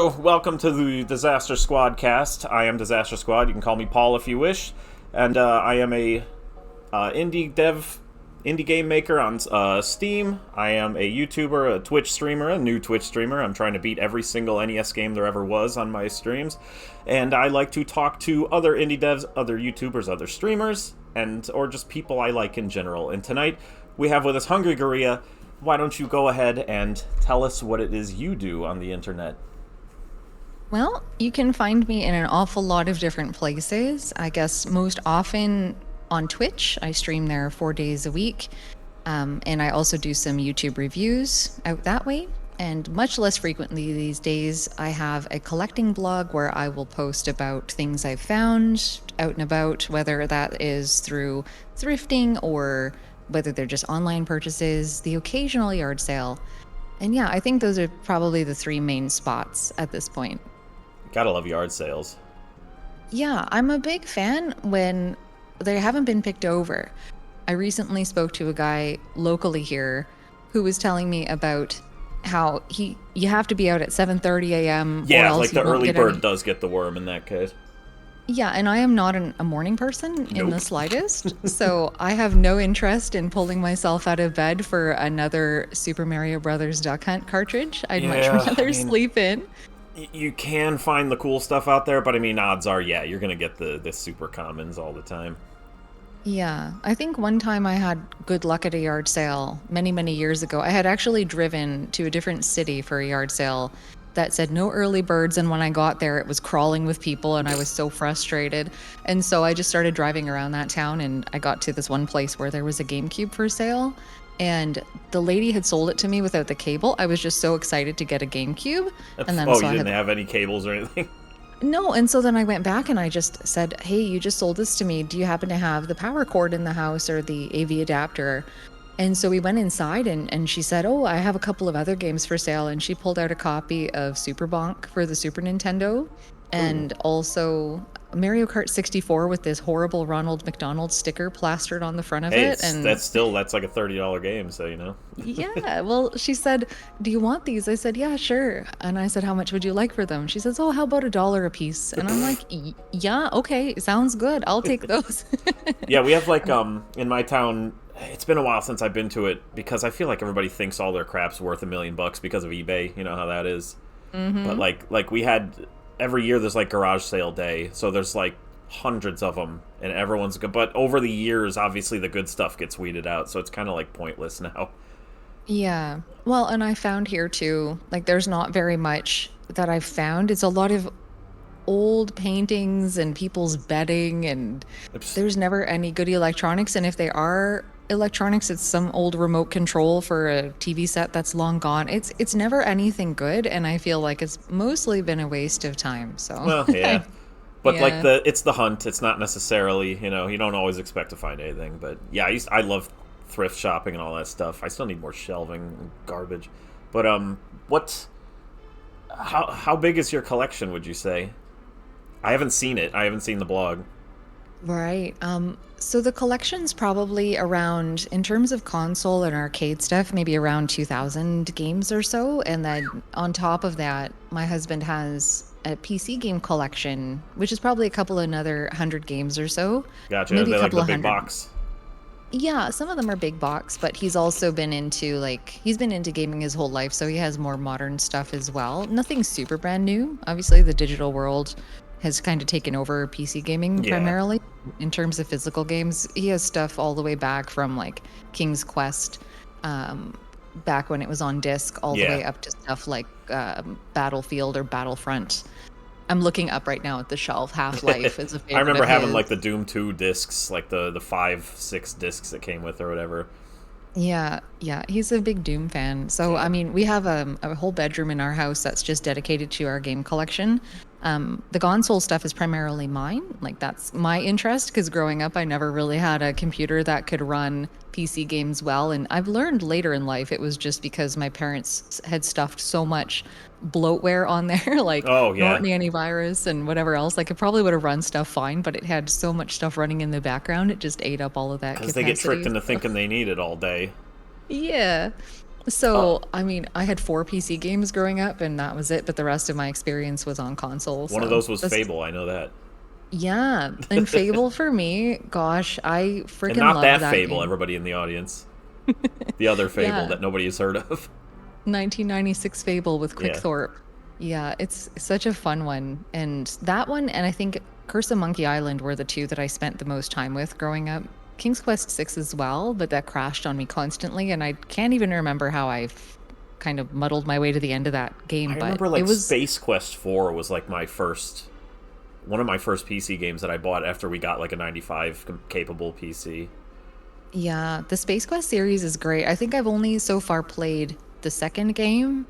Oh, welcome to the Disaster SquadCast. I am Disaster Squad. You can call me Paul if you wish, and I am a indie game maker on Steam. I am a YouTuber, a Twitch streamer, a new Twitch streamer. I'm trying to beat every single NES game there ever was on my streams, and I like to talk to other indie devs, other YouTubers, other streamers, and or just people I like in general. And tonight we have with us Hungry Goriya. Why don't you go ahead and tell us what it is you do on the internet? Well, you can find me in an awful lot of different places. I guess most often on Twitch. I stream there 4 days a week. And I also do some YouTube reviews out that way. And much less frequently these days, I have a collecting blog where I will post about things I've found out and about, whether that is through thrifting or whether they're just online purchases, the occasional yard sale. And yeah, I think those are probably the three main spots at this point. Gotta love yard sales. Yeah, I'm a big fan when they haven't been picked over. I recently spoke to a guy locally here who was telling me about how you have to be out at 7:30 a.m. or Yeah, else like you the won't early get bird any. does get the worm in that case. Yeah, and I am not a morning person in the Nope. slightest, so I have no interest in pulling myself out of bed for another Super Mario Brothers Duck Hunt cartridge. I'd much Yeah, I rather mean, sleep in. you can find the cool stuff out there, but I mean, odds are, yeah, you're gonna get the super commons all the time. Yeah, I think one time I had good luck at a yard sale many, many years ago. I had actually driven to a different city for a yard sale that said no early birds. And when I got there, it was crawling with people, and I was so frustrated. And so I just started driving around that town, and I got to this one place where there was a GameCube for sale. And the lady had sold it to me without the cable. I was just so excited to get a GameCube. And then Oh, so you I didn't had have any cables or anything? no, and so then I went back and I just said, "Hey, you just sold this to me. Do you happen to have the power cord in the house or the AV adapter?" And so we went inside and she said, "Oh, I have a couple of other games for sale." And she pulled out a copy of Super Bonk for the Super Nintendo Ooh, and also Mario Kart 64 with this horrible Ronald McDonald sticker plastered on the front of hey, it. it's And that's like a $30 game, so you know. yeah, well, she said, "Do you want these?" I said, "Yeah, sure." And I said, "How much would you like for them?" She says, "Oh, how about $1 a piece?" And I'm like, Yeah, okay, sounds good. I'll take those." Yeah, we have like in my town. It's been a while since I've been to it because I feel like everybody thinks all their crap's worth $1 million because of eBay. You know how that is. But Mm-hmm. like we had every year there's like garage sale day, so there's like hundreds of them, and everyone's good. But over the years, obviously the good stuff gets weeded out, so it's kind of like pointless now. Yeah. Well, and I found here too, like there's not very much that I've found. It's a lot of old paintings and people's bedding, and Oops. there's never any good electronics. And if they are electronics, it's some old remote control for a TV set that's long gone. It's never anything good, and I feel like it's mostly been a waste of time. So Well, yeah, but like yeah. it's the hunt. It's not necessarily, you don't always expect to find anything. But yeah, I love thrift shopping and all that stuff. I still need more shelving and garbage. But what? How big is your collection? Would you say? I haven't seen it. I haven't seen the blog. Right. So the collection's probably around, in terms of console and arcade stuff, maybe around 2000 games or so. And then on top of that, my husband has a PC game collection, which is probably a couple another 100 games or so, Gotcha. Are maybe they a like couple the of big hundred. box? Yeah, some of them are big box, but he's also been into he's been into gaming his whole life, so he has more modern stuff as well. Nothing super brand new. Obviously, the digital world has kind of taken over PC gaming Yeah. primarily. In terms of physical games, he has stuff all the way back from King's Quest, um, back when it was on disc, all the Yeah. way up to stuff like Battlefield or Battlefront. I'm looking up right now at the shelf. Half-Life is a I favorite remember of having his. like the Doom 2 discs, like the 5, 6 discs that came with or whatever. Yeah, yeah, he's a big Doom fan. So, Yeah. I mean, we have a whole bedroom in our house that's just dedicated to our game collection. The console stuff is primarily mine. Like, that's my interest because growing up, I never really had a computer that could run PC games well. And I've learned later in life it was just because my parents had stuffed so much bloatware on there, like Oh yeah. Norton antivirus and whatever else. Like, it probably would have run stuff fine, but it had so much stuff running in the background, it just ate up all of that Because they get tricked capacity. into So. thinking they need it all day. Yeah. So, I mean, I had 4 PC games growing up, and that was it. But the rest of my experience was on console. One of So those was that's Fable, I know that. yeah. And Fable for me, gosh, I And freaking not loved that that Fable, game. everybody in the audience. The other Fable Yeah, that nobody has heard of. 1996 Fable with Yeah. Quickthorpe. Yeah, it's such a fun one. And that one, and I think Curse of Monkey Island were the two that I spent the most time with growing up. King's Quest 6 as well, but that crashed on me constantly, and I can't even remember how kind of muddled my way to the end of that game, I but remember it like was Space Quest 4 was like one of my first PC games that I bought after we got like a 95 capable PC. yeah, the Space Quest series is great. I think I've only so far played the second game.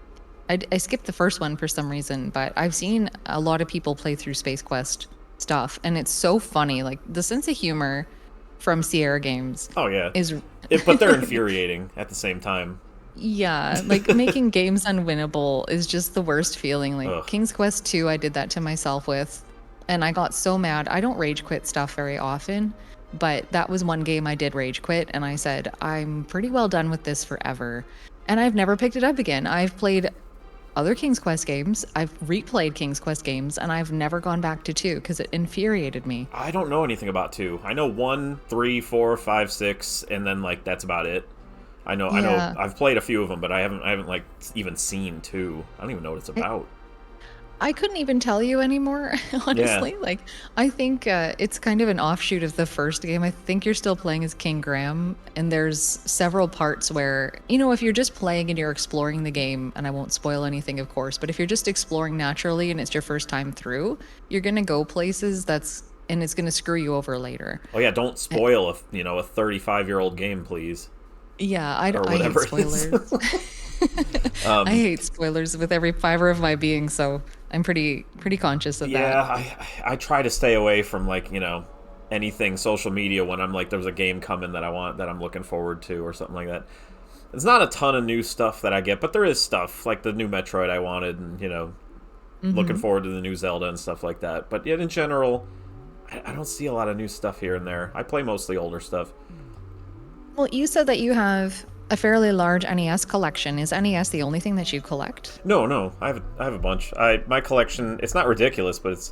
I skipped the first one for some reason, but I've seen a lot of people play through Space Quest stuff, and it's so funny. Like the sense of humor from Sierra Games Oh yeah. is, But they're infuriating at the same time. yeah, like making games unwinnable is just the worst feeling. Like Ugh. King's Quest 2, I did that to myself with, and I got so mad. I don't rage quit stuff very often, but that was one game I did rage quit, and I said, I'm pretty well done with this forever. And I've never picked it up again. I've played other King's Quest games, I've replayed King's Quest games, and I've never gone back to 2 because it infuriated me. I don't know anything about 2. I know 1, 3, 4, 5, 6, and then like that's about it. I know Yeah. I've played a few of them, but I haven't like even seen 2. I don't even know what it's about. I couldn't even tell you anymore, Yeah. honestly. Like, I think it's kind of an offshoot of the first game. I think you're still playing as King Graham, and there's several parts where, if you're just playing and you're exploring the game, and I won't spoil anything, of course, but if you're just exploring naturally and it's your first time through, you're gonna go places and it's gonna screw you over later. Oh yeah, don't spoil a 35-year-old game, please, Yeah, or I hate whatever it is. spoilers. I hate spoilers with every fiber of my being, so I'm pretty conscious of that. Yeah, I try to stay away from like anything social media when I'm like there's a game coming that I'm looking forward to or something like that. There's not a ton of new stuff that I get, but there is stuff like the new Metroid I wanted, and looking Hmm. forward to the new Zelda and stuff like that. But yet in general, I don't see a lot of new stuff here and there. I play mostly older stuff. Well, you said that you have a fairly large NES collection. Is NES the only thing that you collect? No, I have a bunch. My collection, it's not ridiculous, but it's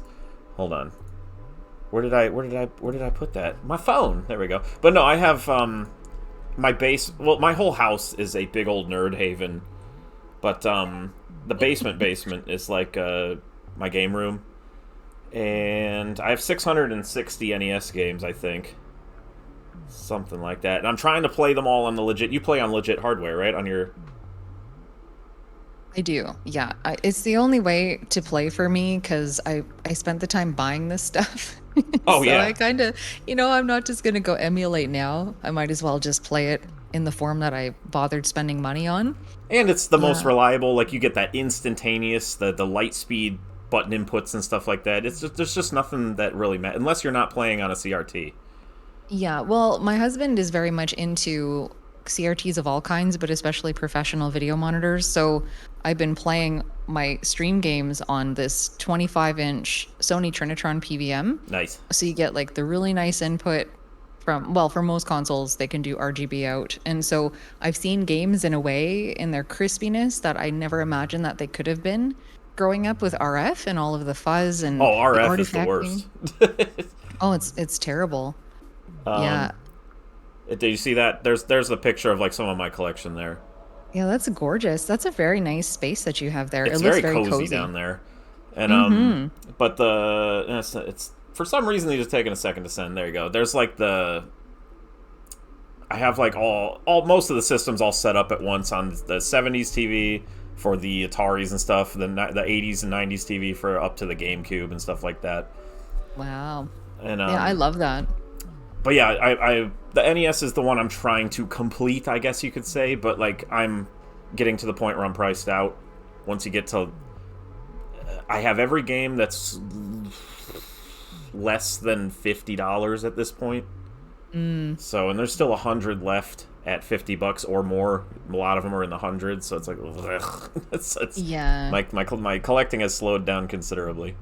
hold on. Where did I put that? My phone. There we go. But no, I have my whole house is a big old nerd haven. But the basement is like my game room, and I have 660 NES games, I think. Something like that. And I'm trying to play them all on the legit. You play on legit hardware, right? On your I do. Yeah. It's the only way to play for me because I spent the time buying this stuff. Oh So yeah. I kind of, I'm not just going to go emulate now. I might as well just play it in the form that I bothered spending money on. And it's the most Yeah. reliable. Like you get that instantaneous, the light speed button inputs and stuff like that. There's just nothing that really matters unless you're not playing on a CRT. Yeah, well, my husband is very much into CRTs of all kinds, but especially professional video monitors. So I've been playing my stream games on this 25-inch Sony Trinitron PVM. Nice. So you get like the really nice input well, for most consoles, they can do RGB out. And so I've seen games in a way in their crispiness that I never imagined that they could have been growing up with RF and all of the fuzz and Oh, the RF is the artifacting. worst. Oh, it's terrible. um, Yeah. Did you see that? There's a picture of like some of my collection there. Yeah, that's gorgeous. That's a very nice space that you have there. It It's looks very very cozy cozy. down there, and Mm-hmm. but it's for some reason they just taking a second to send. There you go. There's like I have like all most of the systems all set up at once on the 70s TV for the Ataris and stuff, the 80s and 90s TV for up to the GameCube and stuff like that. Wow. And Yeah, I love that. but yeah, I the NES is the one I'm trying to complete, I guess you could say, but like I'm getting to the point where I'm priced out. Once you get to I have every game that's less than $50 at this point. So, and there's still 100 left at $50 or more. A lot of them are in the hundreds, so it's like, ugh. It's Yeah. my collecting has slowed down considerably.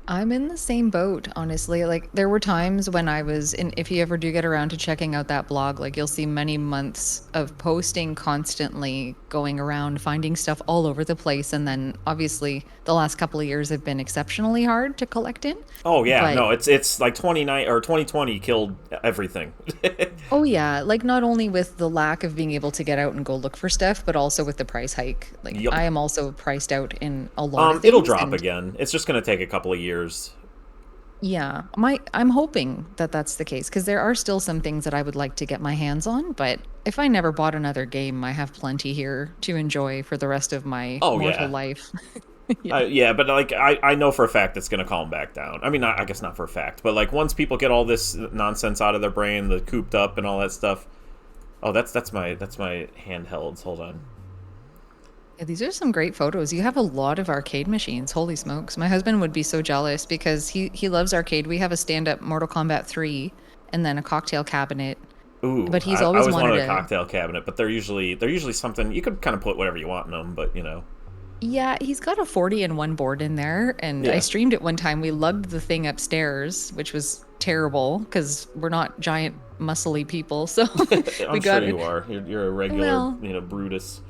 I'm in the same boat, honestly. Like, there were times when I was in, if you ever do get around to checking out that blog, like, you'll see many months of posting constantly, going around, finding stuff all over the place. And then obviously, the last couple of years have been exceptionally hard to collect in. Oh yeah, But no, it's like 29 or 2020 killed everything. oh, yeah, like, not only with the lack of being able to get out and go look for stuff, but also with the price hike. Like, Yup. I am also priced out in a lot of It'll things. drop And again. It's just gonna take a couple of years. yeah, I'm hoping that that's the case because there are still some things that I would like to get my hands on, but if I never bought another game, I have plenty here to enjoy for the rest of my Oh mortal yeah, life. Yeah. yeah, but like I know for a fact it's gonna calm back down. I mean, I guess not for a fact, but like once people get all this nonsense out of their brain, the cooped up and all that stuff. Oh, that's my handhelds. Hold on. Yeah, these are some great photos. You have a lot of arcade machines. Holy smokes. My husband would be so jealous because he loves arcade. We have a stand-up Mortal Kombat 3 and then a cocktail cabinet, Ooh, but he's I always always wanted wanted a a. cocktail cabinet, but they're usually something you could kind of put whatever you want in them, but you know, Yeah, he's got a 40 and one board in there, and I yeah. streamed it one time. We lugged the thing upstairs, which was terrible because we're not giant, muscly people. So we I'm sure got you it. are. You're a regular, Well, Brutus.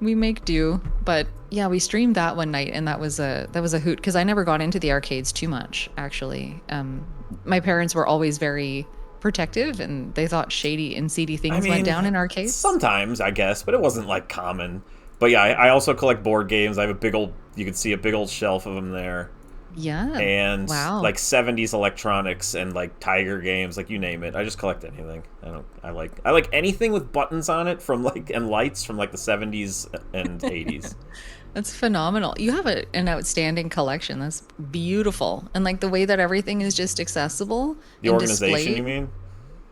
we make do. But yeah, we streamed that one night, and that was a hoot because I never got into the arcades too much, actually. My parents were always very protective, and they thought shady and seedy I things went mean, down in arcades. sometimes I guess, but it wasn't like common. But yeah, I also collect board games. I have a big old, you can see a big old shelf of them there, Yeah. and Wow. like 70s electronics and like Tiger games, like you name it. I just collect anything. I like anything with buttons on it from like and lights from like the 70s and 80s. That's phenomenal. You have an outstanding collection. That's beautiful. And like the way that everything is just accessible The and organization, you displayed. mean?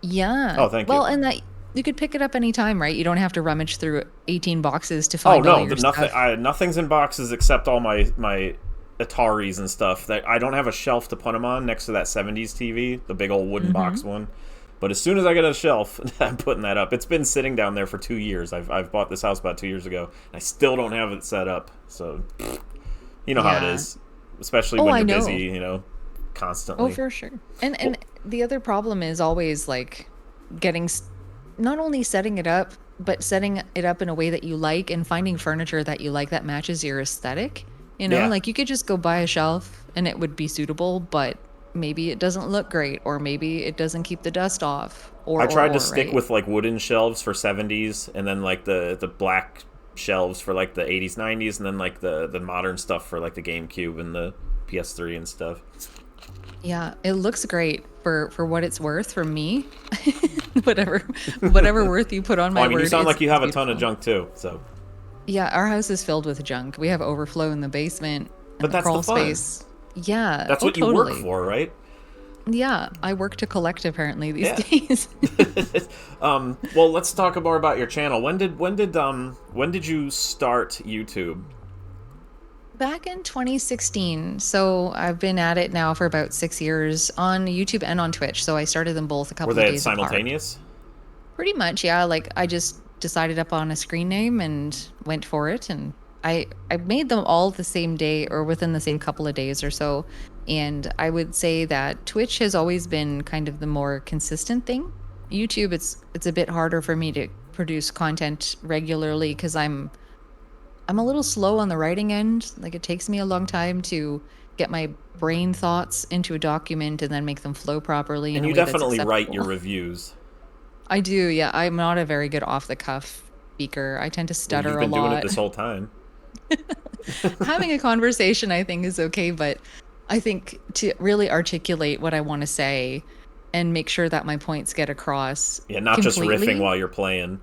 Yeah. Oh, thank you. Well, and that you could pick it up anytime, right? You don't have to rummage through 18 boxes to Oh find all no, your nothing. stuff. Nothing's in boxes except all my Ataris and stuff. That I don't have a shelf to put them on next to that 70s TV, the big old wooden box Hmm. one. But as soon as I get a shelf, I'm putting that up. It's been sitting down there for 2 years. I've bought this house about 2 years ago. And I still don't have it set up. So you know how it Yeah. is, especially Oh, when I you're know. busy. Oh, Constantly. for sure. And Well, and the other problem is always like getting not only setting it up, but setting it up in a way that you like and finding furniture that you like that matches your aesthetic. You know, yeah. like you could just go buy a shelf and it would be suitable, but maybe it doesn't look great or maybe it doesn't keep the dust off I tried to or, stick right? with like wooden shelves for 70s, and then like the black shelves for like the 80s, 90s, and then like the modern stuff for like the GameCube and the PS3 and stuff. Yeah, it looks great for what it's worth for me. whatever whatever worth you put on Well, my I mean, you word, sound like you it's have a ton of beautiful. junk too. So, Yeah, our house is filled with junk. We have overflow in the basement and but the that's the crawl fun. space. Yeah. That's Oh, what you work totally. for, right? Yeah, I work to collect apparently these Yeah. days. Well, let's talk more about your channel. When did you start YouTube? Back in 2016. So I've been at it now for about 6 years on YouTube and on Twitch. So I started them both a Were couple of they days apart. simultaneous? Pretty much, yeah. Like I just decided up on a screen name and went for it, and I made them all the same day or within the same couple of days or so. And I would say that Twitch has always been kind of the more consistent thing. YouTube, it's a bit harder for me to produce content regularly because I'm a little slow on the writing end. Like it takes me a long time to get my brain thoughts into a document and then make them flow properly in And a you way that's definitely write your acceptable. reviews. I do, yeah. I'm not a very good off the cuff speaker. I tend to Well, stutter you've a been doing it lot. this whole time. Having a conversation, I think, is okay, but I think to really articulate what I want to say and make sure that my points get across Yeah, not just riffing completely. while you're playing.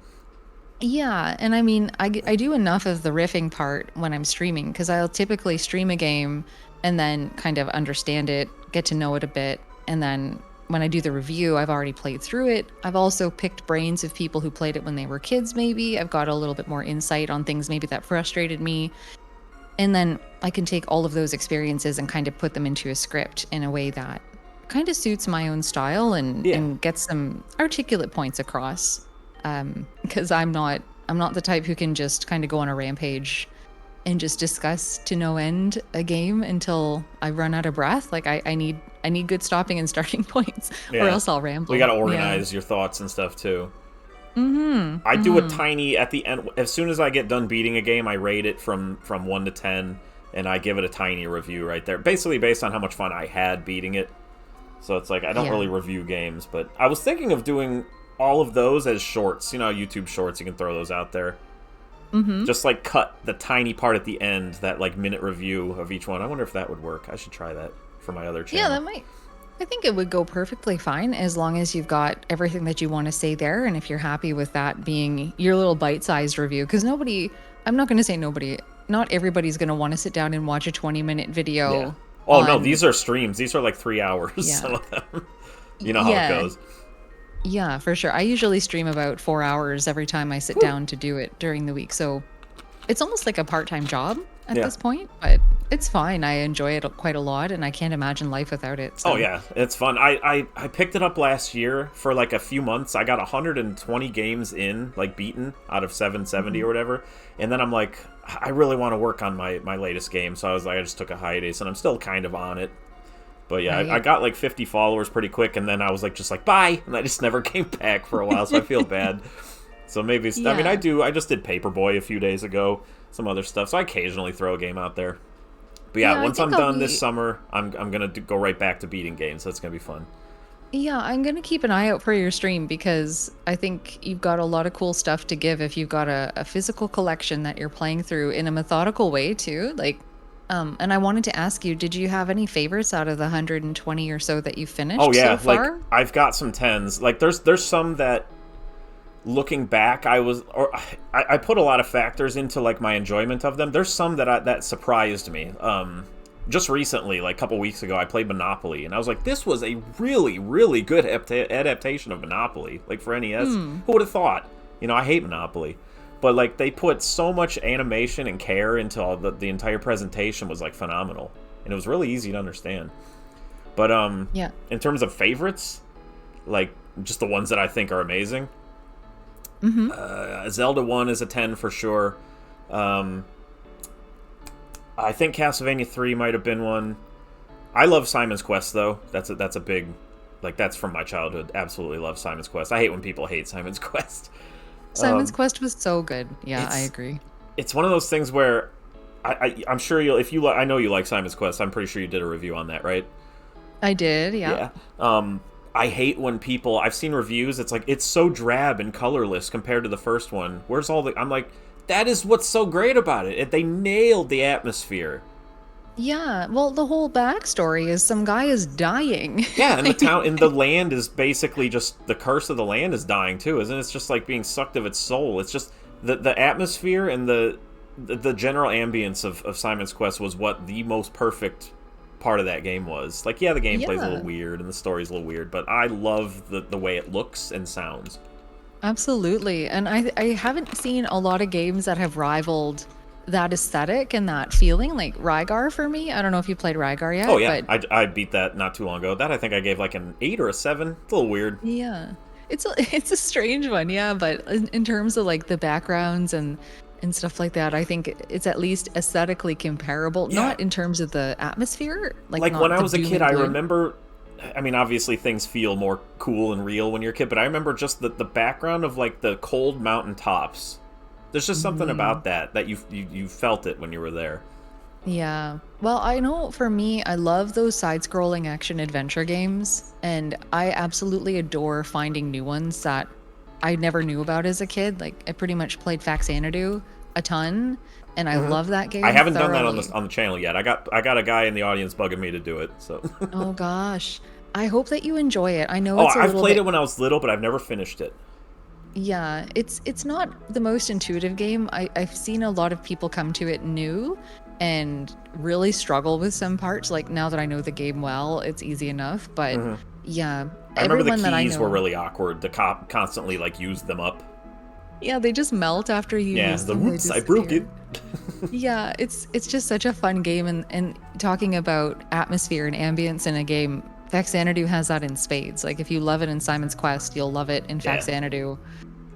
Yeah, and I mean, I do enough of the riffing part when I'm streaming because I'll typically stream a game and then kind of understand it, get to know it a bit, and then when I do the review, I've already played through it. I've also picked brains of people who played it when they were kids, maybe. I've got a little bit more insight on things maybe that frustrated me. And then I can take all of those experiences and kind of put them into a script in a way that kind of suits my own style Yeah. and gets some articulate points across. Because I'm not the type who can just kind of go on a rampage and just discuss to no end a game until I run out of breath. Like I need good stopping and starting points, or else I'll ramble. You got to Yeah. organize your thoughts and stuff too. I do a tiny at the end. As soon as I get done beating a game, I rate it from 1 to 10, and I give it a tiny review right there, basically based on how much fun I had beating it. So it's like I don't really review games, but I was thinking of doing all of those as shorts. You know, YouTube shorts, you can throw those out there. Just like cut the tiny part at the end, that like minute review of each one. I wonder if that would work. I should try that for my other channel. Yeah, that might. I think it would go perfectly fine as long as you've got everything that you want to say there, and if you're happy with that being your little bite-sized review. Because I'm not going to say nobody, not everybody's going to want to sit down and watch a 20-minute video. Yeah. Oh, no, these are streams. These are like 3 hours, Yeah. some of them. You know how it goes. Yeah, for sure. I usually stream about 4 hours every time I sit down to do it during the week. So it's almost like a part-time job at this point, but it's fine. I enjoy it quite a lot, and I can't imagine life without it. So. Oh, yeah, it's fun. I picked it up last year for like a few months. I got 120 games in, like beaten out of 770 or whatever. And then I'm like, I really want to work on my latest game. So I was like, I just took a hiatus, and I'm still kind of on it. But yeah, I got like 50 followers pretty quick, and then I was like, just like, bye! And I just never came back for a while, so I feel bad. So maybe, I mean, I just did Paperboy a few days ago, some other stuff, so I occasionally throw a game out there. But yeah, once I'm done this summer, I'm going to go right back to beating games, so it's going to be fun. Yeah, I'm going to keep an eye out for your stream, because I think you've got a lot of cool stuff to give if you've got a physical collection that you're playing through in a methodical way, too. Like, and I wanted to ask you, did you have any favorites out of the 120 or so that you finished so far? Like, I've got some 10s. Like, there's some that, looking back, I put a lot of factors into, like, my enjoyment of them. There's some that surprised me. Just recently, like a couple weeks ago, I played Monopoly, and I was like, this was a really, really good adaptation of Monopoly, like, for NES. Who would have thought? You know, I hate Monopoly. But, like, they put so much animation and care into all the entire presentation was, like, phenomenal. And it was really easy to understand. But, in terms of favorites, like, just the ones that I think are amazing, Zelda 1 is a 10 for sure. I think Castlevania 3 might have been one. I love Simon's Quest, though. That's a big, like, that's from my childhood. Absolutely love Simon's Quest. I hate when people hate Simon's Quest. Simon's Quest was so good. Yeah, I agree. It's one of those things where I'm sure I know you like Simon's Quest. I'm pretty sure you did a review on that, right? I did, yeah. I hate when I've seen reviews, it's like, it's so drab and colorless compared to the first one. Where's I'm like, that is what's so great about it. They nailed the atmosphere. Yeah, well, the whole backstory is some guy is dying. Yeah, and the land is basically just, the curse of the land is dying too, isn't it? It's just like being sucked of its soul. It's just, the atmosphere and the general ambience of Simon's Quest was what the most perfect part of that game was. Like, yeah, the gameplay's a little weird and the story's a little weird, but I love the way it looks and sounds. Absolutely, and I haven't seen a lot of games that have rivaled that aesthetic and that feeling, like Rygar for me. I don't know if you played Rygar yet. Oh yeah, but I beat that not too long ago. That I think I gave like an 8 or a 7. It's a little weird. Yeah, it's a strange one, yeah, but in terms of like the backgrounds and stuff like that, I think it's at least aesthetically comparable, not in terms of the atmosphere. Like when I was a kid, I remember, I mean, obviously things feel more cool and real when you're a kid, but I remember just the background of like the cold mountain tops. There's just something about that you felt it when you were there. Yeah. Well, I know for me, I love those side-scrolling action-adventure games, and I absolutely adore finding new ones that I never knew about as a kid. Like, I pretty much played Faxanadu a ton, and I love that game. I haven't done that on the channel yet. I got a guy in the audience bugging me to do it. So. Oh gosh, I hope that you enjoy it. I know it's I've played it when I was little, but I've never finished it. Yeah, it's not the most intuitive game. I've seen a lot of people come to it new and really struggle with some parts. Like, now that I know the game well, it's easy enough. But yeah, I remember the keys were really awkward. The cop constantly like used them up. Yeah, they just melt after you use them. Whoops, I broke it. Yeah, it's just such a fun game, and talking about atmosphere and ambience in a game, Faxanadu has that in spades. Like, if you love it in Simon's Quest, you'll love it in Faxanadu.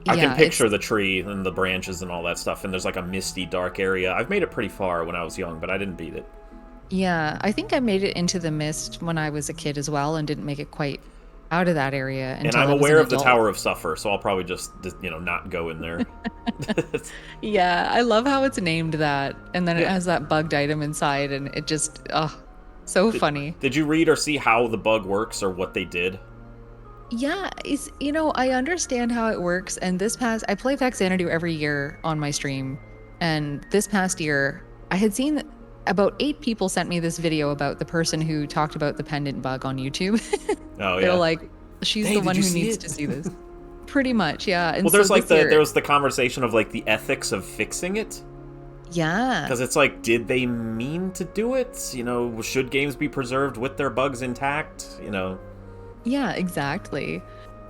I can Yeah, picture the tree and the branches and all that stuff, and there's like a misty, dark area. I've made it pretty far when I was young, but I didn't beat it. yeah, I think I made it into the mist when I was a kid as well and didn't make it quite out of that area And until I'm I was an aware of the adult. Tower of Suffer, so I'll probably just not go in there. Yeah, I love how it's named that. And then it Yeah. has that bugged item inside and it just, oh, so Did, funny. did you read or see how the bug works or what they did? Yeah, I understand how it works. And I play Xanadu every year on my stream. And this past year, I had seen about 8 people sent me this video about the person who talked about the pendant bug on YouTube. Oh They're yeah. like, she's Hey, the did one you who see needs it? to see this. Pretty much, yeah. And Well, so there's like this year, there was the conversation of like the ethics of fixing it. yeah. Because it's like, did they mean to do it? Should games be preserved with their bugs intact? Yeah, exactly.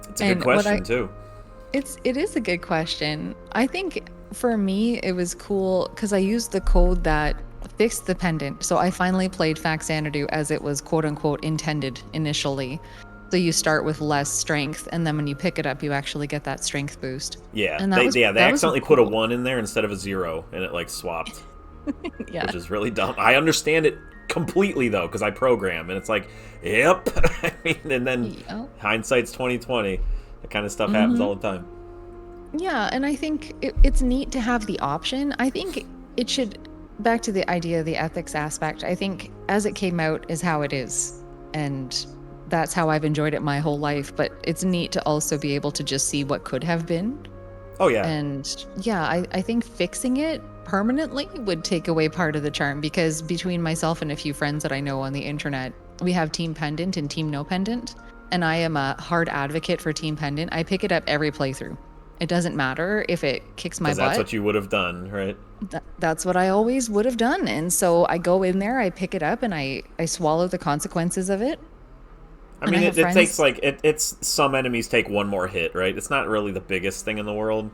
It's a good question, too. It is a good question. I think for me it was cool because I used the code that fixed the pendant. So I finally played Xanadu as it was quote unquote intended initially. So you start with less strength, and then when you pick it up, you actually get that strength boost. Yeah, And they that was accidentally put a cool. 1 in there instead of a 0, and it like swapped, Yeah. which is really dumb. I understand it completely though, because I program, and it's like, yep. I mean, and then Yeah. hindsight's 2020. That kind of stuff happens all the time. Yeah, and I think it's neat to have the option. I think it should, back to the idea of the ethics aspect, I think as it came out is how it is. And that's how I've enjoyed it my whole life. But it's neat to also be able to just see what could have been. Oh yeah, And yeah, I think fixing it permanently would take away part of the charm because between myself and a few friends that I know on the internet, we have Team Pendant and Team No Pendant. And I am a hard advocate for Team Pendant. I pick it up every playthrough. It doesn't matter if it kicks my because butt. that's what you would have done, right? That's what I always would have done. And so I go in there, I pick it up, and I swallow the consequences of it. I And mean, have it takes like it's some enemies take one more hit, right? It's not really the biggest thing in the world.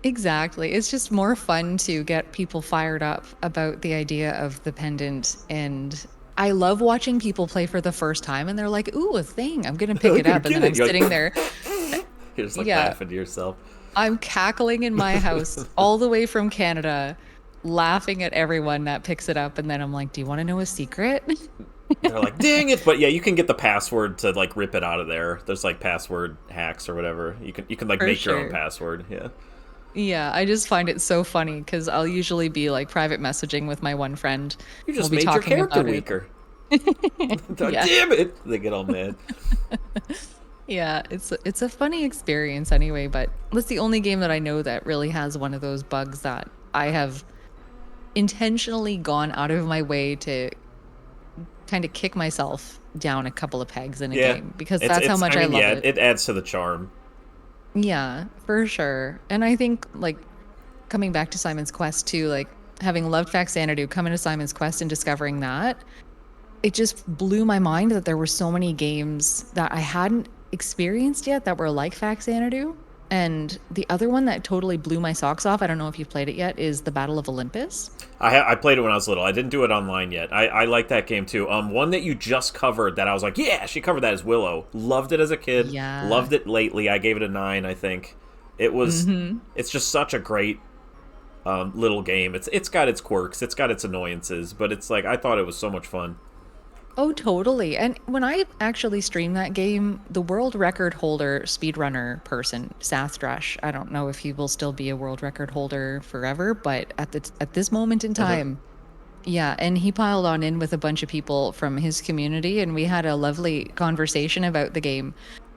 Exactly. It's just more fun to get people fired up about the idea of the pendant. And I love watching people play for the first time and they're like, ooh, a thing. I'm going to pick I'm it gonna up. And get then I'm it. You're sitting like- there. You're just like Yeah. laughing to yourself. I'm cackling in my house all the way from Canada, laughing at everyone that picks it up. And then I'm like, do you want to know a secret? They're like, dang it! But yeah, you can get the password to like rip it out of there. There's like password hacks or whatever. You can like For make your own sure. password. Yeah. Yeah, I just find it so funny because I'll usually be like private messaging with my one friend. You just We'll be made your talking character about it. weaker. They're like, Yeah. damn it! They get all mad. Yeah, it's a funny experience anyway, but that's the only game that I know that really has one of those bugs that I have intentionally gone out of my way to kind of kick myself down a couple of pegs in a Yeah, game because that's how much I mean, love yeah, it. it adds to the charm. Yeah, for sure. And I think like coming back to Simon's Quest too, like having loved Xanadu, coming to Simon's Quest and discovering that, it just blew my mind that there were so many games that I hadn't experienced yet that were like Xanadu. And the other one that totally blew my socks off, I don't know if you've played it yet, is the Battle of Olympus. I played it when I was little. I didn't do it online yet. I like that game too. One that you just covered that I was like, yeah, she covered that is Willow. Loved it as a kid. Yeah. Loved it lately. I gave it a 9, I think. It was. It's just such a great little game. It's got its quirks. It's got its annoyances, but it's like I thought it was so much fun. Oh, totally. And when I actually streamed that game, the world record holder speedrunner person, Sathdrash, I don't know if he will still be a world record holder forever, but at this moment in time, yeah, and he piled on in with a bunch of people from his community and we had a lovely conversation about the game.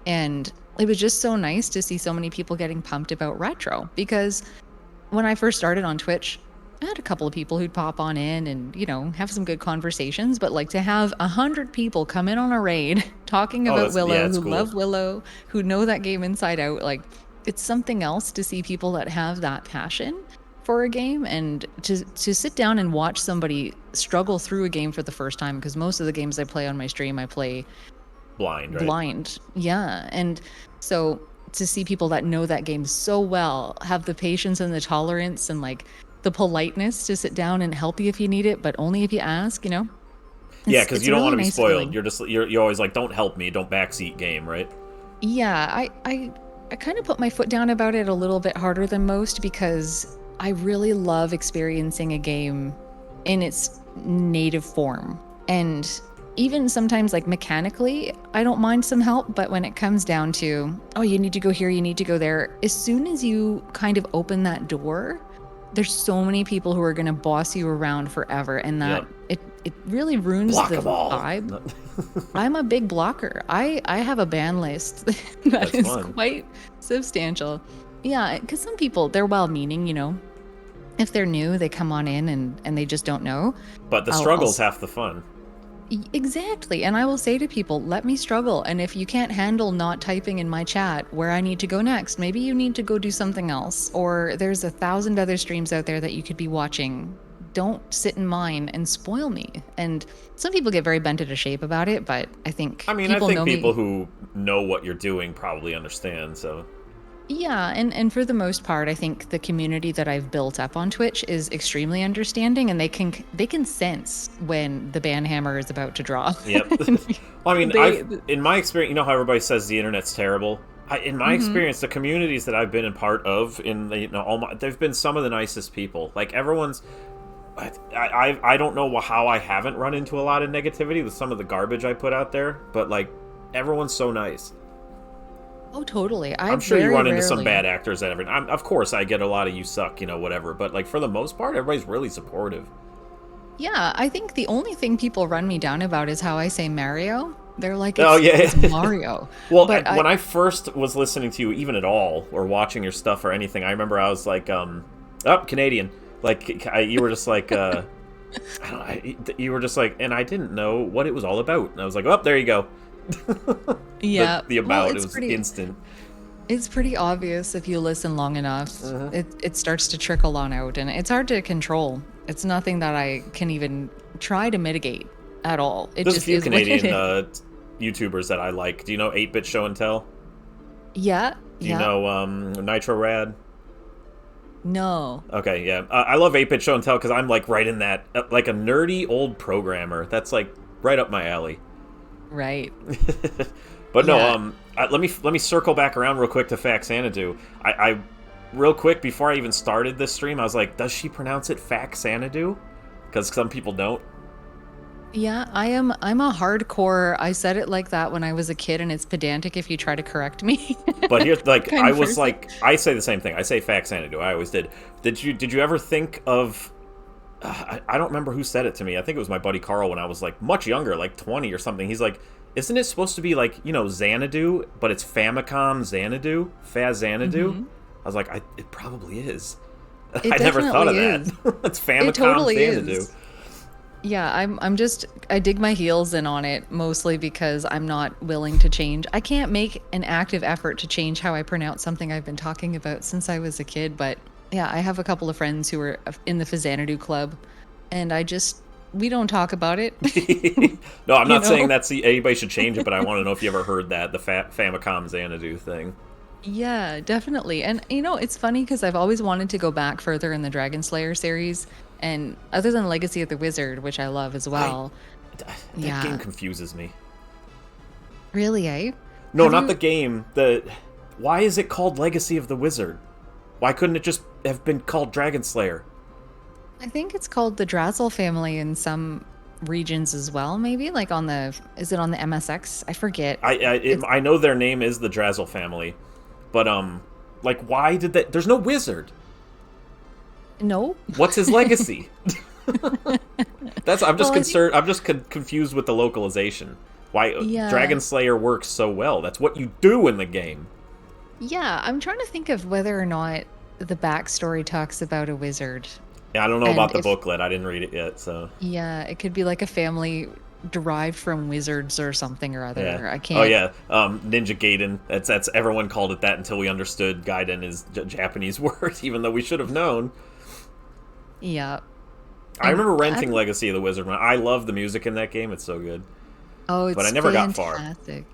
And it was just so nice to see so many people getting pumped about retro because when I first started on Twitch, I had a couple of people who'd pop on in and, have some good conversations, but like to have 100 people come in on a raid talking about Willow, who cool. love Willow, who know that game inside out, like it's something else to see people that have that passion for a game and to sit down and watch somebody struggle through a game for the first time, because most of the games I play on my stream, I play Blind, right? blind. Yeah. And so to see people that know that game so well have the patience and the tolerance and like the politeness to sit down and help you if you need it, but only if you ask, Yeah, because it's you don't really want to be nice spoiled. feeling. You're always like, don't help me, don't backseat game, right? Yeah, I I kind of put my foot down about it a little bit harder than most because I really love experiencing a game in its native form. And even sometimes, like mechanically, I don't mind some help. But when it comes down to, oh, you need to go here, you need to go there, as soon as you kind of open that door, there's so many people who are going to boss you around forever. And that it really ruins Block the 'em all. vibe. I'm a big blocker. I have a ban list that That's is fun. quite substantial. Yeah, because some people, they're well-meaning, if they're new, they come on in and they just don't know. But the I'll struggle's half the fun. Exactly. And I will say to people, let me struggle. And if you can't handle not typing in my chat where I need to go next, maybe you need to go do something else. Or there's 1,000 other streams out there that you could be watching. Don't sit in mine and spoil me. And some people get very bent out of shape about it, but I think I mean, people I think know people me. who know what you're doing probably understand, so... Yeah, and for the most part, I think the community that I've built up on Twitch is extremely understanding, and they can sense when the ban hammer is about to drop. Yep. Well, I mean, They, in my experience, you know how everybody says the internet's terrible? In my Mhm. experience, the communities that I've been a part of, they've been some of the nicest people. Like, everyone's... I don't know how I haven't run into a lot of negativity with some of the garbage I put out there, but, like, everyone's so nice. Oh, totally. I'm sure you run into some bad actors and everything. Of course, I get a lot of you suck, whatever. But, like, for the most part, everybody's really supportive. Yeah, I think the only thing people run me down about is how I say Mario. They're like, Oh, yeah. it's Mario. Well, But when I first was listening to you, even at all, or watching your stuff or anything, I remember I was like, Canadian. Like, you were just like, you were just like, and I didn't know what it was all about. And I was like, oh, there you go. yeah, The about, it's it was instant. It's pretty obvious if you listen long enough. Uh-huh. It starts to trickle on out, and it's hard to control. It's nothing that I can even try to mitigate at all. It There's a just few is what it Canadian is. YouTubers that I like. Do you know 8-Bit Show and Tell? Yeah. Do you know Nitro Rad? No. Okay, yeah. I love 8-Bit Show and Tell because I'm like right in that, like a nerdy old programmer. That's like right up my alley. Right. But no, Yeah. let me circle back around real quick to Faxanadu. I real quick before I even started this stream, I was like, does she pronounce it Faxanadu? Because some people don't. Yeah, I'm a hardcore. I said it like that when I was a kid, and it's pedantic if you try to correct me. But here's like kind I of was person. like I say the same thing. I say Faxanadu. I always did. Did you ever think of? I don't remember who said it to me. I think it was my buddy Carl when I was like much younger, like 20 or something. He's like, isn't it supposed to be like Xanadu, but it's Famicom Xanadu, Fazanadu? Mhm. I was like, it probably is. It I never thought of definitely that. It's Famicom It totally Xanadu. is. Yeah, I dig my heels in on it mostly because I'm not willing to change. I can't make an active effort to change how I pronounce something I've been talking about since I was a kid, but yeah, I have a couple of friends who are in the Fazanadu club, and we don't talk about it. No, I'm not know? saying anybody should change it, but I want to know if you ever heard that the Famicom Xanadu thing. Yeah, definitely. And it's funny because I've always wanted to go back further in the Dragon Slayer series, and other than Legacy of the Wizard, which I love as well. That Yeah. game confuses me. Really, eh? No, Have not you- the game. Why is it called Legacy of the Wizard? Why couldn't it just have been called Dragon Slayer? I think it's called the Drazel family in some regions as well, maybe like is it on the MSX? I forget. I know their name is the Drazel family, but like why did that? There's no wizard. No. What's his legacy? I'm just Well, I concerned. I'm just confused with the localization. Why Yeah. Dragon Slayer works so well? That's what you do in the game. Yeah, I'm trying to think of whether or not the backstory talks about a wizard. Yeah, I don't know And about the if- booklet. I didn't read it yet, so. Yeah, it could be like a family derived from wizards or something or other. Yeah. I can't. Oh yeah, Ninja Gaiden. That's everyone called it that until we understood Gaiden is a Japanese word, even though we should have known. Yeah. I remember And renting Legacy of the Wizard. I love the music in that game. It's so good. Oh, it's But I never got far. fantastic.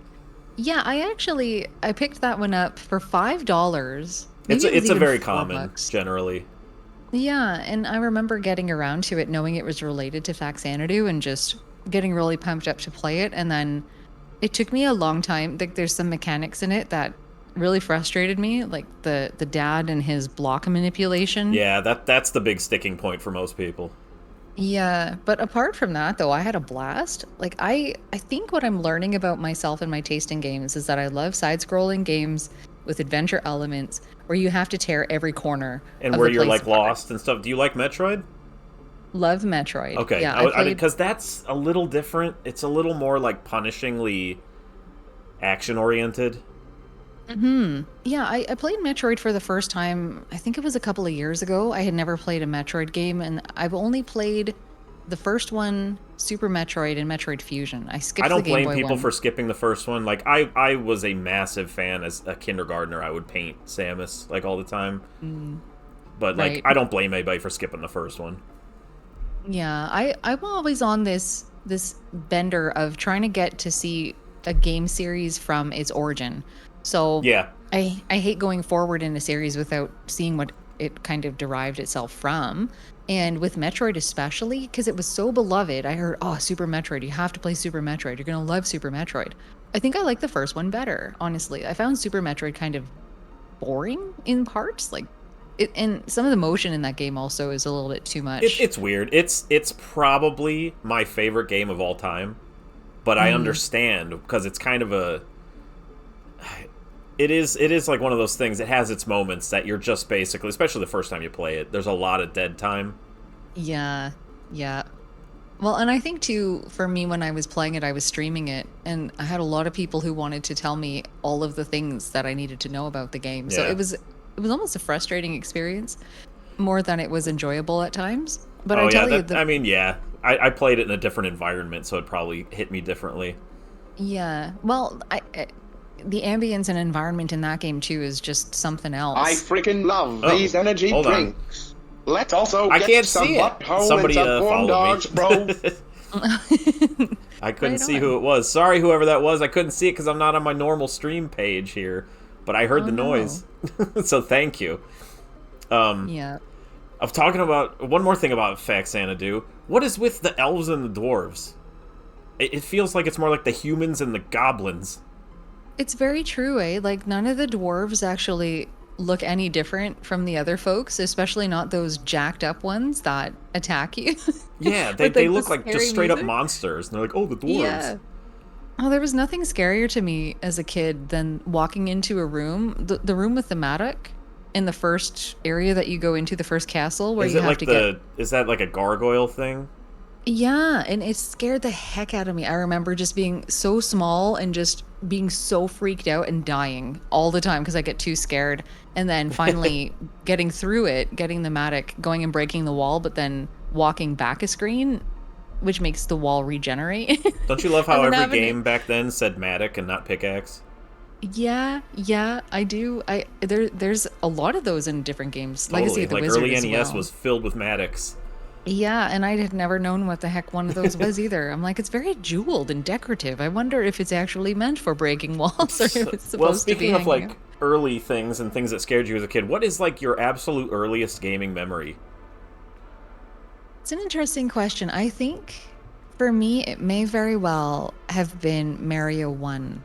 Yeah, I picked that one up for $5. It's Maybe it was it's a even very $4. common generally. Yeah, and I remember getting around to it knowing it was related to Faxanadu and just getting really pumped up to play it. And then it took me a long time. Like, there's some mechanics in it that really frustrated me, like the dad and his block manipulation. Yeah, that's the big sticking point for most people. Yeah, but apart from that though, I had a blast. Like I think what I'm learning about myself and my taste in games is that I love side-scrolling games with adventure elements where you have to tear every corner And of where the you're place like apart. lost and stuff. Do you like Metroid? Love Metroid. Okay, Yeah, I I played. because that's a little different. It's a little more like punishingly action oriented. Yeah, I played Metroid for the first time. I think it was a couple of years ago. I had never played a Metroid game, and I've only played the first one, Super Metroid, and Metroid Fusion. I I skipped the don't Game blame Boy people one. for skipping the first one. Like I was a massive fan as a kindergartner. I would paint Samus like all the time. Mm, But like right. I don't blame anybody for skipping the first one. Yeah, I'm always on this bender of trying to get to see a game series from its origin. So Yeah. I hate going forward in a series without seeing what it kind of derived itself from. And with Metroid especially, because it was so beloved, I heard, oh, Super Metroid, you have to play Super Metroid. You're gonna love Super Metroid. I think I like the first one better, honestly. I found Super Metroid kind of boring in parts. Like it, and some of the motion in that game also is a little bit too much. It's weird. It's probably my favorite game of all time. But I Mm, understand because it's kind of a it is like one of those things. It has its moments that you're just basically, especially the first time you play it, there's a lot of dead time. yeah, yeah. Well, and I think too, for me, when I was playing it, I was streaming it, and I had a lot of people who wanted to tell me all of the things that I needed to know about the game. So Yeah. it was almost a frustrating experience, more than it was enjoyable at times. But I Oh yeah, tell you, that the I mean, yeah. I played it in a different environment, so it probably hit me differently. yeah, well, the ambience and environment in that game too is just something I else. freaking love Oh, these energy hold on. drinks. Let's also I get can't some see it. butthole and Somebody some corn followed me. dogs, bro. I couldn't Right see who on. it was. Sorry, whoever that was. I couldn't see it because I'm not on my normal stream page here. But I heard Oh the no. noise, so thank you. Um, Yeah. I'm talking about one more thing about Faxanadu. What is with the elves and the dwarves? It feels like it's more like the humans and the goblins. It's very true, eh? Like none of the dwarves actually look any different from the other folks, especially not those jacked up ones that attack you Yeah, with they like the look like just scary straight up music. monsters. And they're like, oh, the dwarves. Yeah. Oh, there was nothing scarier to me as a kid than walking into a room, the room with the Madoc in the first area that you go into, the first castle where Is you it have like to get. the? Is that like a gargoyle thing? Yeah, and it scared the heck out of me. I remember just being so small and just being so freaked out and dying all the time because I get too scared. And then finally getting through it, getting the Matic, going and breaking the wall, but then walking back a screen, which makes the wall regenerate. Don't you love And how then every having to, game back then said Matic and not pickaxe? yeah, yeah, I do. There's a lot of those in different games. Legacy Totally. of the Like Wizard early as NES well. was filled with Matics. Yeah, and I had never known what the heck one of those was either. I'm like, it's very jeweled and decorative. I wonder if it's actually meant for breaking walls or if it's Well, supposed to be speaking of hanging up. like early things and things that scared you as a kid, what is like your absolute earliest gaming memory? It's an interesting question. I think for me, it may very well have been Mario 1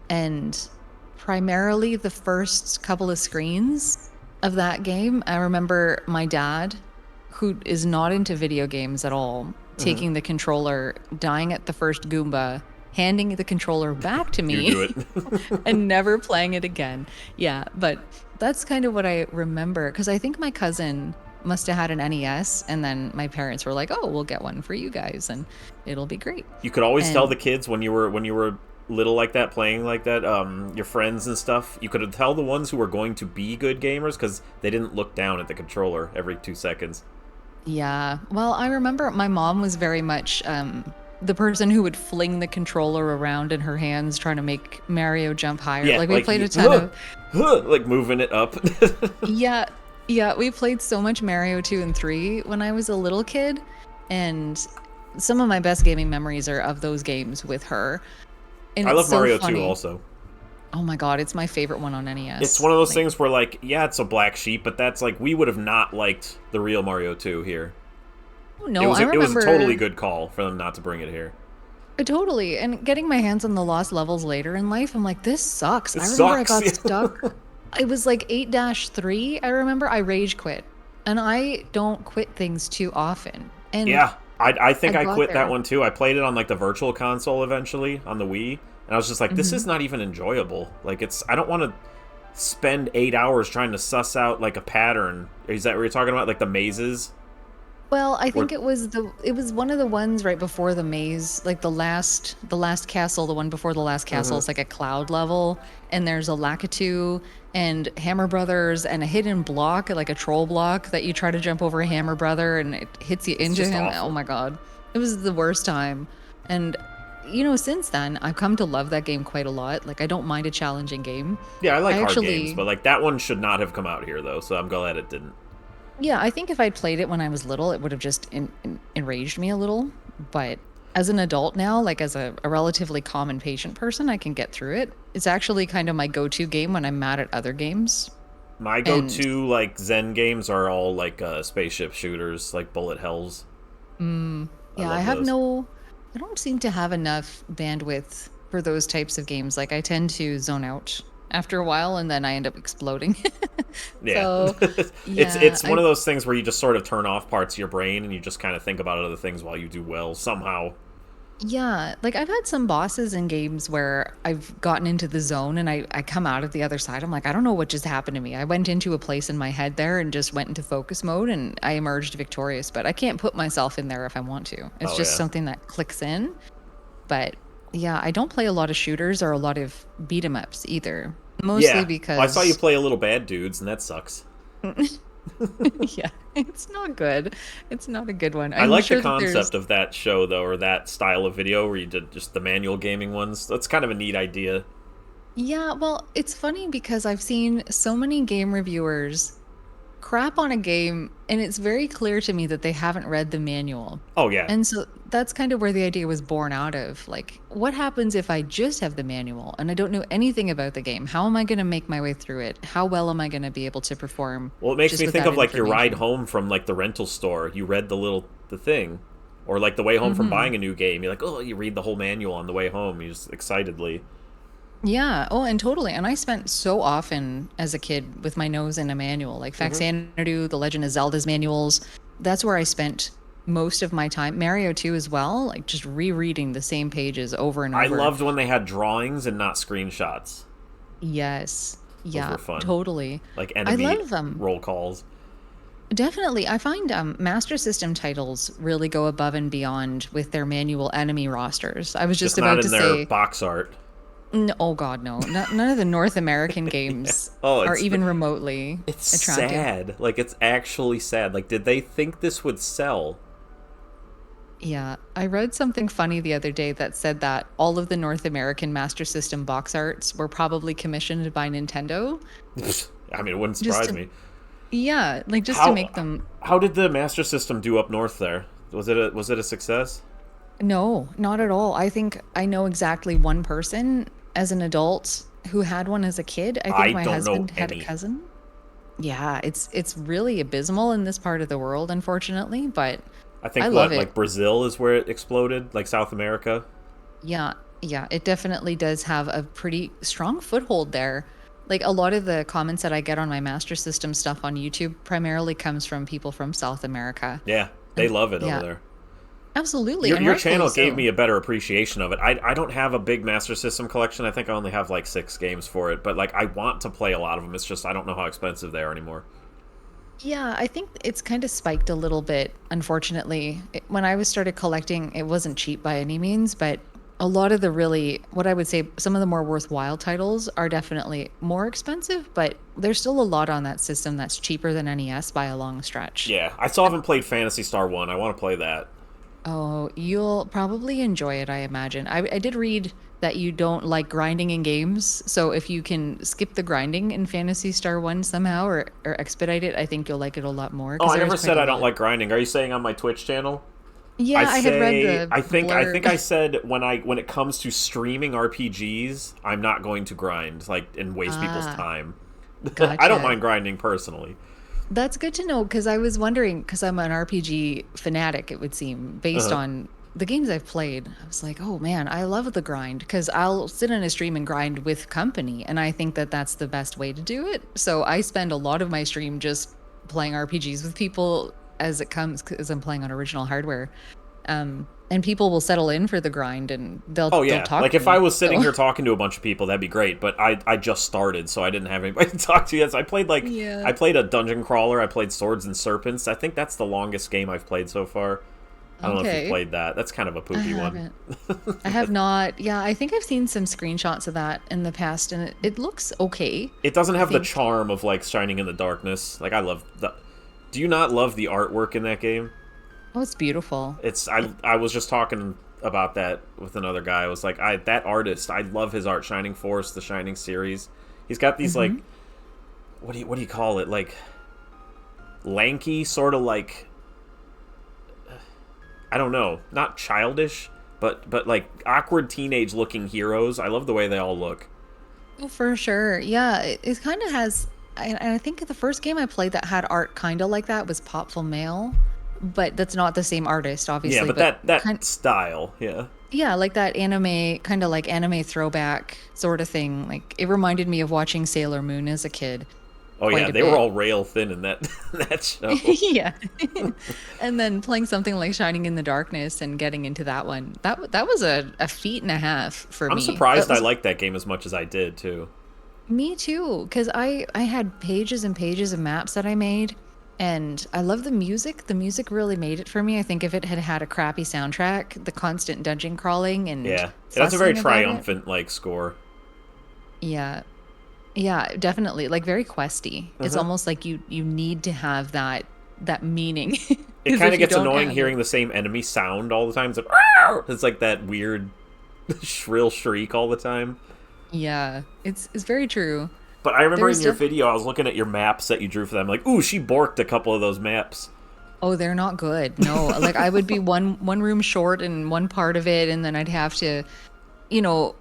and primarily the first couple of screens of that game. I remember my dad, who is not into video games at all, Mm-hmm. taking the controller, dying at the first Goomba, handing the controller back to You do me, it. and never playing it again. Yeah, but that's kind of what I remember because I think my cousin must have had an NES, and then my parents were like, "Oh, we'll get one for you guys, and it'll be great." You could always tell And the kids when you were little like that, playing like that, your friends and stuff. You could tell the ones who were going to be good gamers because they didn't look down at the controller every 2 seconds. yeah, well, I remember my mom was very much the person who would fling the controller around in her hands, trying to make Mario jump higher. Yeah, Like we like played you, a ton of like moving it up. yeah, yeah, we played so much Mario 2 and 3 when I was a little kid, and some of my best gaming memories are of those games with her. And I it's love so Mario 2 funny. also. Oh my God, it's my favorite one on It's NES. one of those Like, things where, like, yeah, it's a black sheep, but that's like we would have not liked the real Mario 2 here. oh no, I It was a totally remember good call for them not to bring it here. Totally. And getting my hands on the lost levels later in life, I'm like, this sucks. It I remember I sucks. got stuck. It was like 8-3. I remember I rage quit. And I don't quit things too often. And Yeah, I I think I got quit that there. one too. I played it on like the virtual console eventually on the Wii, and I was just like, this Hmm. is not even enjoyable. Like, I don't want to spend 8 hours trying to suss out like a pattern. Is that what you're talking about? Like the mazes? Well, I Where, think it was one of the ones right before the maze, like the last castle, the one before the last castle Mhm. is like a cloud level, and there's a Lakitu and Hammer Brothers and a hidden block, like a troll block that you try to jump over a Hammer Brother and it hits you it's into just him. Oh awful. my God. It was the worst time. And since then, I've come to love that game quite a lot. Like I don't mind a challenging game. Yeah, I like I hard games, actually but like that one should not have come out here though. So I'm glad it didn't. Yeah, I think if I'd played it when I was little, it would have just enraged me a little. But as an adult now, like as a relatively calm and patient person, I can get through it. It's actually kind of my go-to game when I'm mad at other games. My And go-to like Zen games are all like spaceship shooters, like bullet hells. I yeah, love those. I don't seem to have enough bandwidth for those types of games. Like I tend to zone out after a while and then I end up exploding. Yeah. So, it's yeah, it's one of those things where you just sort of turn off parts of your brain and you just kind of think about other things while you do well somehow. Yeah, like I've had some bosses in games where I've gotten into the zone and I come out of the other side. I'm like, I don't know what just happened to me. I went into a place in my head there and just went into focus mode and I emerged victorious, but I can't put myself in there if I want to. It's Oh just yeah. something that clicks in. But yeah, I don't play a lot of shooters or a lot of beat 'em ups either. Mostly Yeah. Well, I saw you because play a little Bad Dudes, and that sucks. yeah, it's not good. It's not a good one. I I'm like the sure that there's concept of that show though, or that style of video where you did just the manual gaming ones. That's kind of a neat idea. yeah, well, it's funny because I've seen so many game reviewers crap on a game, and it's very clear to me that they haven't read the manual. Oh yeah. And so that's kind of where the idea was born out of. Like, what happens if I just have the manual and I don't know anything about the game? How am I going to make my way through it? How well am I going to be able to perform Well, it makes just me with think that of like your ride information? home from like the rental store. You read the thing, or like the way home from Hmm. buying a new game. You're like, oh, you read the whole manual on the way home. You just excitedly. Yeah. Oh, and totally. And I spent so often as a kid with my nose in a manual, like Hmm. Faxanadu, The Legend of Zelda's manuals. That's where I spent most of my time. Mario 2 as well, like just rereading the same pages over and I over. loved when they had drawings and not screenshots. Yes. Those Yeah, were fun. totally. Like I enemy love them. roll calls, Definitely. I find Master System titles really go above and beyond with their manual enemy rosters. I was just just not about in to their say, box art. oh God, no. None of the North American games Oh, are even remotely it's attractive. sad. Like it's actually sad. Like did they think this would sell? Yeah, I read something funny the other day that said that all of the North American Master System box arts were probably commissioned by Nintendo. I mean, it wouldn't Just surprise to, me. yeah, like just to How make them. how did the Master System do up north there? Was it a success? No, not at all. I think I know exactly one person as an adult who had one as a kid. I think I my don't know husband had a any. cousin. Yeah, it's really abysmal in this part of the world, unfortunately, but I I think love what it. like Brazil is where it exploded, like South America. Yeah, yeah, it definitely does have a pretty strong foothold there. Like a lot of the comments that I get on my Master System stuff on YouTube primarily comes from people from South America. Yeah, they And love it over yeah, there. absolutely, Your and your rightfully channel gave so. me a better appreciation of it. I don't have a big Master System collection. I think I only have like 6 games for it, but like I want to play a lot of them. It's just I don't know how expensive they are anymore. Yeah, I think it's kind of spiked a little bit, unfortunately. When I was started collecting, it wasn't cheap by any means, but a lot of the really, what I would say, some of the more worthwhile titles are definitely more expensive, but there's still a lot on that system that's cheaper than NES by a long stretch. Yeah, I still haven't played Fantasy Star 1. I want to play that. Oh, you'll probably enjoy it, I imagine. I did read that you don't like grinding in games, so if you can skip the grinding in Phantasy Star 1 somehow or expedite it, I think you'll like it a lot more Oh, because I there is never quite said a I don't lot. like grinding. Are you saying on my Twitch channel? I Yeah, I had read say I the think I think blurb. I said when it comes to streaming RPGs, I'm not going to grind like and waste people's Ah, time. I don't gotcha. mind grinding personally. That's good to know because I was wondering because I'm an RPG fanatic, it would seem, based Uh-huh. on the games I've played, I was like, oh man, I love the grind because I'll sit in a stream and grind with company, and I think that that's the best way to do it. So I spend a lot of my stream just playing RPGs with people as it comes because I'm playing on original hardware. And people will settle in for the grind and Oh they'll yeah, talk like to if I me. was sitting So here talking to a bunch of people, that'd be great. But I just started, so I didn't have anybody to talk to yet. So I yeah, played a dungeon crawler. I played Swords and Serpents. I think that's the longest game I've played so far. I don't know if you okay. played that. That's kind of a I poopy one. haven't. I have not. Yeah, I think I've seen some screenshots of that in the past, and it looks okay. It doesn't I have the think. charm of like Shining in the Darkness. Like I love the. Do you not love the artwork in that game? Oh, it's beautiful. It's I was just talking about that with another guy. I was like, that artist, I love his art. Shining Force, the Shining series. He's got these like, Hmm. what do you call it? Like lanky, sort of like, I don't know, not childish, but like awkward teenage looking heroes. I love the way they all look. Oh, for sure. Yeah, it kind of has. And I think the first game I played that had art kind of like that was Popful Mail, but that's not the same artist, Yeah, obviously. but But that style, yeah. yeah, like that anime, kind of like anime throwback sort of thing. Like it reminded me of watching Sailor Moon as a kid Oh quite yeah, a they were bit. all rail thin in that that show. Yeah. And then playing something like Shining in the Darkness and getting into that one. That was a feat and a half for I'm me. That surprised I was liked that game as much as I did too. me too, because I had pages and pages of maps that I made, and I love the music. The music really made it for me. I think if it had had a crappy soundtrack, the constant dungeon crawling and Yeah, it has a very fussing about it. triumphant like score. Yeah. Yeah, definitely. Like very questy. It's Uh-huh. almost like you need to have that meaning. It Because kind of if you gets don't annoying have it, hearing the same enemy sound all the time. It's like, it's like that weird shrill shriek all the time. yeah, it's very true. But I remember in There's your just video, I was looking at your maps that you drew for them. Like, ooh, she borked a couple of those maps. oh, they're not good. No, like I would be one room short in one part of it, and then I'd have to,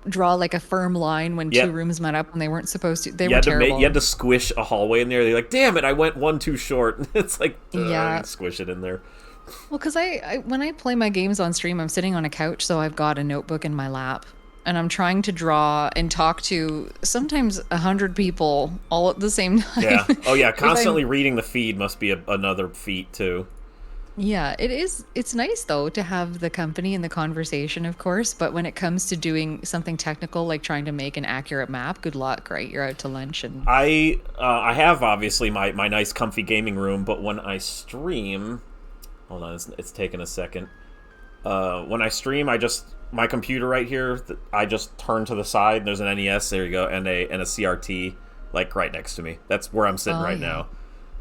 draw like a firm line when two Yep. rooms met up when they weren't supposed to. They You were had to make, you terrible. had to squish a hallway in there. They're like, damn it, I went one too short. It's like, Yeah. squish it in there. Well, because I when I play my games on stream, I'm sitting on a couch, so I've got a notebook in my lap, and I'm trying to draw and talk to sometimes 100 people all at the same time. Yeah. Oh yeah, If I'm constantly reading the feed must be another feat too. Yeah, it is. It's nice though to have the company and the conversation, of course. But when it comes to doing something technical, like trying to make an accurate map, good luck, right? You're out to lunch and I have obviously my nice comfy gaming room, but when I stream, hold on, it's taking a second. When I stream, my computer right here, I just turn to the side. There's an NES, there you go, and a CRT like right next to me. That's where I'm sitting oh right yeah. now,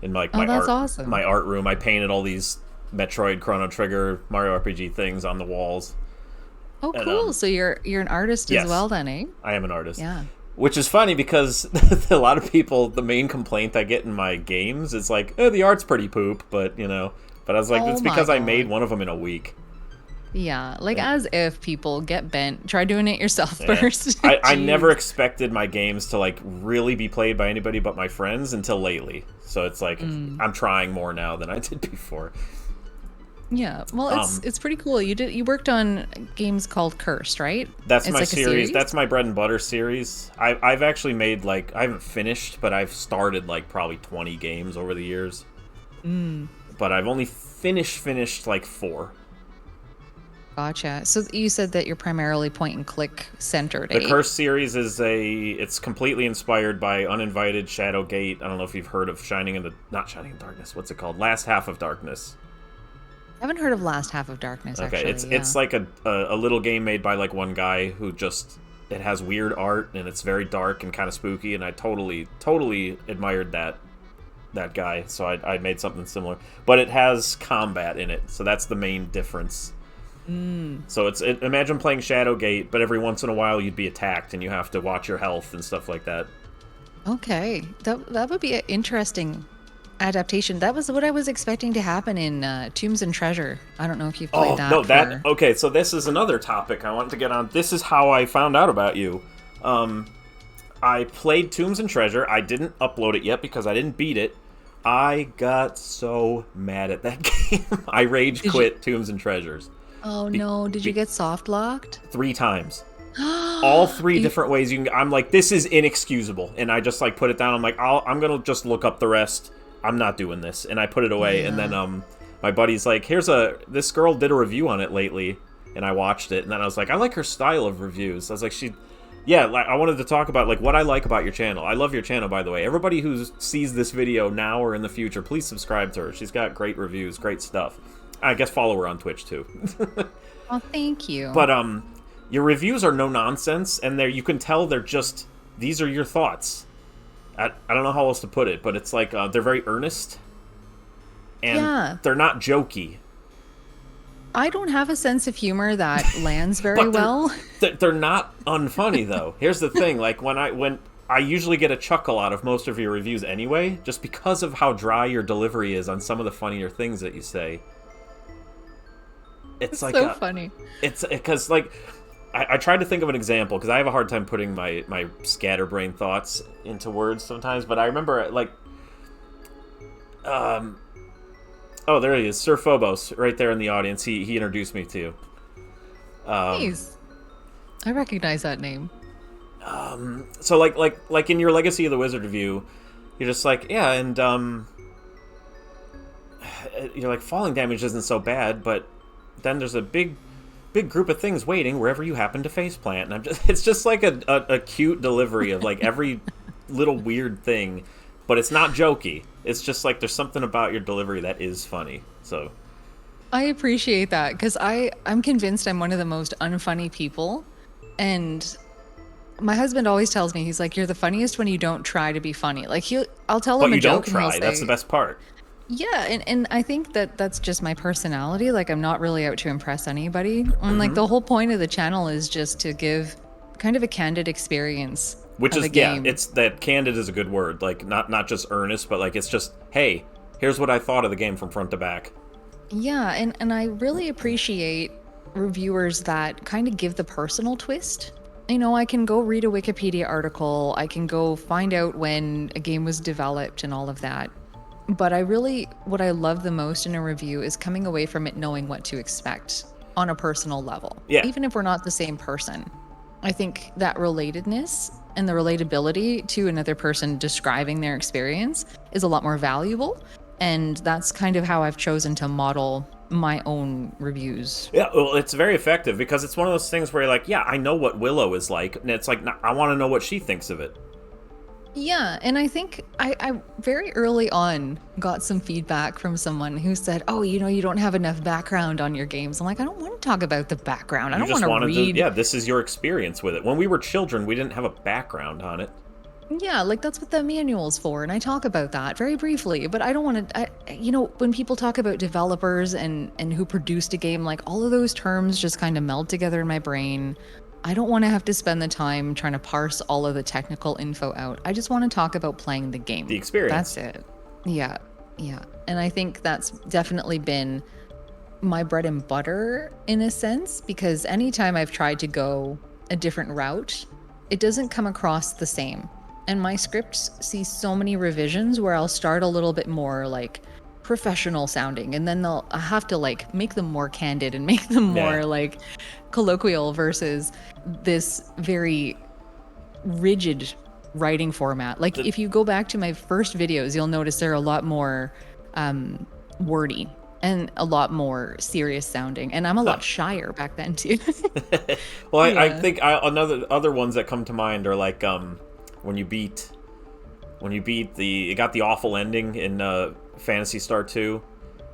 in like Oh, that's awesome. my art room. I painted all these Metroid, Chrono Trigger, Mario RPG things on the walls, Oh, and cool. So you're an artist as yes, well then, eh? I am an artist. Yeah. Which is funny because a lot of people, the main complaint I get in my games is like, the art's pretty poop, but I was like, Oh it's my because I made God. one of them in a week. Yeah, like And, as if people get bent. Try doing it yourself yeah. first. I never Jeez. expected my games to like really be played by anybody but my friends until lately. So it's like I'm trying more now than I did before. Yeah. Well, Um, it's pretty cool. You worked on games called Cursed, right? that's It's my like a series. series? That's my bread and butter series. I've actually made like I haven't finished, but I've started like probably 20 games over the years. But I've only finished like 4. Gotcha. So you said that you're primarily point and click centered, The eh? Curse series it's completely inspired by Uninvited, Shadowgate. I don't know if you've heard of not Shining in Darkness. What's it called? Last Half of Darkness. I haven't heard of Last Half of Darkness, Okay, actually. it's like a little game made by like one guy who just it has weird art and it's very dark and kind of spooky, and I totally admired that guy. So I made something similar, but it has combat in it, so that's the main difference. So imagine playing Shadowgate, but every once in a while you'd be attacked and you have to watch your health and stuff like that. Okay, that would be an interesting adaptation. That was what I was expecting to happen in Tombs and Treasure. I don't know if you've Oh played that no, for. okay. So this is another topic I wanted to get on. This is how I found out about you. I played Tombs and Treasure. I didn't upload it yet because I didn't beat it. I got so mad at that game. I rage Did you? quit Tombs and Treasures. Oh Be, no, did you be, get soft locked? 3 times. All 3 You, different ways you can. I'm like, this is inexcusable, and I just like put it down. I'm like, I'm gonna just look up the rest. I'm not doing this, and I put it away. And then yeah. my buddy's like, this girl did a review on it lately, and I watched it, and then I was like, I like her style of reviews. I was like, yeah, like I wanted to talk about like what I like about your channel. I love your channel, by the way. Everybody who sees this video now or in the future, please subscribe to her. She's got great reviews, great stuff. I guess follow her on Twitch too. Oh, thank you. But your reviews are no nonsense, and you can tell they're just these are your thoughts. I don't know how else to put it, but it's like they're very earnest, and Yeah. they're not jokey. I don't have a sense of humor that lands very But well. they're not unfunny though. Here's the thing: like when I usually get a chuckle out of most of your reviews anyway, just because of how dry your delivery is on some of the funnier things that you say. It's like So funny. it's because like I tried to think of an example because I have a hard time putting my scatterbrain thoughts into words sometimes. But I remember like oh, there he is, Sir Phobos, right there in the audience. He introduced me to you. Please. I recognize that name. So like in your Legacy of the Wizard review, you're just like, yeah, and you're like, falling damage isn't so bad, but then there's a big group of things waiting wherever you happen to faceplant, and it's just like a cute delivery of like every little weird thing, but it's not jokey. It's just like there's something about your delivery that is funny. So I appreciate that because I'm convinced I'm one of the most unfunny people. And my husband always tells me, he's like, you're the funniest when you don't try to be funny. Like I'll tell him but a you don't joke and he'll try. That's say, the best part. yeah, and I think that's just my personality. Like I'm not really out to impress anybody. And like the whole point of the channel is just to give kind of a candid experience Which of is a game. it's that candid is a good word. Like not just earnest, but like it's just, hey, here's what I thought of the game from front to back. Yeah, and I really appreciate reviewers that kind of give the personal twist. You know, I can go read a Wikipedia article, I can go find out when a game was developed and all of that. But what I love the most in a review is coming away from it knowing what to expect on a personal level. Yeah. Even if we're not the same person. I think that relatedness and the relatability to another person describing their experience is a lot more valuable. And that's kind of how I've chosen to model my own reviews. Yeah, well, it's very effective because it's one of those things where you're like, yeah, I know what Willow is like, and it's like, I want to know what she thinks of it. Yeah, and I think I very early on got some feedback from someone who said, oh, you don't have enough background on your games. I'm like, I don't want to talk about the background. I You don't just want to wanted read. to, yeah, this is your experience with it. When we were children, we didn't have a background on it. Yeah, like that's what the manual's for, and I talk about that very briefly. But I don't want to. When people talk about developers and who produced a game, like all of those terms just kind of meld together in my brain. I don't want to have to spend the time trying to parse all of the technical info out. I just want to talk about playing the game. The experience. That's it. Yeah, yeah. And I think that's definitely been my bread and butter in a sense, because anytime I've tried to go a different route, it doesn't come across the same. And my scripts see so many revisions where I'll start a little bit more like professional sounding, and then I have to like make them more candid and make them more like colloquial versus this very rigid writing format. Like if you go back to my first videos, you'll notice they're a lot more wordy and a lot more serious sounding, and I'm a lot shyer back then too. Well, Yeah. I think other ones that come to mind are like when you beat it got the awful ending in Phantasy Star 2,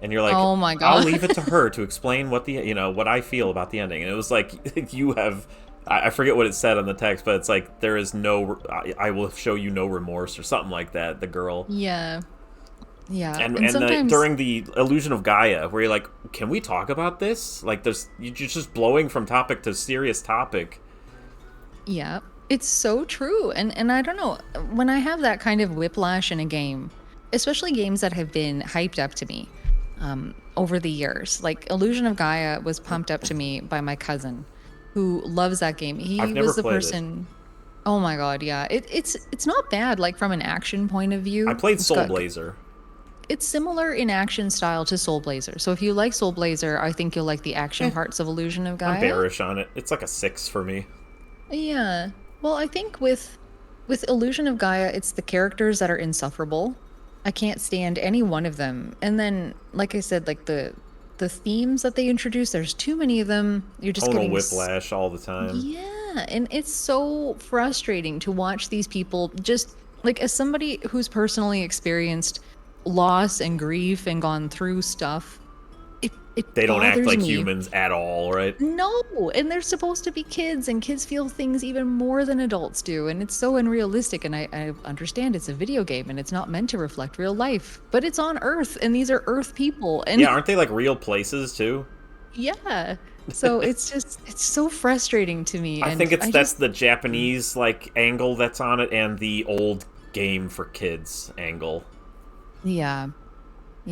and you're like, Oh my God. I'll leave it to her to explain what what I feel about the ending. And it was like you have, I forget what it said on the text, but it's like there is no, I will show you no remorse or something like that. The girl. Yeah. Yeah. And sometimes during the Illusion of Gaia, where you're like, can we talk about this? Like, you're just blowing from topic to serious topic. Yeah, it's so true. And I don't know, when I have that kind of whiplash in a game, especially games that have been hyped up to me over the years, like Illusion of Gaia was pumped up to me by my cousin who loves that game. He I've never was the played person. Oh my God, yeah. It's not bad, like from an action point of view. I played It's Soul got- Blazer. it's similar in action style to Soul Blazer. So if you like Soul Blazer, I think you'll like the action parts of Illusion of I'm Gaia. bearish on it. It's like a 6 for me. Yeah. Well, I think with Illusion of Gaia, it's the characters that are insufferable. I can't stand any one of them. And then, like I said, like the themes that they introduce, there's too many of them. You're just Tonal getting whiplash all the time. yeah, and it's so frustrating to watch these people just like as somebody who's personally experienced loss and grief and gone through stuff, it They don't act bothers like me. humans at all, right? No, and they're supposed to be kids, and kids feel things even more than adults do, and it's so unrealistic. And I understand it's a video game and it's not meant to reflect real life, but it's on Earth, and these are Earth people, and Yeah, aren't they like real places too? yeah. So it's so frustrating to me, I and think that's the Japanese like angle that's on it, and the old game for kids angle. yeah,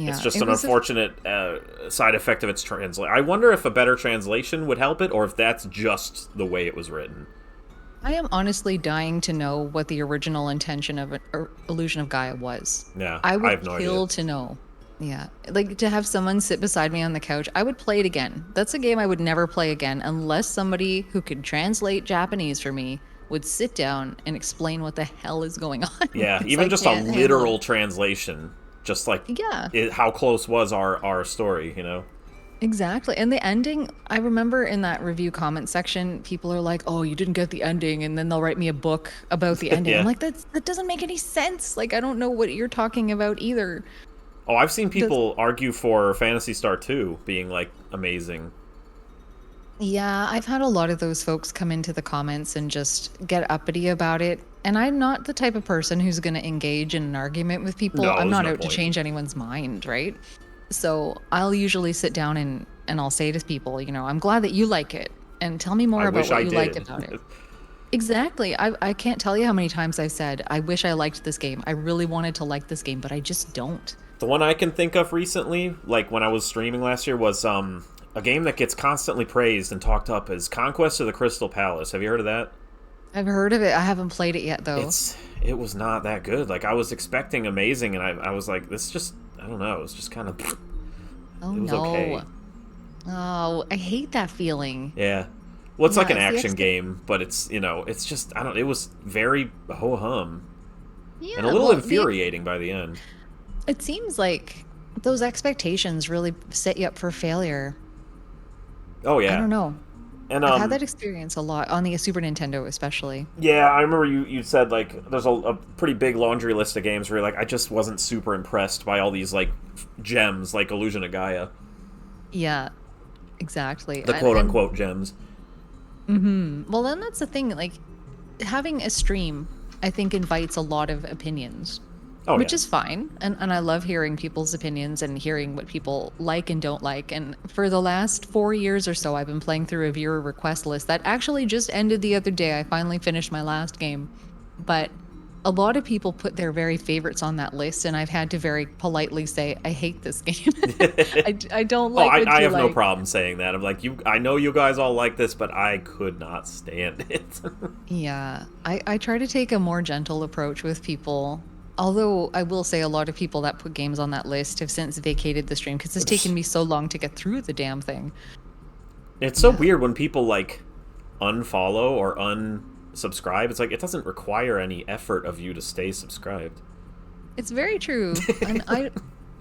It's yeah. just It an was unfortunate side effect of its translation. I wonder if a better translation would help it, or if that's just the way it was written. I am honestly dying to know what the original intention of Illusion of Gaia was. Yeah, I I would have no kill idea. to know. Yeah, like to have someone sit beside me on the couch, I would play it again. That's a game I would never play again unless somebody who could translate Japanese for me would sit down and explain what the hell is going on Yeah, because even I just a can't handle it. literal translation, just like Yeah. how close was our story, you know? Exactly. And the ending, I remember in that review comment section, people are like, "Oh, you didn't get the ending," and then they'll write me a book about the ending. I'm Yeah. like, that doesn't make any sense. Like I don't know what you're talking about either. Oh, I've seen Does people argue for Phantasy Star 2 being like amazing. Yeah, I've had a lot of those folks come into the comments and just get uppity about it. And I'm not the type of person who's going to engage in an argument with people. No, I'm there's not no out to point. change anyone's mind, right? So I'll usually sit down and I'll say to people, I'm glad that you like it and tell me I more about wish what I you liked did. about it. Exactly. I can't tell you how many times I've said, I wish I liked this game. I really wanted to like this game, but I just don't. The one I can think of recently, like when I was streaming last year, was a game that gets constantly praised and talked up is Conquest of the Crystal Palace. Have you heard of that? I've heard of it. I haven't played it yet, though. It was not that good. Like I was expecting amazing, and I was like, this just I don't know. It was just kind of Oh, it was no. okay. Oh, I hate that feeling. Yeah. Well, it's like Yeah, an it's the action game, but it's it's just I don't. It was very ho hum and a Yeah, little well, infuriating by the end. it seems like those expectations really set you up for failure. Oh I yeah, don't know. and I've had that experience a lot on the Super Nintendo, especially. yeah, I remember you said like there's a pretty big laundry list of games where you're like I just wasn't super impressed by all these like gems like Illusion of Gaia, Yeah, exactly. the quote unquote gems. Well, then that's the thing. Like, having a stream, I think, invites a lot of opinions, Oh which yeah, is fine. And I love hearing people's opinions and hearing what people like and don't like. And for the last 4 years or so, I've been playing through a viewer request list that actually just ended the other day. I finally finished my last game. But a lot of people put their very favorites on that list, and I've had to very politely say, I hate this game. I don't oh like what I you have no like. problem saying that. I'm like I know you guys all like this, but I could not stand it. Yeah, I try to take a more gentle approach with people. Although I will say a lot of people that put games on that list have since vacated the stream because it's taken me so long to get through the damn thing. It's so weird when people like unfollow or unsubscribe. It's like it doesn't require any effort of you to stay subscribed. It's very true. And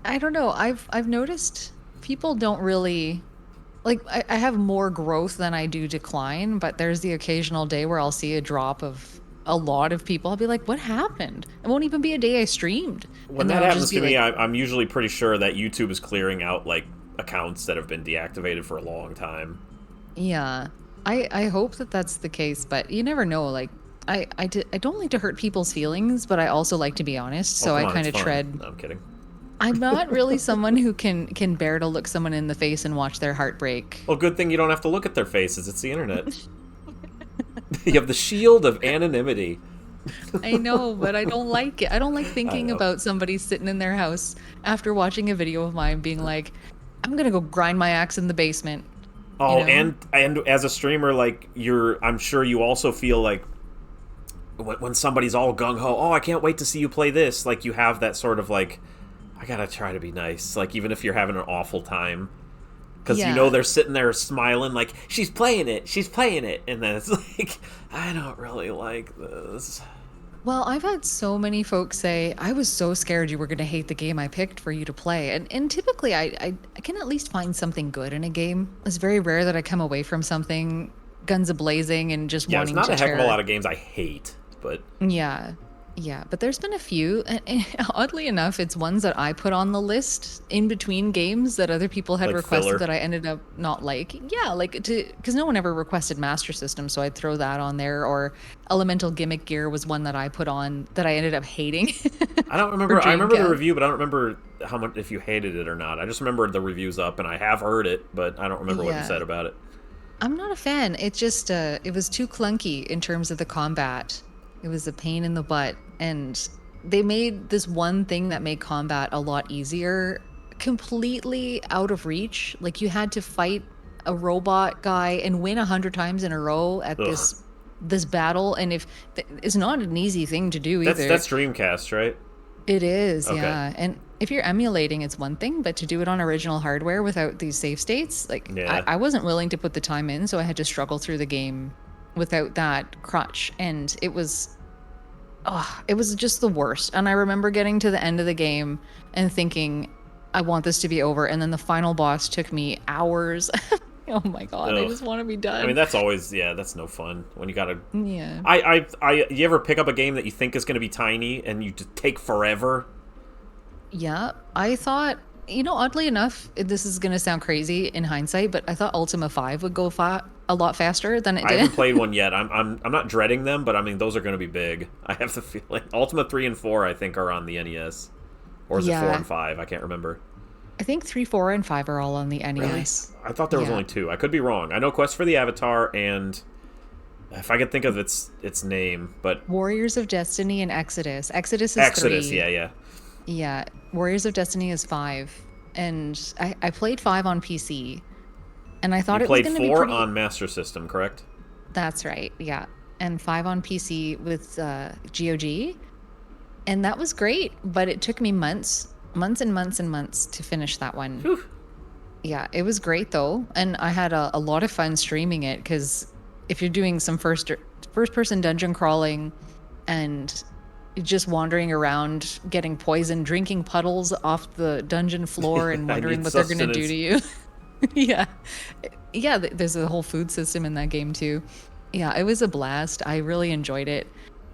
I don't know. I've noticed people don't really like I have more growth than I do decline, but there's the occasional day where I'll see a drop of a lot of people. I'll be like, what happened? It won't even be a day I streamed. When And then that I'll happens just to be me, like, I'm usually pretty sure that YouTube is clearing out like accounts that have been deactivated for a long time. yeah. I hope that that's the case, but you never know. Like, I don't like to hurt people's feelings, but I also like to be honest. Oh, So come I on, kind it's of fun. tread. No, I'm kidding. I'm not really someone who can bear to look someone in the face and watch their heart break. Well, good thing you don't have to look at their faces. It's the internet. You have the shield of anonymity. I know, but I don't like it. I don't like thinking know. about somebody sitting in their house after watching a video of mine being like, I'm gonna go grind my axe in the basement. Oh, You know? and as a streamer, like I'm sure you also feel like when somebody's all gung ho, oh, I can't wait to see you play this. Like you have that sort of like, I gotta try to be nice. Like, even if you're having an awful time. Because Yeah. they're sitting there smiling like, she's playing it. And then it's like, I don't really like this. Well, I've had so many folks say, I was so scared you were going to hate the game I picked for you to play. And typically, I can at least find something good in a game. It's very rare that I come away from something guns a-blazing and just Yeah, there's wanting not to a heck tear. of a lot of games I hate, but... Yeah. Yeah, but there's been a few, and oddly enough, it's ones that I put on the list in between games that other people had Like requested filler. that I ended up not liking. Yeah, like because no one ever requested Master System, so I'd throw that on there. Or Elemental Gimmick Gear was one that I put on that I ended up hating. I don't For remember. I remember the Dreamcast. review, but I don't remember how much if you hated it or not. I just remember the review's up, and I have heard it, but I don't remember what you Yeah. said about it. I'm not a fan. It just it was too clunky in terms of the combat. It was a pain in the butt, and they made this one thing that made combat a lot easier completely out of reach. Like you had to fight a robot guy and win 100 times in a row at Ugh. this battle, and if it's not an easy thing to do either. That's Dreamcast, right? It is, Okay. yeah. And if you're emulating, it's one thing, but to do it on original hardware without these save states, like Yeah. I wasn't willing to put the time in, so I had to struggle through the game without that crutch. And it was just the worst. And I remember getting to the end of the game and thinking, I want this to be over. And then the final boss took me hours. Oh my God, I Ugh. just want to be done. I mean, that's always that's no fun when you gotta. Yeah. You ever pick up a game that you think is gonna be tiny and you just take forever? Yeah, I thought, oddly enough, this is going to sound crazy in hindsight, but I thought Ultima 5 would go a lot faster than it I haven't did. played one yet. I'm not dreading them, but I mean those are gonna be big. I have the feeling Ultima 3 and 4 I think are on the NES, or is it 4 Yeah. and 5? I can't remember. I think 3, 4, and 5 are all on the NES. I thought there was Yeah. only 2. I could be wrong. I know Quest for the Avatar and if I could think of its name, but Warriors of Destiny and Exodus. Exodus is Exodus, 3. yeah. Yeah, Warriors of Destiny is 5. And I played 5 on PC. And I thought You it was played going to be 4 pretty... on Master System, correct? That's right, yeah. And 5 on PC with GOG. And that was great, but it took me months and months and months to finish that one. Whew. Yeah, it was great though. And I had a lot of fun streaming it because if you're doing some first person dungeon crawling and just wandering around getting poisoned, drinking puddles off the dungeon floor and I wondering need what they're going to do sustenance. to you. Yeah. Yeah, there's a whole food system in that game too. Yeah, it was a blast. I really enjoyed it,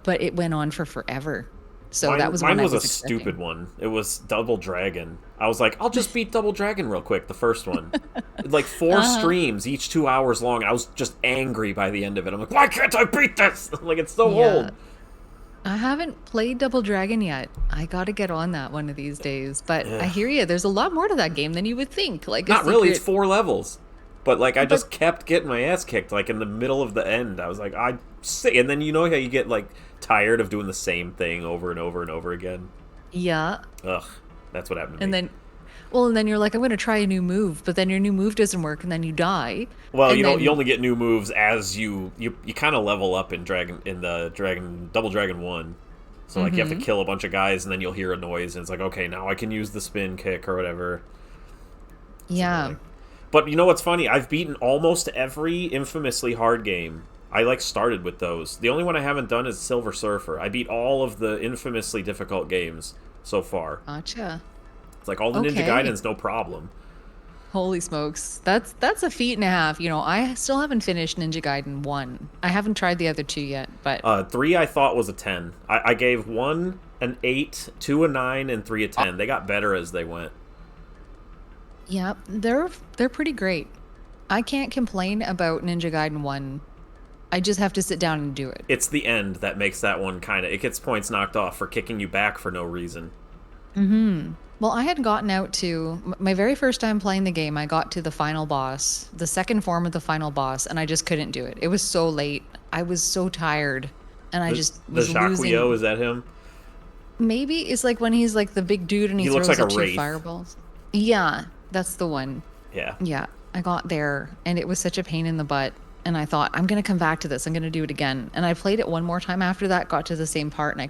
but it went on for forever. So that was Mine one I was a expecting. stupid one. It was Double Dragon. I was like, I'll just beat Double Dragon real quick, the first one. Like 4 streams, each 2 hours long. I was just angry by the end of it. I'm like, why can't I beat this? Like, it's so Yeah. old. I haven't played Double Dragon yet. I got to get on that one of these days. But I hear you. There's a lot more to that game than you would think. Like Not really, it's secret- 4 levels. But, like, I just kept getting my ass kicked, like, in the middle of the end. I was like, I'm sick. And then you know how you get, like, tired of doing the same thing over and over and over again? Yeah. Ugh, that's what happened to And me. then you're like, I'm going to try a new move, but then your new move doesn't work, and then you die. Well, And you then- you only get new moves as you kind of level up in Double Dragon 1. So like you have to kill a bunch of guys and then you'll hear a noise and it's like, okay, now I can use the spin kick or whatever. Yeah. But you know what's funny? I've beaten almost every infamously hard game. I like started with those. The only one I haven't done is Silver Surfer. I beat all of the infamously difficult games so far. Gotcha. It's like all the Ninja Okay. Gaidens, no problem. Holy smokes. That's a feat and a half. I still haven't finished Ninja Gaiden 1. I haven't tried the other 2 yet, but 3 I thought was a 10. I gave 1 an 8, 2 a 9, and 3 a 10. They got better as they went. yeah, they're pretty great. I can't complain about Ninja Gaiden 1. I just have to sit down and do it. It's the end that makes that one kind of... It gets points knocked off for kicking you back for no reason. Well, I had gotten out to my very first time playing the game. I got to the final boss, the second form of the final boss, and I just couldn't do it. It was so late. I was so tired, and I just The was Jacques losing. Wio, is that him? Maybe it's like when he's like the big dude and he looks throws like the a two wraith. fireballs. Yeah, that's the one. Yeah. Yeah, I got there, and it was such a pain in the butt. And I thought, I'm gonna come back to this. I'm gonna do it again. And I played it one more time after that. Got to the same part, and I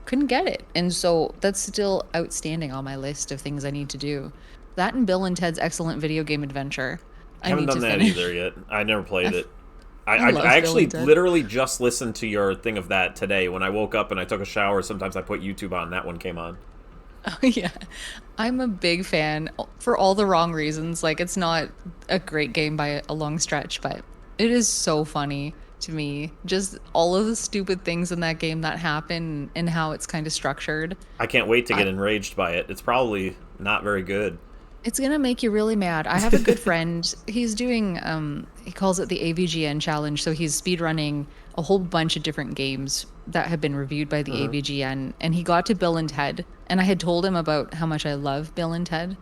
couldn't get it. And so that's still outstanding on my list of things I need to do. That and Bill and Ted's Excellent Video Game Adventure. I I haven't need done to that finish. either yet. I never played it. I I love Bill actually and Ted. literally just listened to your thing of that today. When I woke up and I took a shower, sometimes I put YouTube on, that one came on. Oh, yeah. I'm a big fan for all the wrong reasons. Like, it's not a great game by a long stretch, but it is so funny to me. Just all of the stupid things in that game that happen and how it's kind of structured. I can't wait to I, get enraged by it. It's probably not very good. It's gonna make you really mad. I have a good friend. He's doing he calls it the AVGN challenge. So he's speedrunning a whole bunch of different games that have been reviewed by the AVGN, and he got to Bill and Ted. And I had told him about how much I love Bill and Ted,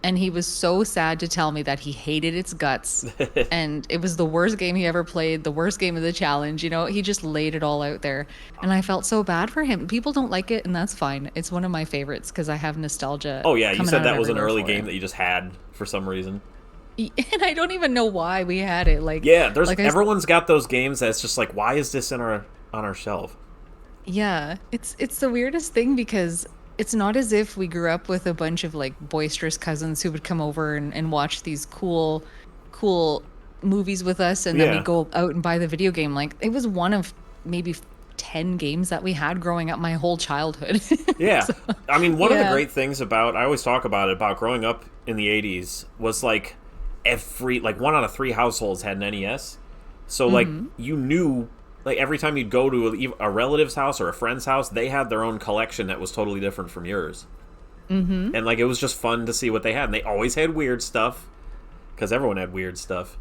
and he was so sad to tell me that he hated its guts, and it was the worst game he ever played, the worst game of the challenge. You know, he just laid it all out there, and I felt so bad for him. People don't like it, and that's fine. It's one of my favorites because I have nostalgia. Oh yeah, you coming said out that of was an everywhere early for game it. that you just had for some reason. And I don't even know why we had it. Like, Yeah, there's like everyone's got those games that's just like, why is this in our on our shelf? yeah, it's the weirdest thing because it's not as if we grew up with a bunch of like boisterous cousins who would come over and watch these cool movies with us, and then Yeah. we'd go out and buy the video game. Like, it was one of maybe 10 games that we had growing up my whole childhood. Yeah. So, I mean, one of the yeah. great things about, I always talk about it, about growing up in the 80s was like like 1 out of 3 households had an NES. So like you knew, like every time you'd go to a relative's house or a friend's house, they had their own collection that was totally different from yours. And like it was just fun to see what they had. And they always had weird stuff because everyone had weird stuff.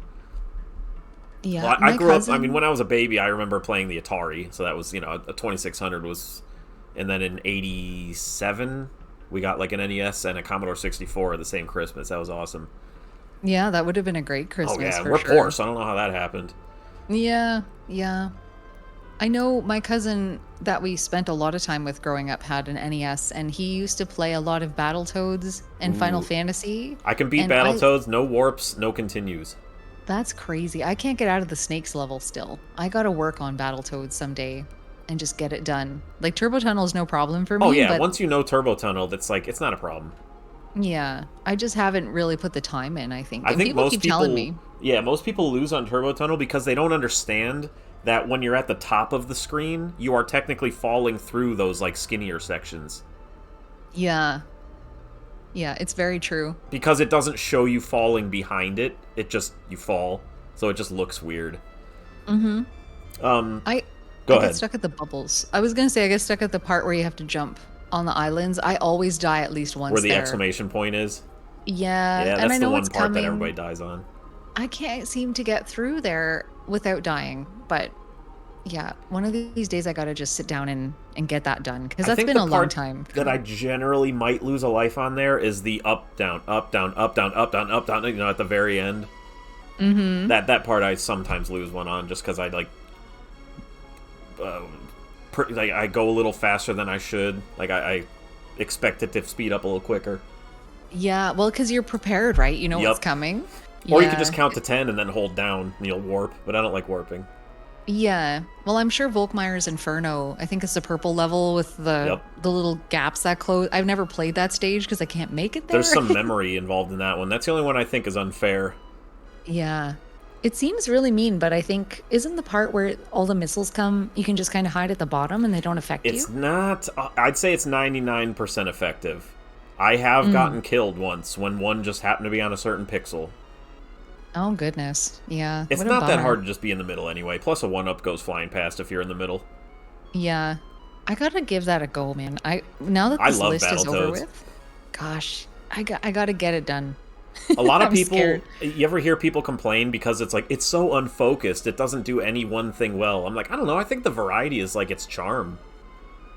Yeah, Well, I my grew up. I cousin- mean, when I was a baby, I remember playing the Atari. So that was, a 2600 was, and then in '87 we got like an NES and a Commodore 64 the same Christmas. That was awesome. yeah, that would have been a great Christmas. Oh yeah, for we're sure. poor, so I don't know how that happened. Yeah, yeah. I know my cousin that we spent a lot of time with growing up had an NES, and he used to play a lot of Battletoads and Final Fantasy. I can beat and Battletoads, no warps, no continues. That's crazy. I can't get out of the snakes level still. I gotta work on Battletoads someday and just get it done. Like, Turbo Tunnel is no problem for me. Oh yeah, but once you know Turbo Tunnel, that's like it's not a problem. yeah, I just haven't really put the time in, I think. I And think people most keep people, telling me. yeah, most people lose on Turbo Tunnel because they don't understand that when you're at the top of the screen, you are technically falling through those like skinnier sections. Yeah. Yeah, it's very true. Because it doesn't show you falling behind it, it just you fall, so it just looks weird. Mm-hmm. I Go I ahead. get stuck at the bubbles. I was gonna say I get stuck at the part where you have to jump on the islands. I always die at least once Where the there. exclamation point is. Yeah, Yeah, and that's I the know one it's part coming. that everybody dies on. I can't seem to get through there without dying. But yeah, one of these days I gotta just sit down and get that done because I that's think been the a long part time. that I generally might lose a life on there is the up down up down up down up down up down. At the very end. Mm-hmm. That part I sometimes lose one on just because I like. Like I go a little faster than I should. Like I expect it to speed up a little quicker. Yeah, well, because you're prepared, right? You know Yup. what's coming. Or you Yeah. could just count to 10 and then hold down and you'll warp. But I don't like warping. Yeah. Well, I'm sure Volkmeyer's Inferno, I think it's the purple level with the Yep. the little gaps that close. I've never played that stage because I can't make it there. There's some memory involved in that one. That's the only one I think is unfair. Yeah. It seems really mean, but I think isn't the part where all the missiles come, you can just kind of hide at the bottom and they don't affect It's you? not. I'd say it's 99% effective. I have gotten killed once when one just happened to be on a certain pixel. Oh goodness. Yeah. It's what a not that bummer. hard to just be in the middle anyway. Plus, a 1-up goes flying past if you're in the middle. Yeah. I gotta give that a go, man. Now that I this love list is over Battletoads. with, gosh, I gotta get it done. A lot of I'm people, scared. you ever hear people complain because it's like, it's so unfocused, it doesn't do any one thing well. I'm like, I don't know, I think the variety is like its charm.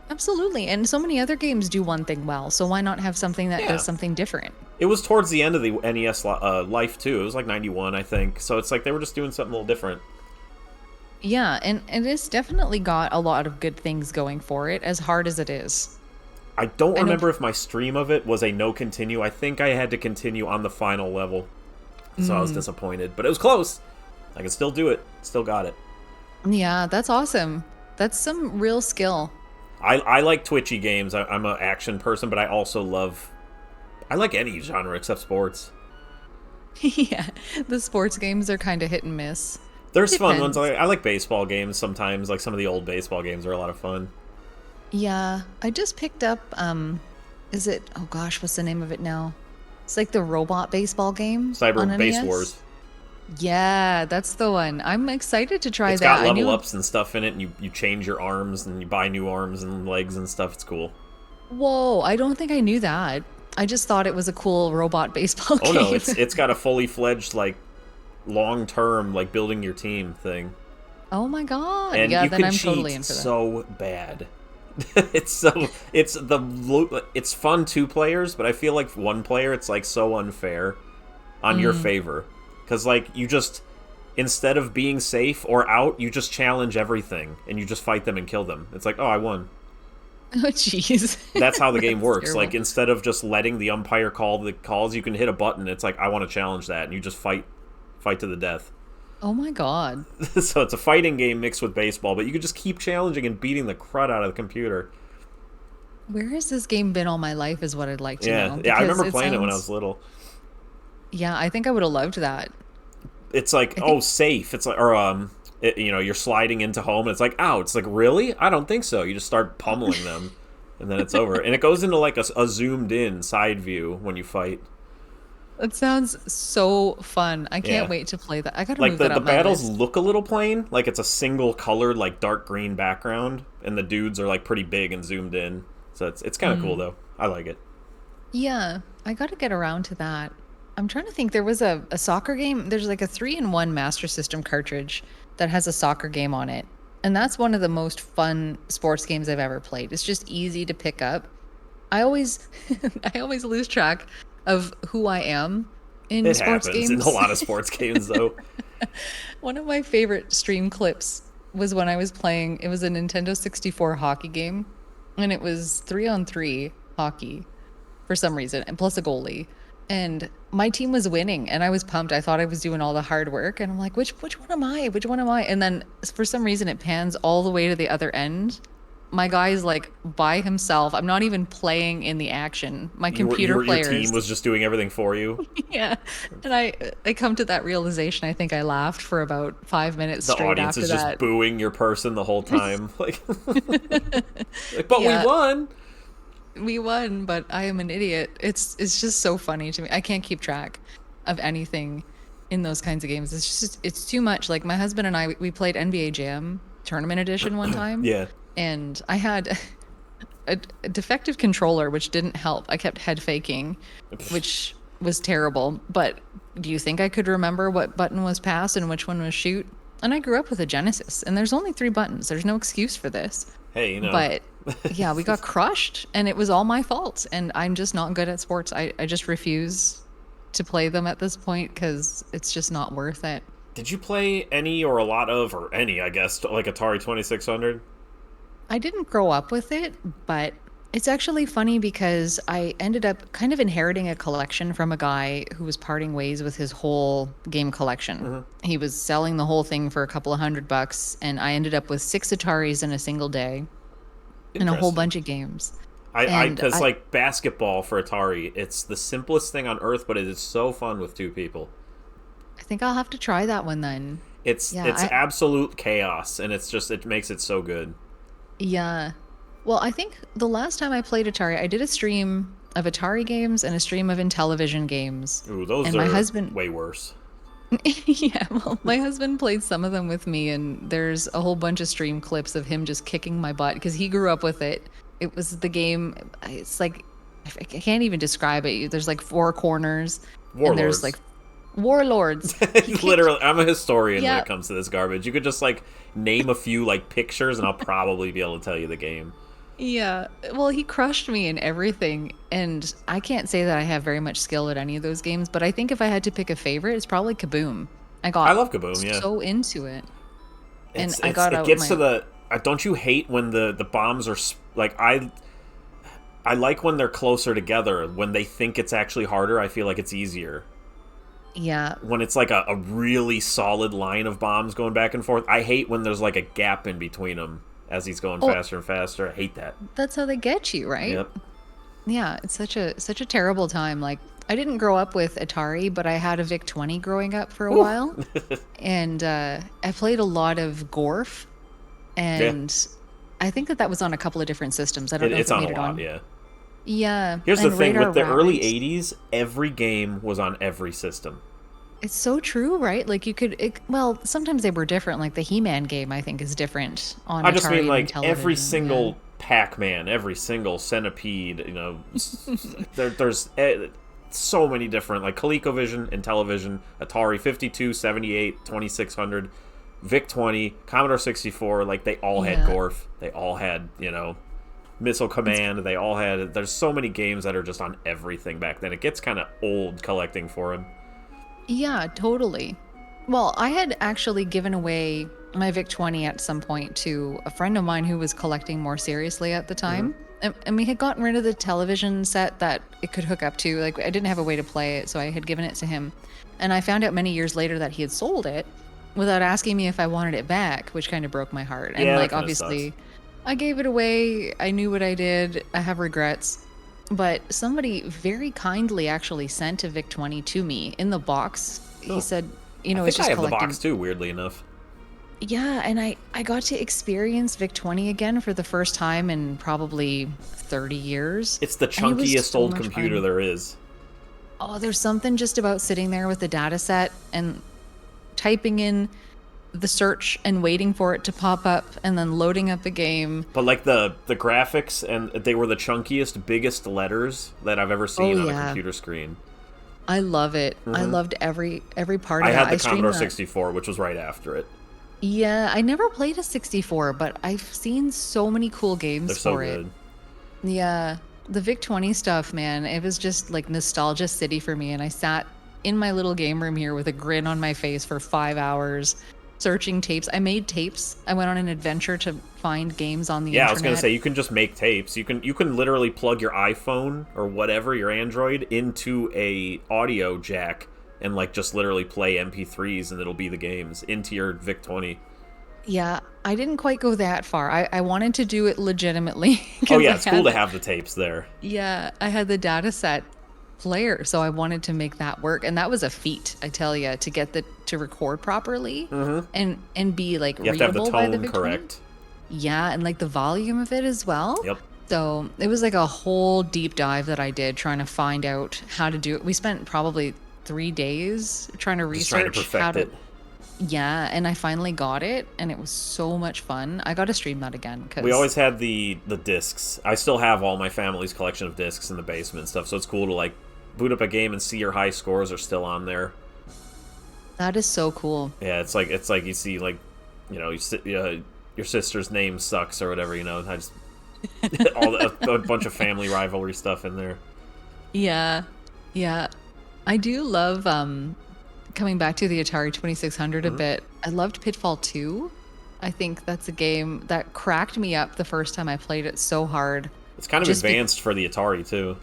Absolutely. And so many other games do one thing well, so why not have something that Yeah. does something different? It was towards the end of the NES life, too. It was like 91, I think. So it's like they were just doing something a little different. Yeah, and it's definitely got a lot of good things going for it, as hard as it is. I don't know- remember if my stream of it was a no continue. I think I had to continue on the final level. So I was disappointed. But it was close. I can still do it. Still got it. Yeah, that's awesome. That's some real skill. I like twitchy games. I'm an action person, but I also I like any genre except sports. Yeah, the sports games are kind of hit and miss. There's fun ones. Depends. I like baseball games sometimes. Like some of the old baseball games are a lot of fun. Yeah, I just picked up is it, oh gosh, what's the name of it now? It's like the robot baseball game on Cyber Base NES. Wars. Yeah, that's the one. I'm excited to try It's that. got I level knew. ups and stuff in it, and you change your arms and you buy new arms and legs and stuff. It's cool. Whoa, I don't think I knew that. I just thought it was a cool robot baseball Oh no, game. it's got a fully fledged like long term like building your team thing, Oh my God. and Yeah, you then can I'm cheat totally in for that. so bad. It's fun two players, but I feel like one player it's like so unfair on your favor because like you just instead of being safe or out, you just challenge everything and you just fight them and kill them. It's like, oh, I won. Oh jeez. That's how the game That's works. terrible. Like instead of just letting the umpire call the calls, you can hit a button. It's like I want to challenge that, and you just fight to the death. Oh my God. So it's a fighting game mixed with baseball, but you could just keep challenging and beating the crud out of the computer. Where has this game been all my life is what I'd like to Yeah, know. yeah. I Because remember it playing it when I sounds- was little. Yeah, I think I would have loved that. It's like, I oh, think safe. It's like, or you're sliding into home, and it's like, ow. It's like, really? I don't think so. You just start pummeling them, and then it's over. And it goes into like a zoomed in side view when you fight. That sounds so fun. I can't Yeah. wait to play that. I gotta Like move the that up my battles list. look a little plain, like it's a single colored like dark green background, and the dudes are like pretty big and zoomed in. So it's kind of cool though. I like it. Yeah, I gotta get around to that. I'm trying to think. There was a soccer game. There's like a 3-in-1 Master System cartridge that has a soccer game on it. And that's one of the most fun sports games I've ever played. It's just easy to pick up. I always I always lose track of who I am in It sports happens games. in a lot of sports games though. One of my favorite stream clips was when I was playing, it was a Nintendo 64 hockey game, and it was 3-on-3 hockey for some reason, and plus a goalie. And my team was winning, and I was pumped. I thought I was doing all the hard work, and I'm like, which one am I? Which one am I? And then for some reason, it pans all the way to the other end. My guy's like by himself. I'm not even playing in the action. My computer Your players. team was just doing everything for you. Yeah. And I come to that realization. I think I laughed for about 5 minutes The straight audience after is just that. booing your person the whole time. Like, but Yeah. we won. We won, but I am an idiot. It's just so funny to me. I can't keep track of anything in those kinds of games. It's too much. Like my husband and I, we played NBA Jam Tournament Edition one time. Yeah. And I had a defective controller, which didn't help. I kept head faking, which was terrible. But do you think I could remember what button was pass and which one was shoot? And I grew up with a Genesis, and there's only 3 buttons. There's no excuse for this. Hey, you know. But yeah, we got crushed, and it was all my fault. And I'm just not good at sports. I just refuse to play them at this point because it's just not worth it. Did you play any or a lot of, or any, I guess, like Atari 2600? I didn't grow up with it, but it's actually funny because I ended up kind of inheriting a collection from a guy who was parting ways with his whole game collection. He was selling the whole thing for a couple of $100, and I ended up with 6 Ataris in a single day and a whole Interesting. bunch of games. Because like basketball for Atari, it's the simplest thing on earth, but it is so fun with 2 people. I think I'll have to try that one then. It's Yeah, absolute chaos, and it makes it so good. Yeah. Well, I think the last time I played Atari, I did a stream of Atari games and a stream of Intellivision games. Ooh, those And are my husband way worse. Yeah, well, my husband played some of them with me, and there's a whole bunch of stream clips of him just kicking my butt because he grew up with it. It was the game, it's like, I can't even describe it. There's like 4 corners, and there's Warlords. like warlords. Literally, I'm a historian when Yeah. it comes to this garbage. You could just like name a few like pictures, and I'll probably be able to tell you the game. Yeah, well, he crushed me in everything, and I can't say that I have very much skill at any of those games, but I think if I had to pick a favorite, it's probably Kaboom. I love Kaboom, yeah. so into it. And It's, I got it out gets my, to the. Don't you hate when the bombs are like I like when they're closer together. When they think it's actually harder, I feel like it's easier. Yeah, When it's like a really solid line of bombs going back and forth, I hate when there's like a gap in between them. as he's going Oh, faster and faster. I hate that. that's how they get you, right? Yep. Yeah, it's such a terrible time. Like I didn't grow up with Atari, but I had a VIC-20 growing up for a Whew. while, and I played a lot of Gorf, Yeah. and I think that was on a couple of different systems. I don't know if It's it on a made it lot, on. yeah. Yeah, Here's the and thing, Radar with the early Rabbit. 80s, every game was on every system. It's so true, right? Like you could, well, sometimes they were different. Like the He-Man game, I think, is different on I just mean, Atari and like, every television. Yeah. single Pac-Man, every single Centipede, there's so many different, like, ColecoVision, Intellivision, Atari 52, 78, 2600, VIC-20, Commodore 64, like, they all had Yeah. Gorf. They all had, Missile It's Command. They all had, there's so many games that are just on everything back then. It gets kind of old collecting for him. Yeah, totally. Well, I had actually given away my VIC-20 at some point to a friend of mine who was collecting more seriously at the Mm-hmm. time. And we had gotten rid of the television set that it could hook up to. Like, I didn't have a way to play it, so I had given it to him. And I found out many years later that he had sold it without asking me if I wanted it back, which kind of broke my heart. And, Yeah, that like, kind of sucks. obviously, I gave it away. I knew what I did. I have regrets. But somebody very kindly actually sent a VIC-20 to me in the box. He Oh, said, I it's think I just have the collecting. box too, weirdly enough. Yeah, and I got to experience VIC-20 again for the first time in probably 30 years. It's the And it was chunkiest so old much computer fun. there is. Oh, there's something just about sitting there with the data set and typing in the search and waiting for it to pop up and then loading up the game. But like the graphics, and they were the chunkiest, biggest letters that I've ever Oh seen on a yeah. computer screen. I love it. I Hmm. loved every part I of that. had the I streamed Commodore that. 64, which was right after it. Yeah, I never played a 64, but I've seen so many cool They're games so for it. good. Yeah, the VIC-20 stuff, man, it was just like nostalgia city for me. And I sat in my little game room here with a grin on my face for 5 hours searching tapes. I made tapes. I went on an adventure to find games on the Yeah, I was gonna internet. say, you can just make tapes. You can literally plug your iPhone or whatever, your Android, into a audio jack and like just literally play MP3s, and it'll be the games into your VIC-20. Yeah, I didn't quite go that far. I wanted to do it legitimately Oh because yeah, I it's cool had to have the tapes there. yeah, I had the data set player, so I wanted to make that work, and that was a feat, I tell you, to get the to record properly Mm-hmm. and be like You have to have the readable by the tone VIC-20. correct. Yeah, and like the volume of it as well. Yep. So it was like a whole deep dive that I did trying to find out how to do it. We spent probably 3 days trying to Just trying to research how perfect to. it. Yeah, and I finally got it, and it was so much fun. I got to stream that again We because always had the discs. I still have all my family's collection of discs in the basement and stuff, so it's cool to like boot up a game and see your high scores are still on there. that is so cool. Yeah, it's like you see, like, your sister's name sucks or whatever. I just a bunch of family rivalry stuff in there. Yeah, yeah. I do love coming back to the Atari 2600 a Mhm. bit. I loved Pitfall 2. I think that's a game that cracked me up the first time I played it so hard. It's kind of Just be advanced for the Atari too.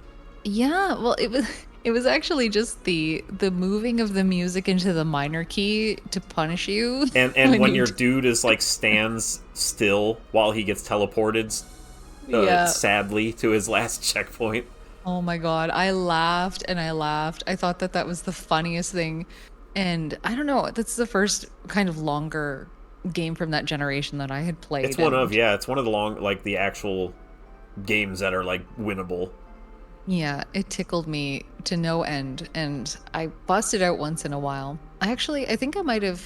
Yeah, well, it was actually just the moving of the music into the minor key to punish you And when you your dude is like stands still while he gets teleported, yeah. sadly, to his last checkpoint. Oh my God, I laughed and I laughed. I thought that was the funniest thing. And I don't know, that's the first kind of longer game from that generation that I had It's played. it's one of the the actual games that are like winnable. Yeah, it tickled me to no end, and I busted out once in a while. I think I might have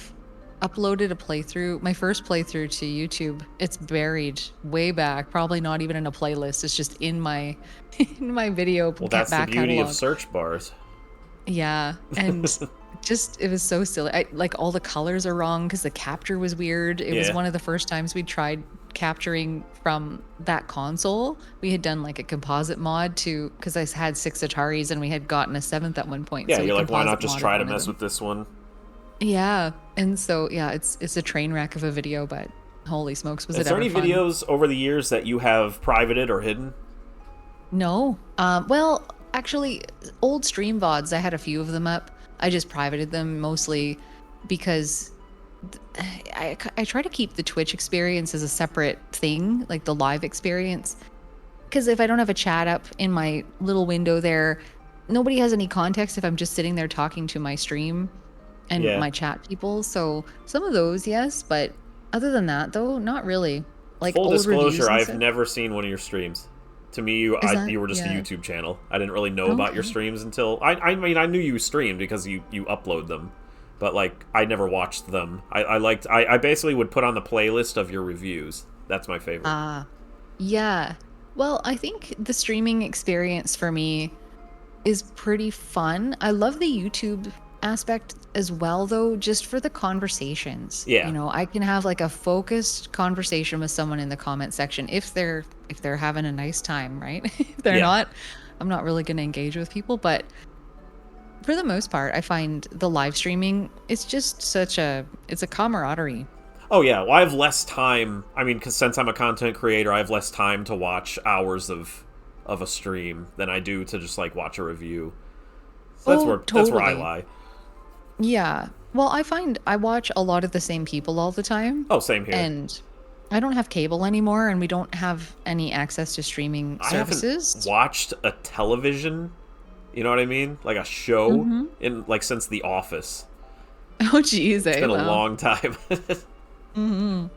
uploaded a playthrough, my first playthrough to YouTube. It's buried way back, probably not even in a playlist. It's just in my in my video Well, that's the back beauty of catalog. search bars. Yeah, and just it was so silly. Like all the colors are wrong because the capture was weird. It was Yeah. one of the first times we tried capturing from that console. We had done like a composite mod to because I had 6 Ataris and we had gotten a seventh at one point. Yeah, So we you're like, why not composite just modded try to one of mess them. with this one? Yeah, and so yeah, it's a train wreck of a video, but holy smokes, was Is it there ever any fun? videos over the years that you have privated or hidden? No. Well, actually, old stream VODs, I had a few of them up. I just privated them mostly because I try to keep the Twitch experience as a separate thing, like the live experience. Because if I don't have a chat up in my little window there, nobody has any context if I'm just sitting there talking to my stream and Yeah. my chat people. So some of those, yes, but other than that, though, not really. Like Full old reviews disclosure, and I've stuff. never seen one of your streams. To me, Is that, you were just a yeah. YouTube channel. I didn't really know about your Okay. streams until I mean I knew you streamed because you upload them, but like I never watched them. I basically would put on the playlist of your reviews. That's my favorite. Ah, yeah. Well, I think the streaming experience for me is pretty fun. I love the YouTube aspect as well, though, just for the conversations. Yeah, I can have like a focused conversation with someone in the comment section if they're having a nice time, right? If they're yeah. not, I'm not really going to engage with people, but for the most part, I find the live streaming, it's just it's a camaraderie. Oh yeah. Well, I have less time. I mean, because since I'm a content creator, I have less time to watch hours of a stream than I do to just like watch a review. So Oh, that's where I totally. lie. Yeah. Well, I find I watch a lot of the same people all the time, Oh, same here. and I don't have cable anymore, and we don't have any access to streaming I haven't services. watched a television, you know what I mean? Like a show Mm-hmm. in like since The Office. Oh, geez, It's been a Wow. long time. Mm-hmm.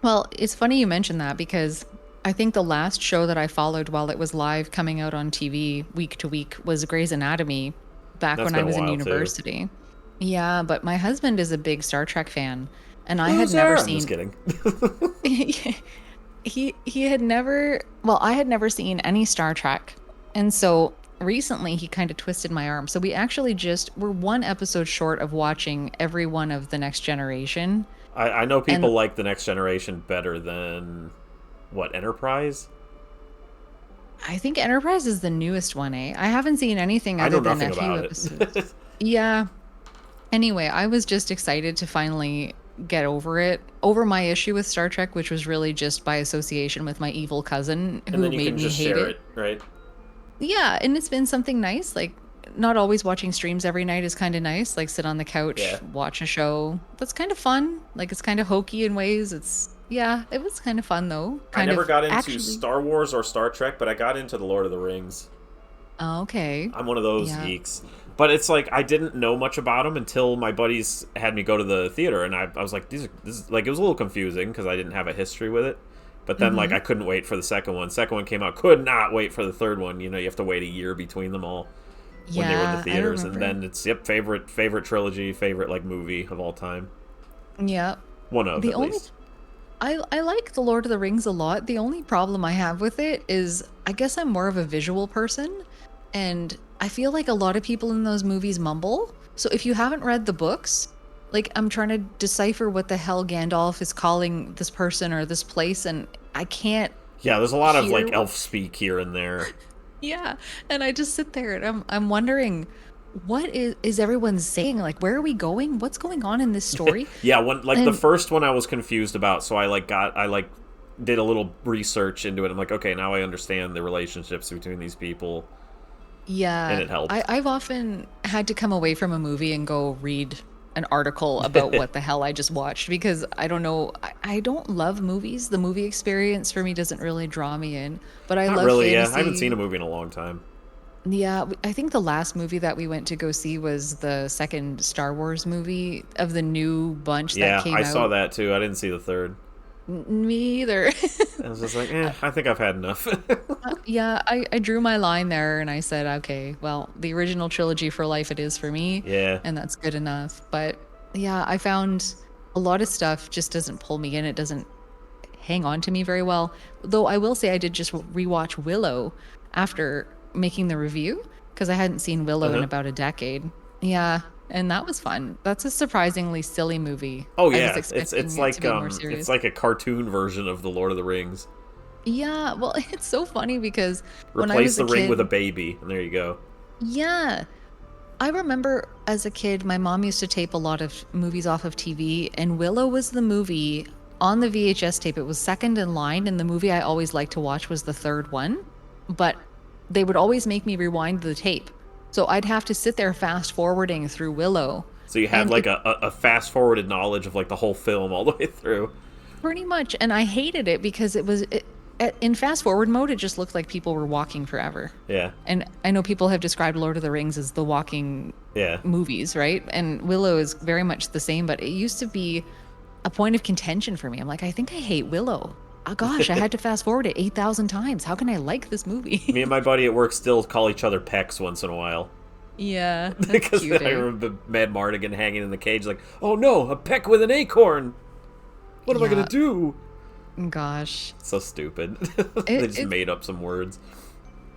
Well, it's funny you mentioned that because I think the last show that I followed while it was live coming out on TV week to week was Grey's Anatomy back That's when I been a was in while too. university. Yeah, but my husband is a big Star Trek fan, and I had never Loser. I'm just seen kidding. he had never I had never seen any Star Trek. And so recently he kind of twisted my arm. So we actually just we're one episode short of watching every one of the Next Generation. I know And people like the Next Generation better than what Enterprise. I think Enterprise is the newest one, eh? I haven't seen anything I know other than nothing a few about episodes. it. Yeah. Anyway, I was just excited to finally get over my issue with Star Trek, which was really just by association with my evil cousin And who then you made can me just hate share it. it, right? Yeah, and it's been something nice. Like, not always watching streams every night is kind of nice. Like, sit on the couch, Yeah. watch a show. That's kind of fun. Like, it's kind of hokey in ways. Yeah, it was kind of fun though. I Kind never of got into actually. Star Wars or Star Trek, but I got into The Lord of the Rings. Oh, okay. I'm one of those Yeah. geeks. But it's like I didn't know much about them until my buddies had me go to the theater, and I was like, this is like it was a little confusing because I didn't have a history with it. But then like Mm-hmm. I couldn't wait for the second one. Second one came out, could not wait for the third one. You know, you have to wait a year between them all when they were in the Yeah, I theaters, and remember. then it's favorite trilogy, favorite like movie of all time. Yeah. One of The at only least. I like The Lord of the Rings a lot. The only problem I have with it is I guess I'm more of a visual person, and I feel like a lot of people in those movies mumble. So if you haven't read the books, like I'm trying to decipher what the hell Gandalf is calling this person or this place, and I can't Yeah, there's a lot of hear like what. elf speak here and there. Yeah, and I just sit there and I'm wondering what is everyone saying? Like, where are we going? What's going on in this story? Yeah, one like the And first one I was confused about, so I like did a little research into it. I'm like, okay, now I understand the relationships between these people, and yeah, it helped. I've often had to come away from a movie and go read an article about what the hell I just watched because I don't know. I don't love movies. The movie experience for me doesn't really draw me in, but I Not love really. Yeah, I haven't seen a fantasy. movie in a long time. Yeah, I think the last movie that we went to go see was the second Star Wars movie of the new bunch that Yeah, came I saw out. that too. I didn't see the third. Me either. I was just like, I think I've had enough. Yeah, I drew my line there and I said, okay, well, the original trilogy for life it is for me, Yeah, and that's good enough. But yeah, I found a lot of stuff just doesn't pull me in. It doesn't hang on to me very well. Though I will say I did just rewatch Willow after making the review because I hadn't seen Willow in uh-huh. about a decade. Yeah, and that was fun. That's a surprisingly silly movie. Oh I was yeah, expecting it to be more it's serious. like a cartoon version of the Lord of the Rings. Yeah, well, it's so funny because when I Replace was a the ring with a kid, baby, and there you go. yeah, I remember as a kid, my mom used to tape a lot of movies off of TV, and Willow was the movie on the VHS tape. It was second in line, and the movie I always liked to watch was the third one. But they would always make me rewind the tape. So I'd have to sit there fast forwarding through Willow So you had And like a fast forwarded knowledge of like the whole film all the way through. pretty much, and I hated it because in fast forward mode, it just looked like people were walking forever. Yeah, And I know people have described Lord of the Rings as the walking yeah. movies, right? And Willow is very much the same, but it used to be a point of contention for me. I'm like, I think I hate Willow. Oh gosh, I had to fast forward it 8,000 times. How can I like this movie? Me and my buddy at work still call each other Pecs once in a while. Yeah, that's Because cute, I eh? remember Mad Mardigan hanging in the cage like, oh no, a peck with an acorn! What am I gonna Yeah. do? Gosh. So stupid. They just It made up some words.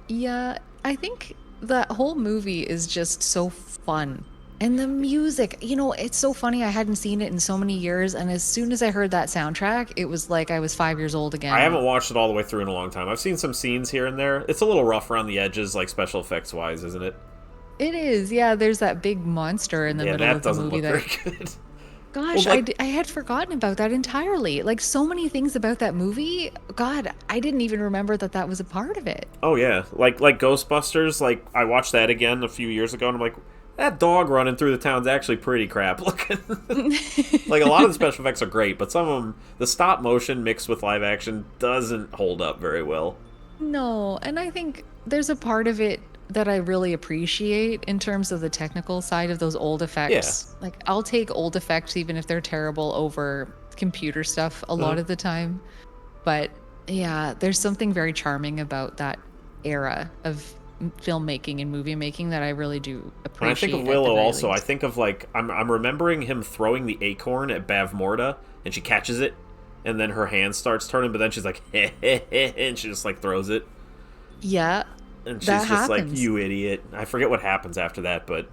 Yeah, I think that whole movie is just so fun. And the music, it's so funny. I hadn't seen it in so many years. And as soon as I heard that soundtrack, it was like I was 5 years old again. I haven't watched it all the way through in a long time. I've seen some scenes here and there. It's a little rough around the edges, like special effects wise, isn't it? It is. Yeah, there's that big monster in the Yeah, middle that of the doesn't movie look that. very good. Gosh, Well, like, I had forgotten about that entirely. Like so many things about that movie. God, I didn't even remember that that was a part of it. oh yeah, like Ghostbusters. Like I watched that again a few years ago, and I'm like, that dog running through the town's actually pretty crap looking. Like a lot of the special effects are great, but some of them, the stop motion mixed with live action, doesn't hold up very well. No, and I think there's a part of it that I really appreciate in terms of the technical side of those old effects. Like I'll take old effects even if they're terrible over computer stuff a lot of the time. But yeah, there's something very charming about that era of filmmaking and movie making that I really do When I appreciate. think of at the Willow, very also, I least. think of like I'm remembering him throwing the acorn at Bavmorda, and she catches it, and then her hand starts turning, but then she's like, and she just like throws it, Yeah, and she's that just like, happens. you idiot. I forget what happens after that, but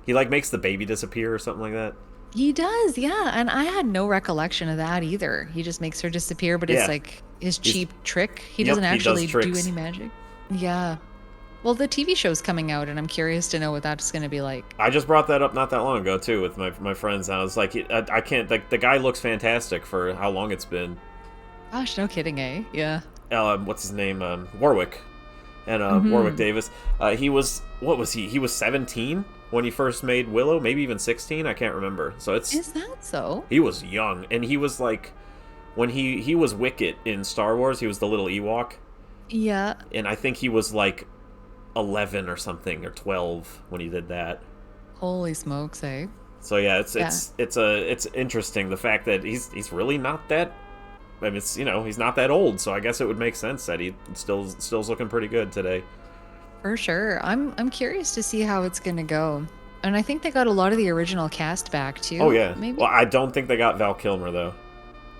he like makes the baby disappear or something like that. He does, yeah. And I had no recollection of that either. He just makes her disappear, but Yeah. it's like his cheap trick. He Yep, doesn't he does actually do tricks. any magic. Yeah. Well, the TV show's coming out, and I'm curious to know what that's going to be like. I just brought that up not that long ago too with my friends. And I was like, I can't. Like, the guy looks fantastic for how long it's been. Gosh, no kidding, eh? Yeah. What's his name? Warwick, and Warwick Davis. He was what was he? He was 17 when he first made Willow, maybe even 16. I can't remember. So Is that so? he was young, and he was like when he was Wicket in Star Wars. He was the little Ewok, Yeah. and I think he was like 11 or something or 12 when he did that. Holy smokes, eh? So yeah, it's interesting the fact that he's really not that. I mean, it's he's not that old, so I guess it would make sense that he still's looking pretty good today. For sure. I'm curious to see how it's going to go. And I think they got a lot of the original cast back too. Oh yeah. Maybe. Well, I don't think they got Val Kilmer though.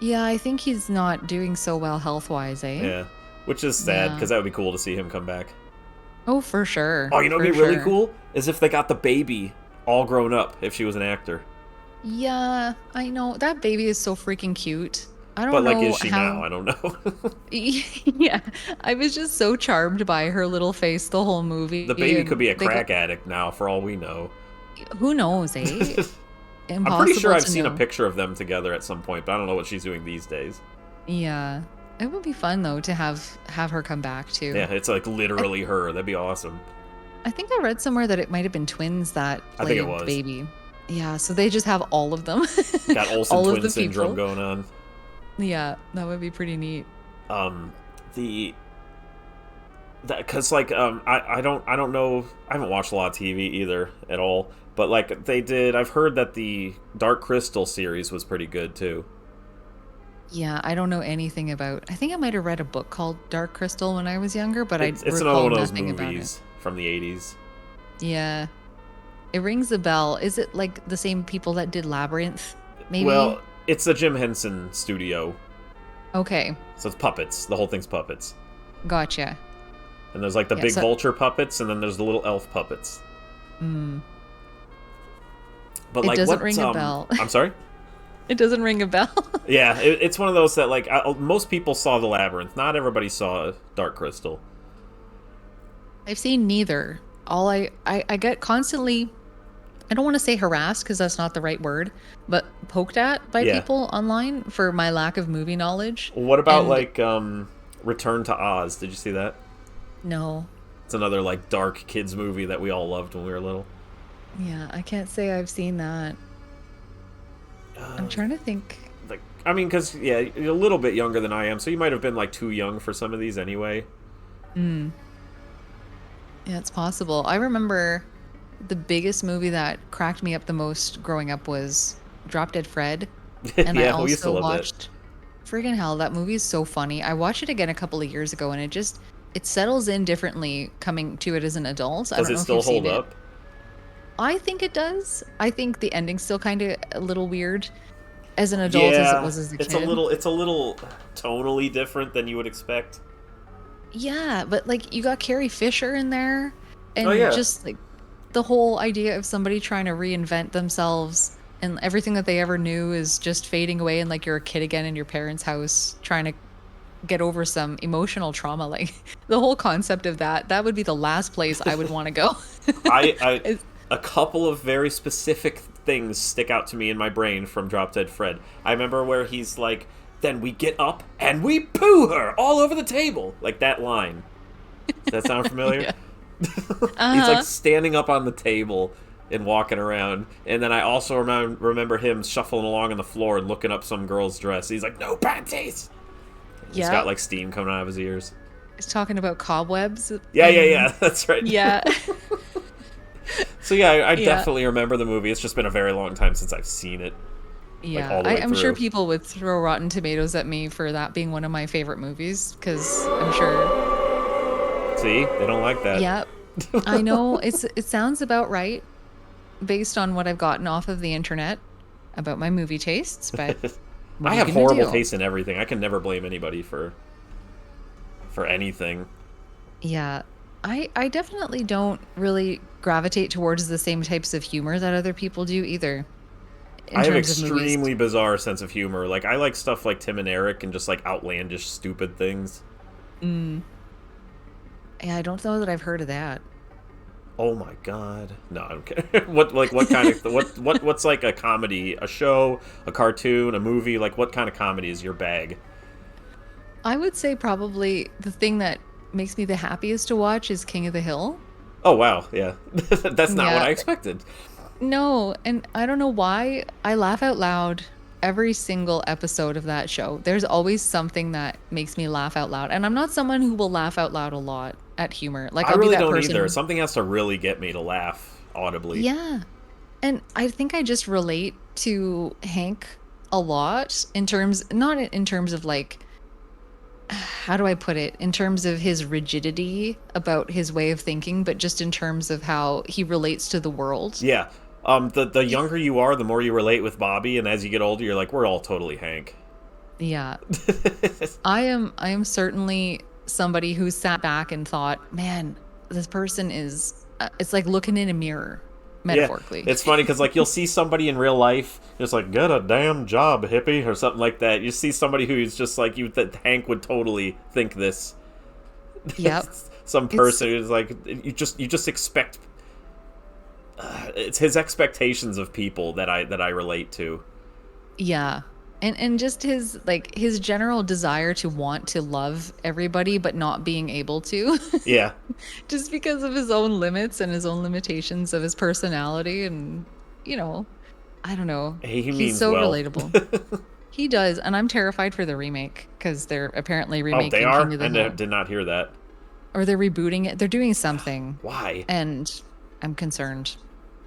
Yeah, I think he's not doing so well health-wise, eh? Yeah, which is sad Yeah. because that would be cool to see him come back. Oh, for sure. Oh, you know what'd For be really sure. cool is if they got the baby all grown up if she was an actor. Yeah, I know. That baby is so freaking cute. I don't But know like, is she how. now? I don't know. Yeah, I was just so charmed by her little face the whole movie. The baby could be a and they got- crack addict now, for all we know. Who knows, eh? I'm pretty sure Impossible I've to seen a know. picture of them together at some point, but I don't know what she's doing these days. Yeah, it would be fun though to have her come back too. Yeah, it's like literally her. That'd be awesome. I think I read somewhere that it might have been twins that I played think it was. baby. Yeah, so they just have all of them. Got Olsen all of twin the syndrome people. going on. Yeah, that would be pretty neat. Because I don't know, I haven't watched a lot of TV either at all, but like I've heard that the Dark Crystal series was pretty good too. Yeah, I don't know anything about. I think I might have read a book called Dark Crystal when I was younger, but It's I another recall one of those nothing about it. movies from the 80s. Yeah, it rings a bell. Is it like the same people that did Labyrinth? Maybe. Well, it's the Jim Henson studio, Okay, so it's puppets. The whole thing's puppets. gotcha. And there's like the Yeah, big so- vulture puppets, and then there's the little elf puppets. Mm. But It like, doesn't what, ring a bell. I'm sorry. It doesn't ring a bell. Yeah, it's one of those that like most people saw the Labyrinth. Not everybody saw Dark Crystal. I've seen neither. All I get constantly, I don't want to say harassed because that's not the right word, but poked at by Yeah. people online for my lack of movie knowledge. What about And- like Return to Oz? Did you see that? No. It's another like dark kids movie that we all loved when we were little. Yeah, I can't say I've seen that. I'm Uh, trying to think. like, I mean, because yeah, you're a little bit younger than I am, so you might have been like too young for some of these anyway. Mm, yeah, it's possible. I remember the biggest movie that cracked me up the most growing up was Drop Dead Fred. And I Yeah, we used to also love that. watched friggin' hell, that movie is so funny. I watched it again a couple of years ago and it settles in differently coming to it as an adult. I Does don't it know if still you've seen hold it. up? I think it does. I think the ending's still kind of a little weird as an adult as it Yeah, was as a it's a kid. little it's a little tonally different than you would expect. Yeah, but like you got Carrie Fisher in there Oh and yeah. just like the whole idea of somebody trying to reinvent themselves and everything that they ever knew is just fading away and like you're a kid again in your parents' house trying to get over some emotional trauma. Like the whole concept of that would be the last place I would want to go. I It's- a couple of very specific things stick out to me in my brain from Drop Dead Fred. I remember where he's like, "Then we get up and we poo her all over the table," like that line. Does that sound familiar? yeah. He's like Uh-huh. standing up on the table and walking around, and then I also remember him shuffling along on the floor and looking up some girl's dress. He's like, "No panties." He's got Yep. like steam coming out of his ears. He's talking about cobwebs Yeah, yeah, and yeah. That's right. yeah. So yeah, I Yeah. definitely remember the movie. It's just been a very long time since I've seen it, like Yeah, all the way I'm sure through. people would throw Rotten Tomatoes at me for that being one of my favorite movies because I'm sure. See, they don't like that. Yeah, I know it sounds about right based on what I've gotten off of the internet about my movie tastes, but what I are you have gonna horrible do? taste in everything. I can never blame anybody for anything. Yeah, I definitely don't really gravitate towards the same types of humor that other people do either in I have terms of movies. extremely bizarre sense of humor. Like I like stuff like Tim and Eric and just like outlandish, stupid things. Mm. Yeah, I don't know that I've heard of that. Oh my god. No, I'm kidding. What kind of what's like a comedy, a show, a cartoon, a movie? Like what kind of comedy is your bag? I would say probably the thing that makes me the happiest to watch is King of the Hill. Oh wow, yeah. That's not what Yeah, I expected. no, and I don't know why I laugh out loud every single episode of that show. There's always something that makes me laugh out loud. And I'm not someone who will laugh out loud a lot at humor. Like I I'll be really that don't either. person. Something has to really get me to laugh audibly. Yeah. And I think I just relate to Hank a lot in terms not in terms of like how do I put it? In terms of his rigidity about his way of thinking, but just in terms of how he relates to the world. Yeah. The younger you are, the more you relate with Bobby, and as you get older, you're like, we're all totally Hank. Yeah. I am certainly somebody who sat back and thought, "Man, this person is it's like looking in a mirror Yeah, metaphorically." it's funny because like you'll see somebody in real life, just like get a damn job, hippie, or something like that. You see somebody who's just like you that Hank would totally think this. Yep. Some It's person who's like you just expect. It's his expectations of people that I relate to. yeah. And just his general desire to want to love everybody but not being able to. Yeah, Just because of his own limits and his own limitations of his personality and you know, I don't know. he He's means so well. relatable. He does, and I'm terrified for the remake because they're apparently Oh, they remaking King are. of I the Hill. did not hear that. Or they're rebooting it. They're doing something, Why? and I'm concerned.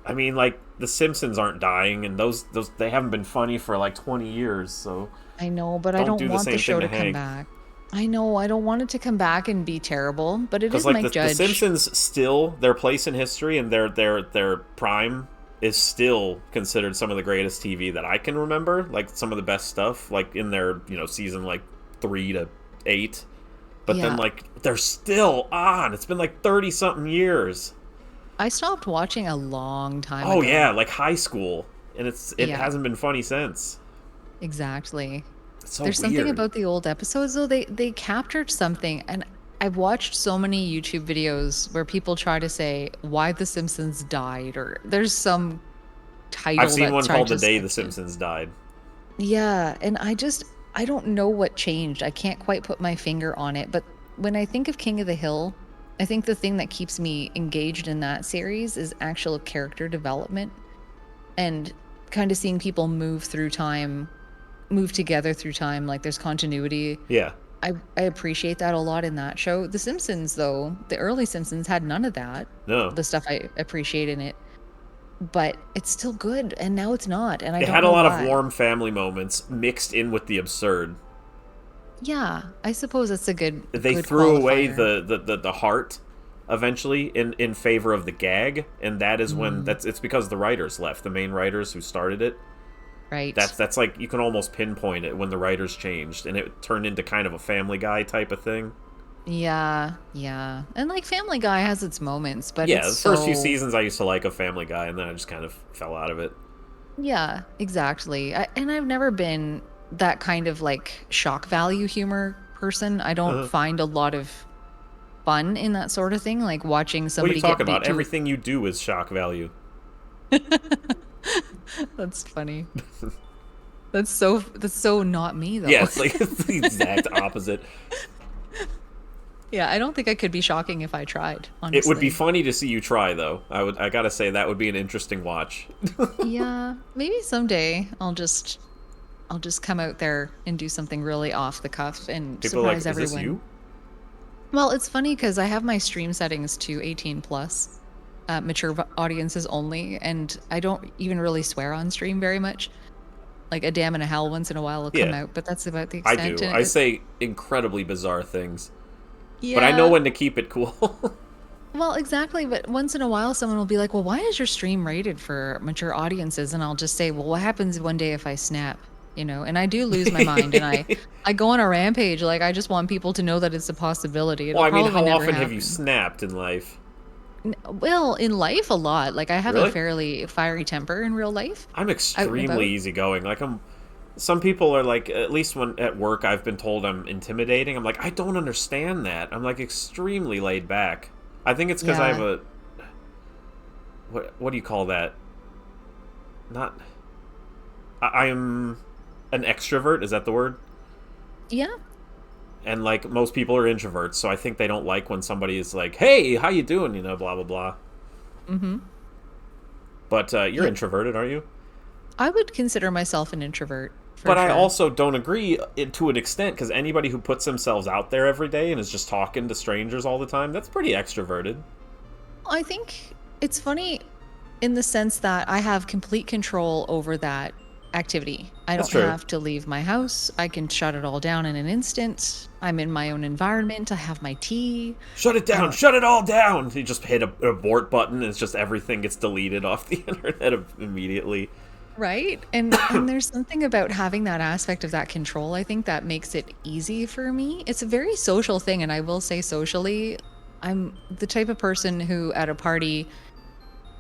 I mean, like the Simpsons aren't dying, and those they haven't been funny for like 20 years. So I know, but I don't don't do the want the same thing show to to come Hank. back. I know, I don't want it to come back and be terrible, but it Because is like Mike the Judge. Simpsons still their place in history and their prime is still considered some of the greatest TV that I can remember. Like some of the best stuff, like in their season like 3 to 8. But then Yeah. like they're still on. It's been like 30 something years. I stopped watching a long time Oh ago. yeah, like high school, and it Yeah, hasn't been funny since. exactly. It's so There's something weird. about the old episodes though. They captured something and I've watched so many YouTube videos where people try to say why The Simpsons died or there's some I've title seen that one tried called "The to Day stick the to. Simpsons Died." Yeah, and I don't know what changed. I can't quite put my finger on it, but when I think of King of the Hill, I think the thing that keeps me engaged in that series is actual character development and kind of seeing people move through time, move together through time. Like there's continuity. Yeah. I appreciate that a lot in that show. The Simpsons, though, the early Simpsons had none of that. No. The stuff I appreciate in it, but it's still good, and now it's not, and I It don't had a know lot of why. warm family moments mixed in with the absurd. Yeah, I suppose that's a They good threw away qualifier. the heart eventually in favor of the gag, and that is when Mm, it's because the writers left, the main writers who started it. right. That's like you can almost pinpoint it when the writers changed and it turned into kind of a Family Guy type of thing. Yeah, yeah. And like Family Guy has its moments, but Yeah, it's the first few so seasons I used to like a Family Guy, and then I just kind of fell out of it. yeah, exactly. And I've never been that kind of like shock value humor person. I don't Uh-huh. find a lot of fun in that sort of thing, like watching What are you somebody talking get beat about? to Everything you do is shock value. That's funny. That's so not me Yeah, though. it's like it's the exact opposite. Yeah, I don't think I could be shocking if I tried, It would be honestly. funny to see you try, though. I gotta say that would be an interesting watch. Yeah, maybe someday I'll just come out there and do something really off the cuff and People are like, surprise "Is this everyone. you?" Well, it's funny because I have my stream settings to 18 plus, mature audiences only, and I don't even really swear on stream very much. Like a damn and a hell once in a while will come Yeah, out, but that's about the I extent. do. And I say incredibly bizarre things, but I know yeah, when to keep it cool. well, exactly. But once in a while, someone will be like, "Well, why is your stream rated for mature audiences?" And I'll just say, "Well, what happens one day if I snap?" You know, and I do lose my mind, and I go on a rampage. Like I just want people to know that it's a possibility. Well, It'll I mean, probably how never often have you happen. snapped in life? Well, in life, a lot. Like I have a Really? fairly fiery temper in real life, I'm out and extremely about. easygoing. Like I'm. Some people are like, at least when at work, I've been told I'm intimidating. I'm like, I don't understand that. I'm like extremely laid back. I think it's because I have Yeah, a what do you call that? Not I am an extrovert. Is that the word? yeah. And like most people are introverts, so I think they don't like when somebody is like, "Hey, how you doing?" You know, blah blah blah. Mm-hmm. But you're Yeah, introverted, are you? I would consider myself an introvert for But I sure. also don't agree to an extent because anybody who puts themselves out there every day and is just talking to strangers all the time, that's pretty extroverted. I think it's funny in the sense that I have complete control over that activity. I That's don't true. have to leave my house. I can shut it all down in an instant. I'm in my own environment. I have my tea. Shut it I down! don't, Shut it all down! You just hit an abort button and it's just everything gets deleted off the internet immediately. right? And there's something about having that aspect of that control. I think that makes it easy for me. It's a very social thing, and I will say socially, I'm the type of person who at a party,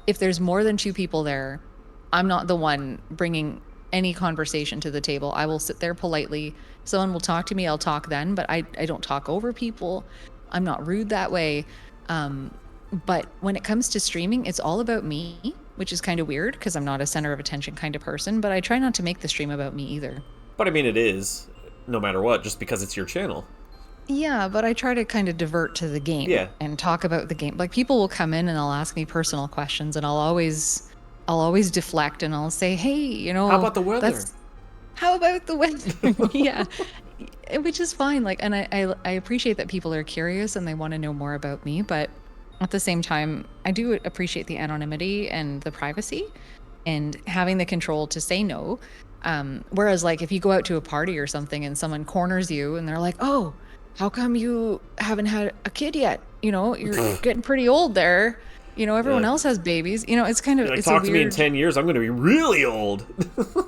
if there's more than two people there, I'm not the one bringing any conversation to the table. I will sit there politely. Someone will talk to me, I'll talk then, but I don't talk over people. I'm not rude that way. Um, but when it comes to streaming, it's all about me, which is kind of weird because I'm not a center of attention kind of person, but I try not to make the stream about me either. But I mean, it is, no matter what, just because it's your channel. Yeah, but I try to kind of divert to the game Yeah. and talk about the game. Like people will come in and they'll ask me personal questions and I'll always deflect and I'll say, "Hey, you How know, about the weather? that's how about the weather?" Yeah. Which is fine. Like and I appreciate that people are curious and they want to know more about me, but at the same time, I do appreciate the anonymity and the privacy and having the control to say no. Whereas like if you go out to a party or something and someone corners you and they're like, "Oh, how come you haven't had a kid yet? You know, you're getting pretty old there. You know, You're everyone like, else has babies." You know, it's kind of you're like, it's a talk to me in weird. 10 years, I'm going to be really old.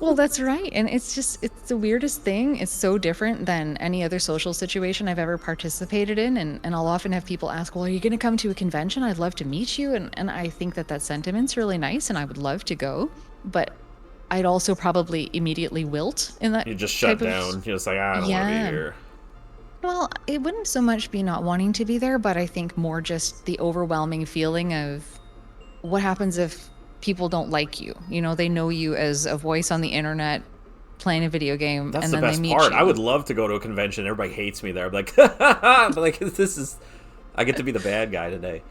Well, that's right. And it's just it's the weirdest thing. It's so different than any other social situation I've ever participated in and I'll often have people ask, "Well, are you going to come to a convention? I'd love to meet you." And I think that that sentiment's really nice and I would love to go, but I'd also probably immediately wilt in that You just type shut of down. You're just like, I don't want to be yeah. here. Well, it wouldn't so much be not wanting to be there, but I think more just the overwhelming feeling of what happens if people don't like you? You know, they know you as a voice on the internet playing a video game That's and the then they best meet part. I would you. love to go to a convention. Everybody hates me there. I'm like, but like this is I get to be the bad guy today.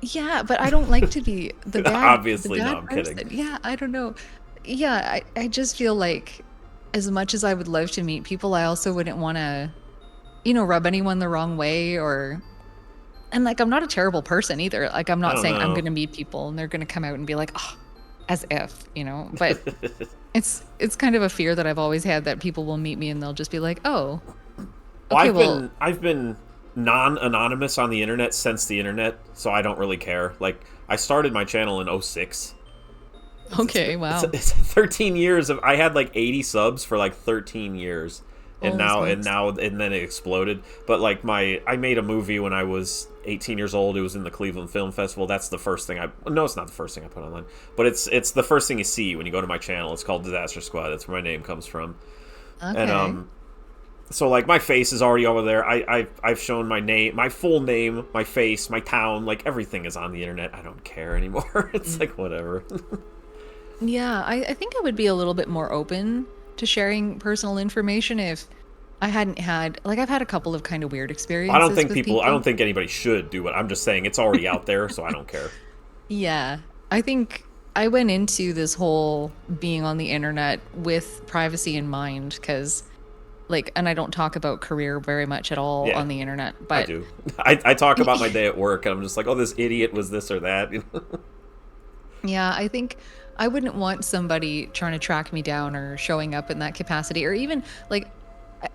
Yeah, but I don't like to be Obviously, the no, bad I'm person. kidding. Yeah, I don't know. Yeah, I just feel like as much as I would love to meet people, I also wouldn't want to, rub anyone the wrong way and like I'm not a terrible person either. Like I'm I not don't saying I'm know. going to meet people and they're going to come out and be like, "Oh, as if," but it's kind of a fear that I've always had that people will meet me and they'll just be like, "Oh, Well, okay, well, I've been non-anonymous on the internet since the internet, so I don't really care. Like, I started my channel in '06. okay, wow." It's 13 years of I had like 80 subs for like 13 years. Holy smokes. And then it exploded. But like I made a movie when I was 18 years old. It was in the Cleveland Film Festival. That's the first thing no, it's not the first thing I put online, but it's the first thing you see when you go to my channel. It's called Disaster Squad. That's where my name comes from. And Okay. so like my face is already over there. I've shown my name, my full name, my face, my town, like everything is on the internet. I don't care anymore. It's like whatever. Yeah, I think I would be a little bit more open to sharing personal information if I hadn't had, like, I've had a couple of kind of weird experiences with I people. don't think anybody should do it. I'm just saying it's already out there, so I don't care. Yeah, I think I went into this whole being on the internet with privacy in mind because, like, and I don't talk about career very much at all Yeah, on the internet, I but do. I talk about my day at work, and I'm just like, oh, this idiot was this or that. yeah, I think I wouldn't want somebody trying to track me down or showing up in that capacity, or even like,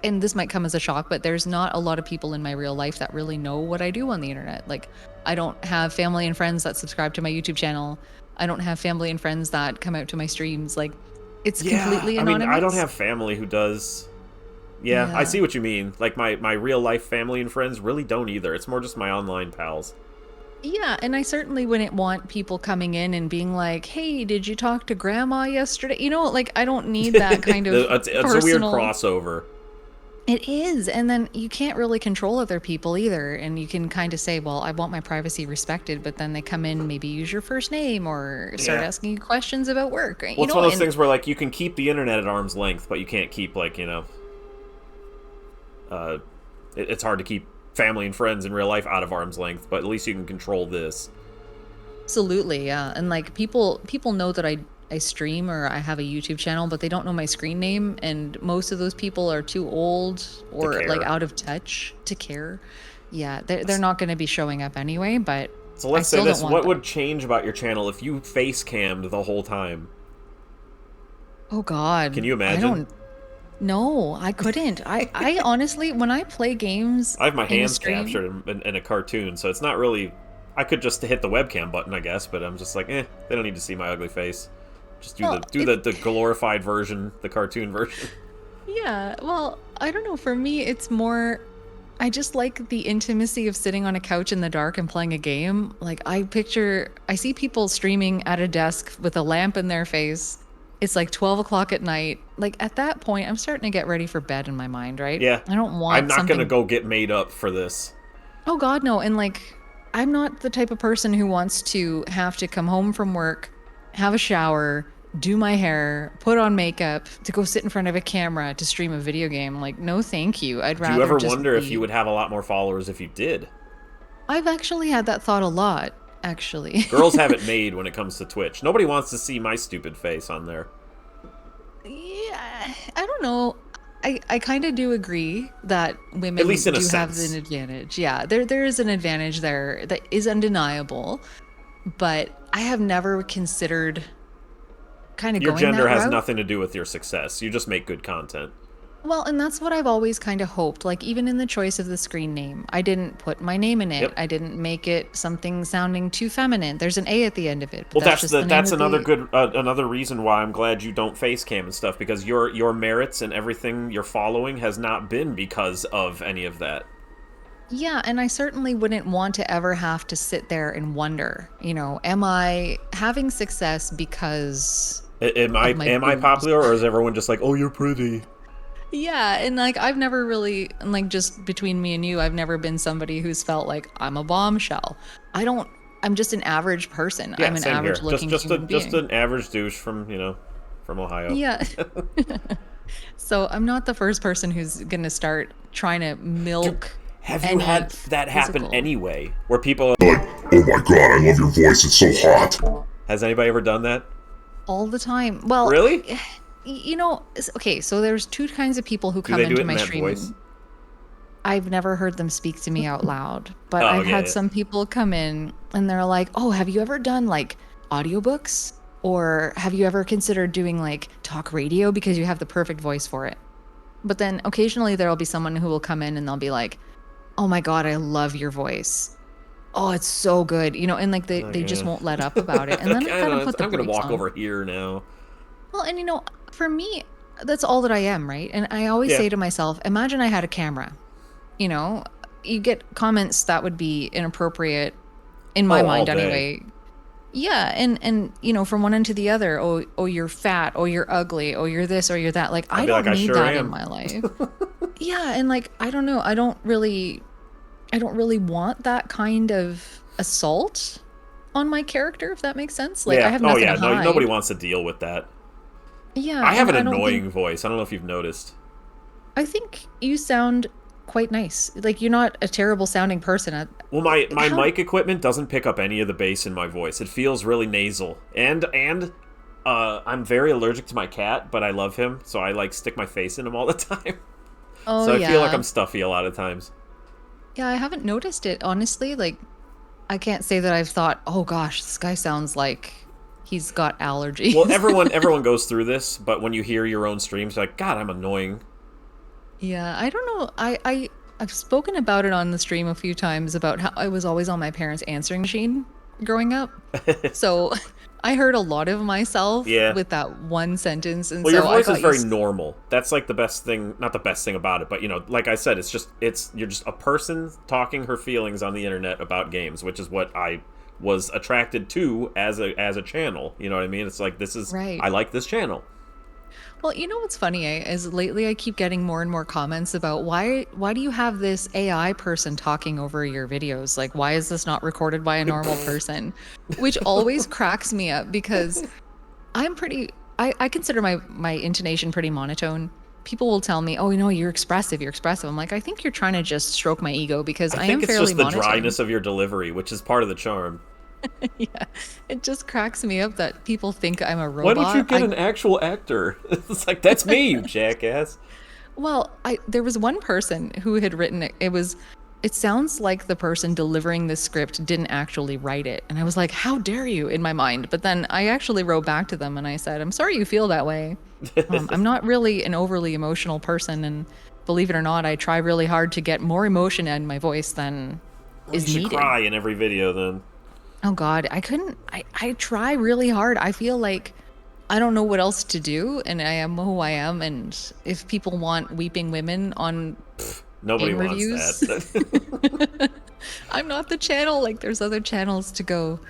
and this might come as a shock, but there's not a lot of people in my real life that really know what I do on the internet. Like, I don't have family and friends that subscribe to my YouTube channel. I don't have family and friends that come out to my streams. Like, it's Yeah, completely I mean, I don't anonymous. have family who does. Yeah, I Yeah. see what you mean. Like my real life family and friends really don't either. It's more just my online pals. Yeah, and I certainly wouldn't want people coming in and being like, "Hey, did you talk to grandma yesterday?" Like I don't need that kind of It's a weird personal. crossover. It is, and then you can't really control other people either, and you can kind of say, "Well, I want my privacy respected," but then they come in, maybe use your first name or start Yeah. asking you questions about work, Well, it's one of those and things where like you can keep the internet at arm's length, but you can't keep like uh, it's hard to keep family and friends in real life out of arm's length. But at least you can control this. absolutely, yeah. And like people know that I stream or I have a YouTube channel, but they don't know my screen name, and most of those people are too old To or like care. out of touch to care. Yeah, they're not going to be showing up anyway, but So I let's say still don't this: want what them. would change about your channel if you face cammed the whole time? Oh Can God, you I imagine? don't. No, I couldn't. I honestly, when I play games I have my in a hands stream, captured in a cartoon, so it's not really. I could just hit the webcam button, I guess, but I'm just like, they don't need to see my ugly face. Just well, do the glorified version, the cartoon version. yeah, well, I don't know. For me, it's more. I just like the intimacy of sitting on a couch in the dark and playing a game. Like I see people streaming at a desk with a lamp in their face. It's like 12 o'clock at night. Like at that point, I'm starting to get ready for bed in my mind, right? Yeah, I don't I'm want not gonna something. go get made up for this. Oh God, no. And like, I'm not the type of person who wants to have to come home from work, have a shower, do my hair, put on makeup to go sit in front of a camera to stream a video game. Like, no, thank you. I'd Do you rather ever just wonder if you be. would have a lot more followers if you did? I've actually had that thought a lot, actually. Girls have it made when it comes to Twitch. Nobody wants to see my stupid face on there. Yeah, I don't know. I kind of do agree that At least women in a do have sense. an advantage. Yeah, there is an advantage there that is undeniable, but I have never considered kind of Your going gender that has route. nothing to do with your success. You just make good content. Well, and that's what I've always kind of hoped. Like, even in the choice of the screen name, I didn't put my name in it. Yep. I didn't make it something sounding too feminine. There's an A at the end of it, but Well, that's just the name that's of another the. good another reason why I'm glad you don't face cam and stuff, because your merits and everything you're following has not been because of any of that. Yeah, and I certainly wouldn't want to ever have to sit there and wonder, am I having success because of my Am I boobs? popular, or is everyone just like, oh, you're pretty? Yeah, and like I've never really, and like just between me and you, I've never been somebody who's felt like I'm a bombshell. I'm just an average person. Yeah, I'm an same here. average looking human Just being. an average douche from from Ohio. Yeah. So I'm not the first person who's gonna start trying to Do, milk. Have you any had that happen physical. anyway? Where people are Like, oh my god, I love your voice, it's so hot. has anybody ever done that? All the time. Well, Really? okay, so there's two kinds of people who Do come they do into it in my that voice? streaming. I've never heard them speak to me out loud, but Oh, I've yeah, had yeah. some people come in and they're like, "Oh, have you ever done like audiobooks? Or have you ever considered doing like talk radio because you have the perfect voice for it?" But then occasionally there'll be someone who will come in and they'll be like, "Oh my God, I love your voice. Oh, it's so good." And like Like, they just won't let up about it. And then I I kind of know, put the I'm gonna brakes walk on. over here now. Well, and for me, that's all that I am, right? And I always Yeah. say to myself, imagine I had a camera. You know, you get comments that would be inappropriate in my Oh, all mind day. anyway. Yeah, and from one end to the other, oh you're fat, oh you're ugly, oh you're this or you're that. Like I'd I be like, don't I need sure that in am. my life. Yeah, and like I don't know, I don't really want that kind of assault on my character, if that makes sense. Like I Yeah. have Oh, nothing yeah. to No, nobody hide. wants to deal with that. Yeah, I have and an I don't think annoying voice. I don't know if you've noticed. I think you sound quite nice. Like you're not a terrible sounding person. Well, my How mic equipment doesn't pick up any of the bass in my voice. It feels really nasal, and I'm very allergic to my cat, but I love him, so I like stick my face in him all the time. Oh So I feel like yeah. I'm stuffy a lot of times. Yeah, I haven't noticed it, honestly. Like I can't say that I've thought, "Oh gosh, this guy sounds like he's got Well, allergies." everyone goes through this, but when you hear your own streams, you're like, God, I'm annoying. Yeah, I don't know. I've spoken about it on the stream a few times about how I was always on my parents' answering machine growing up. So I heard a lot of myself Yeah. with that one sentence, and Well, your so I voice is got very used. normal. That's like the best thing, not the best thing about it, but like I said, it's you're just a person talking her feelings on the internet about games, which is what I was attracted to as a channel. You know what I mean? It's like Right. I like this channel. Well, you know what's funny, is lately I keep getting more and more comments about why do you have this AI person talking over your videos? Like why is this not recorded by a normal person? Which always cracks me up because I'm pretty I consider my intonation pretty monotone. People will tell me, "Oh, you're expressive, you're expressive." I'm like, "I think you're trying to just stroke my ego because I I am think it's fairly just the monotone." dryness of your delivery, which is part of the charm. Yeah. It just cracks me up that people think I'm a Why don't you robot. get an actual actor? It's like that's me, you jackass. I there was one person who had written it. It sounds like the person delivering the script didn't actually write it. And I was like, "How dare you?" in my mind. But then I actually wrote back to them and I said, "I'm sorry you feel that way. I'm not really an overly emotional person, and believe it or not, I try really hard to get more emotion in my voice than Well, you is should needed." cry in every video then. Oh God, I couldn't. I try really hard. I feel like I don't know what else to do, and I am who I am. And if people want weeping women on Nobody game wants reviews, that. I'm not the channel. Like there's other channels to go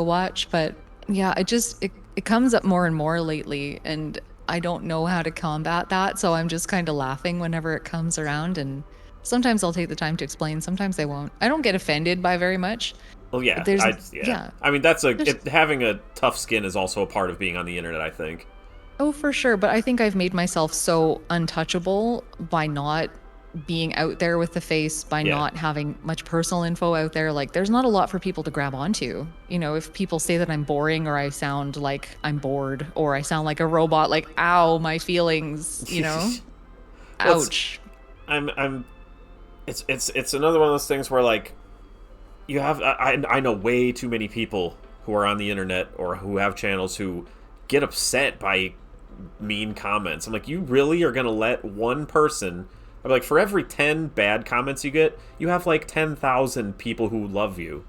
watch. But yeah, it comes up more and more lately, and I don't know how to combat that. So I'm just kind of laughing whenever it comes around, and sometimes I'll take the time to explain. Sometimes I won't. I don't get offended by very much. Well, yeah, There's yeah. yeah. I mean, There's having a tough skin is also a part of being on the internet. I think. Oh, for sure. But I think I've made myself so untouchable by not being out there with the face, by Yeah. not having much personal info out there. Like, there's not a lot for people to grab onto. If people say that I'm boring or I sound like I'm bored or I sound like a robot, like, ow, my feelings, Well, ouch. I'm. It's another one of those things where like, you have I know way too many people who are on the internet or who have channels who get upset by mean comments. I'm like, you really are gonna let one person? I'm like, for every 10 bad comments you get, you have like 10,000 people who love you.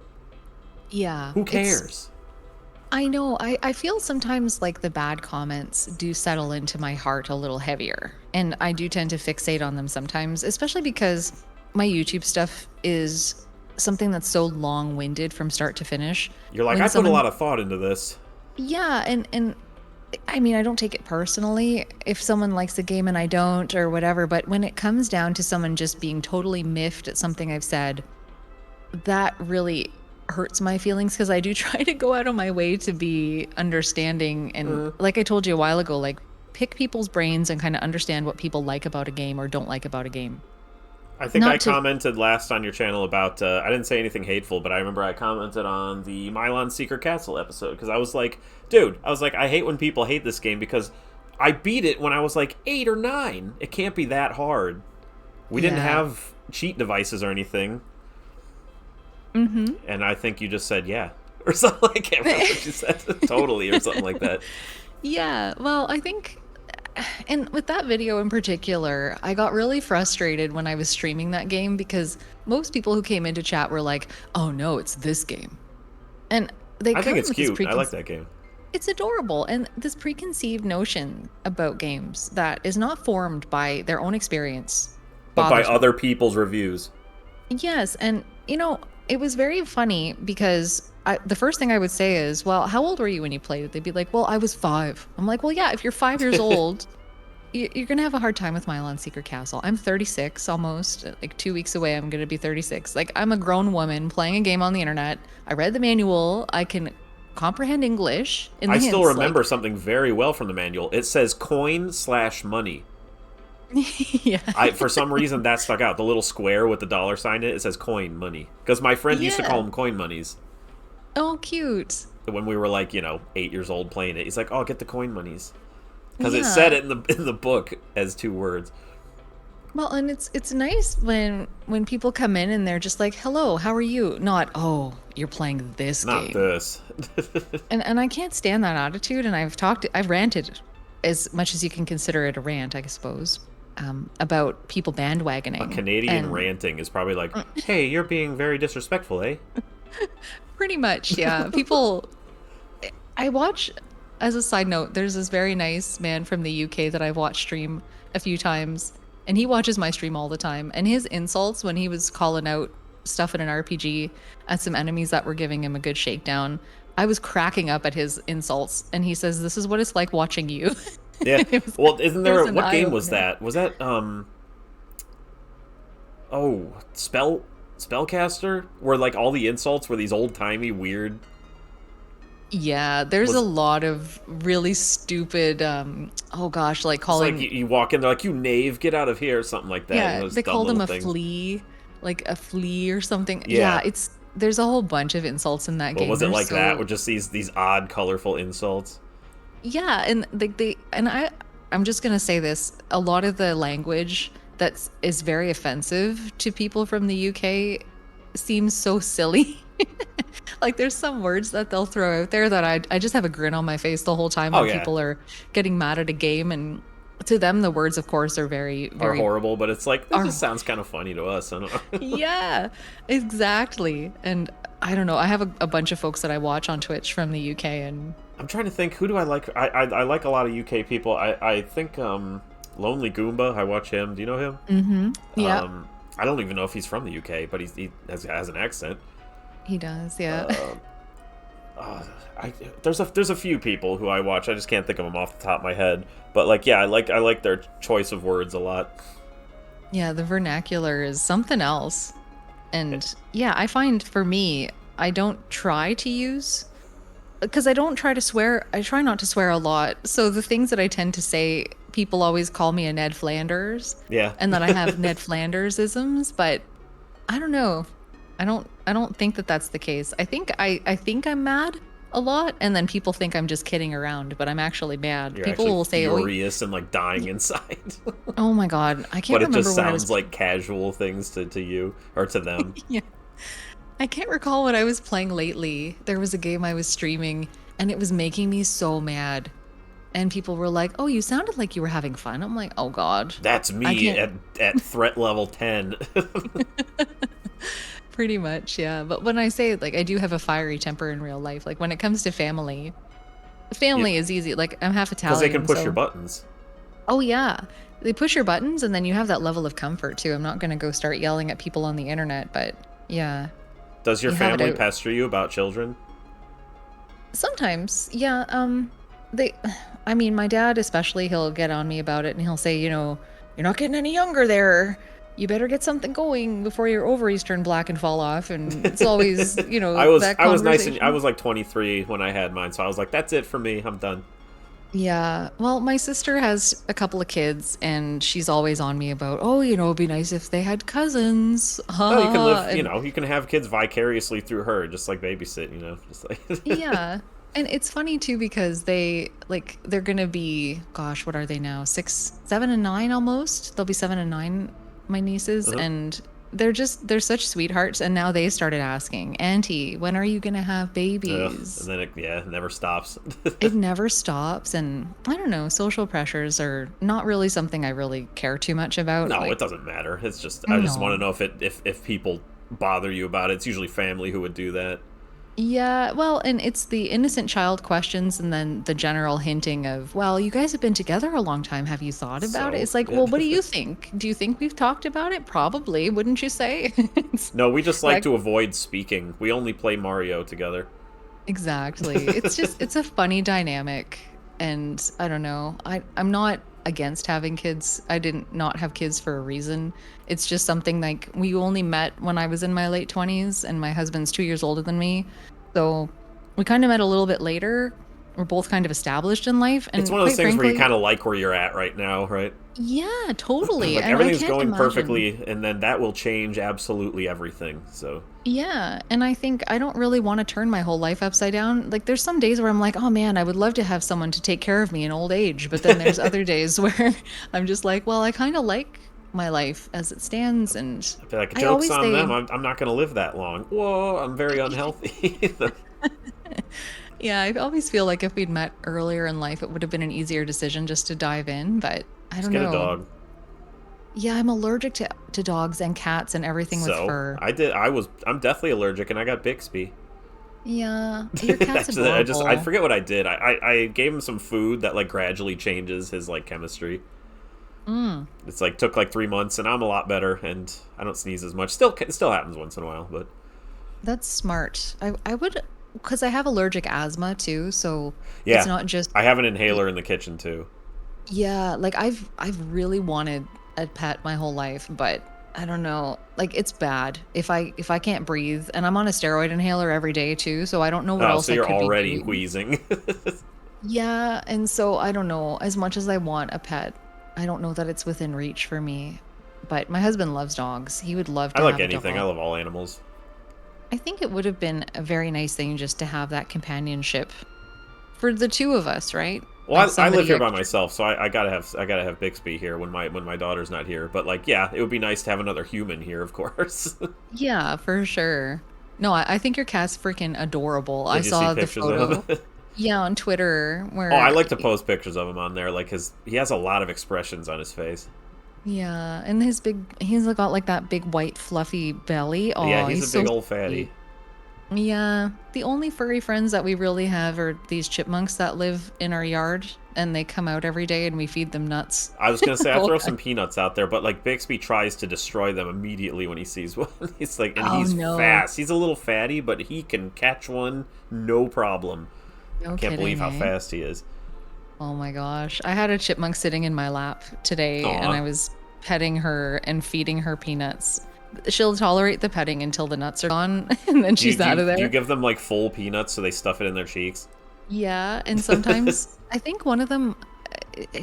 Yeah. Who cares? I know. I feel sometimes like the bad comments do settle into my heart a little heavier. And I do tend to fixate on them sometimes, especially because my YouTube stuff is something that's so long-winded from start to finish. You're like, When I put a someone lot of thought into this. Yeah, and I mean, I don't take it personally if someone likes a game and I don't or whatever, but when it comes down to someone just being totally miffed at something I've said, that really hurts my feelings because I do try to go out of my way to be understanding and like I told you a while ago, like pick people's brains and kind of understand what people like about a game or don't like about a game. I think Not I to- commented last on your channel about, I didn't say anything hateful, but I remember I commented on the Mylon Secret Castle episode, because I was like, dude, I hate when people hate this game, because I beat it when I was like 8 or 9. It can't be that hard. We didn't have cheat devices or anything. Mm-hmm. And I think you just said, yeah. Or something, I can't remember what you said. Totally, or something like that. Yeah, well, I think, and with that video in particular, I got really frustrated when I was streaming that game because most people who came into chat were like, "Oh no, it's this game," and they I think come it's with this cute. I like that game. It's adorable, and this preconceived notion about games that is not formed by their own experience, But by bothers me. other people's reviews. Yes, and it was very funny because the first thing I would say is, well, how old were you when you played it? They'd be like, well, I was 5. I'm like, well, yeah, if you're 5 years old, you're going to have a hard time with Mylon Secret Castle. I'm 36 almost. Like 2 weeks away, I'm going to be 36. Like, I'm a grown woman playing a game on the internet. I read the manual. I can comprehend English. In the I still hints, remember something very well from the manual. It says coin/money. Yeah. For some reason that stuck out. The little square with the dollar sign in it, it says coin money. Because my friend used to Yeah. call them coin monies. Oh, cute. When we were like, 8 years old playing it. He's like, oh, get the coin monies. Because it Yeah. said it in the book as 2 words. Well, and it's nice when people come in and they're just like, "Hello, how are you?" Not, "Oh, you're playing this Not game." this. And I can't stand that attitude. And I've ranted, as much as you can consider it a rant, I suppose, about people bandwagoning. Canadian And ranting is probably like, hey, you're being very disrespectful, eh? Pretty much, yeah. People, I watch. As a side note, there's this very nice man from the UK that I've watched stream a few times, and he watches my stream all the time. And his insults when he was calling out stuff in an RPG at some enemies that were giving him a good shakedown, I was cracking up at his insults. And he says, "This is what it's like watching you." Yeah. Well, isn't it there was an what game was eye-opener. that? Was that Spellcaster? Where like all the insults were these old-timey weird. Yeah, there's Was- a lot of really stupid, oh gosh, like It's calling. like you walk in, they're like, you knave, get out of here, or something like that. Yeah, Those they dumb called him a little things. flea, like a flea or something. Yeah. Yeah, there's a whole bunch of insults in that Well, game. was it They're like so- that with just these odd, colorful insults? Yeah, and I'm just gonna say this: a lot of the language is very offensive to people from the UK seems so silly. Like there's some words that they'll throw out there that I just have a grin on my face the whole time Oh, when yeah. people are getting mad at a game, and to them the words, of course, are very, Are very horrible, but it's like, this Are- just sounds kind of funny to us. I don't know. Yeah, exactly. And I don't know. I have a bunch of folks that I watch on Twitch from the UK, and I'm trying to think, who do I like? I like a lot of UK people. I think Lonely Goomba, I watch him. Do you know him? yeah, I don't even know if he's from the UK, but he has an accent. he does. Yeah. There's a few people who I watch. I just can't think of them off the top of my head. But like, yeah, I like their choice of words a lot. Yeah, the vernacular is something else. And yeah, I find for me, I don't try to use, because I don't try to swear. I try not to swear a lot. So the things that I tend to say, people always call me a Ned Flanders. Yeah. And that I have Ned Flanders-isms, but I don't know. I don't think that that's the case. I think I'm mad a lot, and then people think I'm just kidding around, but I'm actually mad. You're People actually will say, furious and like dying inside. "Oh my god, I can't But it remember just what I sounds was like casual things to you or to them. Yeah. I can't recall what I was playing lately. There was a game I was streaming and it was making me so mad. And people were like, "Oh, you sounded like you were having fun." I'm like, "Oh god." That's I me can't- at threat level 10. Pretty much, yeah. But when I say like I do have a fiery temper in real life, like when it comes to family is easy. Like I'm half Italian. Because they can push so- your buttons. Oh yeah. They push your buttons and then you have that level of comfort too. I'm not going to go start yelling at people on the internet, but yeah. Does your You have it family out. pester you about children? Sometimes, yeah. I mean, my dad especially, he'll get on me about it and he'll say, "You're not getting any younger there. You better get something going before your ovaries turn black and fall off." And it's always, I was that nice and conversation. I was like 23 when I had mine, so I was like, that's it for me. I'm done. Yeah. Well, my sister has a couple of kids, and she's always on me about, oh, it'd be nice if they had cousins. Well, you can live, And you can have kids vicariously through her, just like babysit, just like. yeah. And it's funny too because they're gonna be, gosh, what are they now? 6, 7, and 9 almost. They'll be 7 and 9, my nieces, Uh-huh. and they're such sweethearts. And now they started asking, Auntie, when are you gonna have Ugh, and babies? then it never stops. It never stops, and I don't know, social pressures are not really something I really care too much about. No, Like, it doesn't matter. It's just I just want to no. know if people bother you about it. It's usually family who would do that. Yeah, well, and it's the innocent child questions and then the general hinting of, well, you guys have been together a long time. Have you thought about it? So, It's like, well, what do you think? Do you think we've talked about it? Probably, wouldn't you say? It's no, we just like like, to avoid speaking. We only play Mario together. exactly. It's a funny dynamic. And I don't know. I'm not against having kids. I didn't not have kids for a reason. It's just something like we only met when I was in my late 20s and my husband's 2 years older than me. So we kind of met a little bit later. We're both kind of established in life. It's And one of those quite things where you frankly, kind of like where you're at right now, right? yeah, totally. Like And I everything's can't going imagine. perfectly, and then that will change absolutely everything. So, Yeah, and I think I don't really want to turn my whole life upside down. Like there's some days where I'm like, "Oh man, I would love to have someone to take care of me in old age." But then there's other days where I'm just like, "Well, I kind of like my life as it stands." And I feel like I jokes always on them. say, I'm not going to live that long. Whoa, I'm very unhealthy. yeah, I always feel like if we'd met earlier in life, it would have been an easier decision just to dive in, but I Just don't get a know. dog. Yeah, I'm allergic to dogs and cats and everything with So fur. I'm deathly allergic, and I got Bixby. Yeah, your cat's I adorable. forget what I did. I gave him some food that like gradually changes his like chemistry. Mm. It's like took like 3 months, and I'm a lot better, and I don't sneeze as much. Still, it still happens once in a while, but That's smart. I would, because I have allergic asthma too, so it's yeah, not just I have an inhaler in the kitchen too. yeah, like I've really wanted a pet my whole life, but I don't know. Like it's bad if I can't breathe, and I'm on a steroid inhaler every day too, so I don't know what Oh, else so I you're could be already doing. wheezing. Yeah, and so I don't know. As much as I want a pet, I don't know that it's within reach for me. But my husband loves dogs. He would love I to like have a anything. I dog. love all animals. I think it would have been a very nice thing just to have that companionship for the two of us, right? Like Well, I live somebody here by extra. myself, so I gotta have Bixby here when my daughter's not here. But like, yeah, it would be nice to have another human here, of course. Yeah, for sure. No, I think your cat's freaking adorable. I Did you see saw the pictures of photo. him? Yeah, on Twitter Oh, I where like to post pictures of him on there. Like he has a lot of expressions on his face. yeah, and he's got like that big white fluffy belly. Yeah, Oh, he's he's a so big old fatty. sweet. Yeah, the only furry friends that we really have are these chipmunks that live in our yard and they come out every day and we feed them nuts. I was gonna say I All throw day. some peanuts out there, but like Bixby tries to destroy them immediately when he sees one. He's like, and Oh he's no. fast. He's a little fatty, but he can catch one no problem. No Can't believe kidding, how eh? fast he is. Oh my gosh. I had a chipmunk sitting in my lap today and Aw. I was petting her and feeding her peanuts. She'll tolerate the petting until the nuts are gone and then Do you, she's do out you of do you there. give them like full peanuts so they stuff it in their cheeks? Yeah, and sometimes I think one of them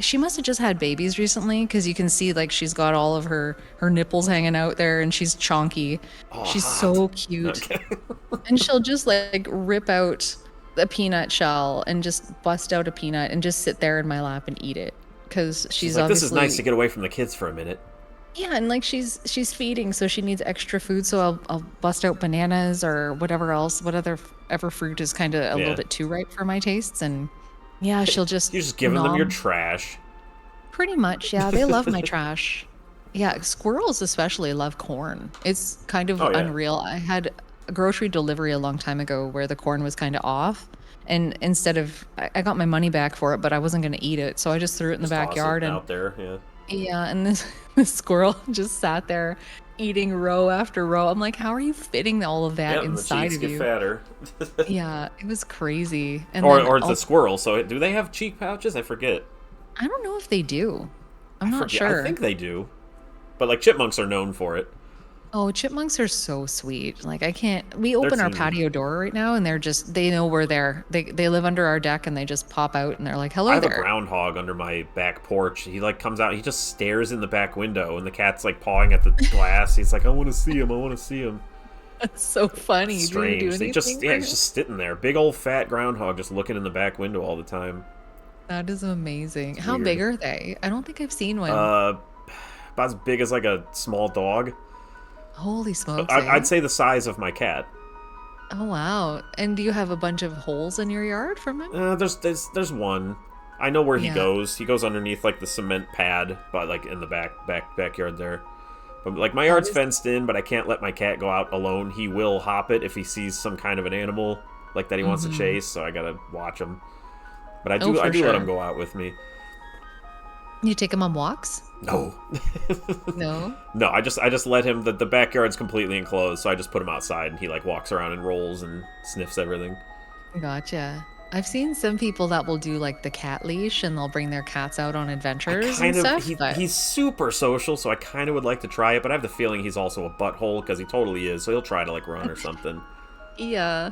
she must have just had babies recently because you can see like she's got all of her nipples hanging out there and she's chonky. Oh, She's hot. so cute. Okay. And she'll just like rip out a peanut shell and just bust out a peanut and just sit there in my lap and eat it because She's she's like, this is nice to obviously get away from the kids for a minute. yeah, and like she's feeding, so she needs extra food. So I'll bust out bananas or whatever else, ever fruit is kind of a little Yeah. bit too ripe for my tastes, and yeah, she'll just You're just giving them your nom. trash. Pretty much, yeah, they love my trash. Yeah, squirrels especially love corn. It's kind of Oh yeah. unreal. I had a grocery delivery a long time ago where the corn was kind of off, and instead of I got my money back for it, but I wasn't going to eat it, so I just threw it in the Just toss it backyard and out there. Yeah. yeah, and this this squirrel just sat there eating row after row. I'm like, how are you fitting all of that Yeah, and the inside cheeks of get you? fatter. Yeah, it was crazy. And or then or it's a also, squirrel. So do they have cheek pouches? I forget. I don't know if they do. I'm I not forget. I sure. think they do. But like chipmunks are known for it. Oh, chipmunks are so sweet. Like I can't. We They're open our teeny. patio door right now, and they know we're there. They live under our deck, and they just pop out, and they're like, I "Hello have a there." groundhog under my back porch. He like comes out, he just stares in the back window, and the cat's like pawing at the glass. He's like, I want to see him. I want to see him. That's so funny. It's Do you do strange. They just anything yeah, for he's him? just sitting there. Big old fat groundhog just looking in the back window all the time. That is amazing. It's How big weird. are they? I don't think I've seen one. Uh, about as big as like a small dog. Holy smokes, I'd eh? say the size of my cat. Oh wow. And do you have a bunch of holes in your yard from him? There's one. I know where he Yeah. goes. He goes underneath like the cement pad, but like in the backyard there. But like my That yard's is fenced in, but I can't let my cat go out alone. He will hop it if he sees some kind of an animal like that he wants to Mhm. chase. So I gotta watch him. But I Oh, do for let him sure. go out with me. You take him on walks? No, No? no. I just let him. The backyard's completely enclosed, so I just put him outside, and he like walks around and rolls and sniffs everything. Gotcha. I've seen some people that will do like the cat leash and they'll bring their cats out on I adventures and kind of stuff, but he's super social, so I kind of would like to try it, but I have the feeling he's also a butthole because he totally is. So he'll try to like run or something. yeah.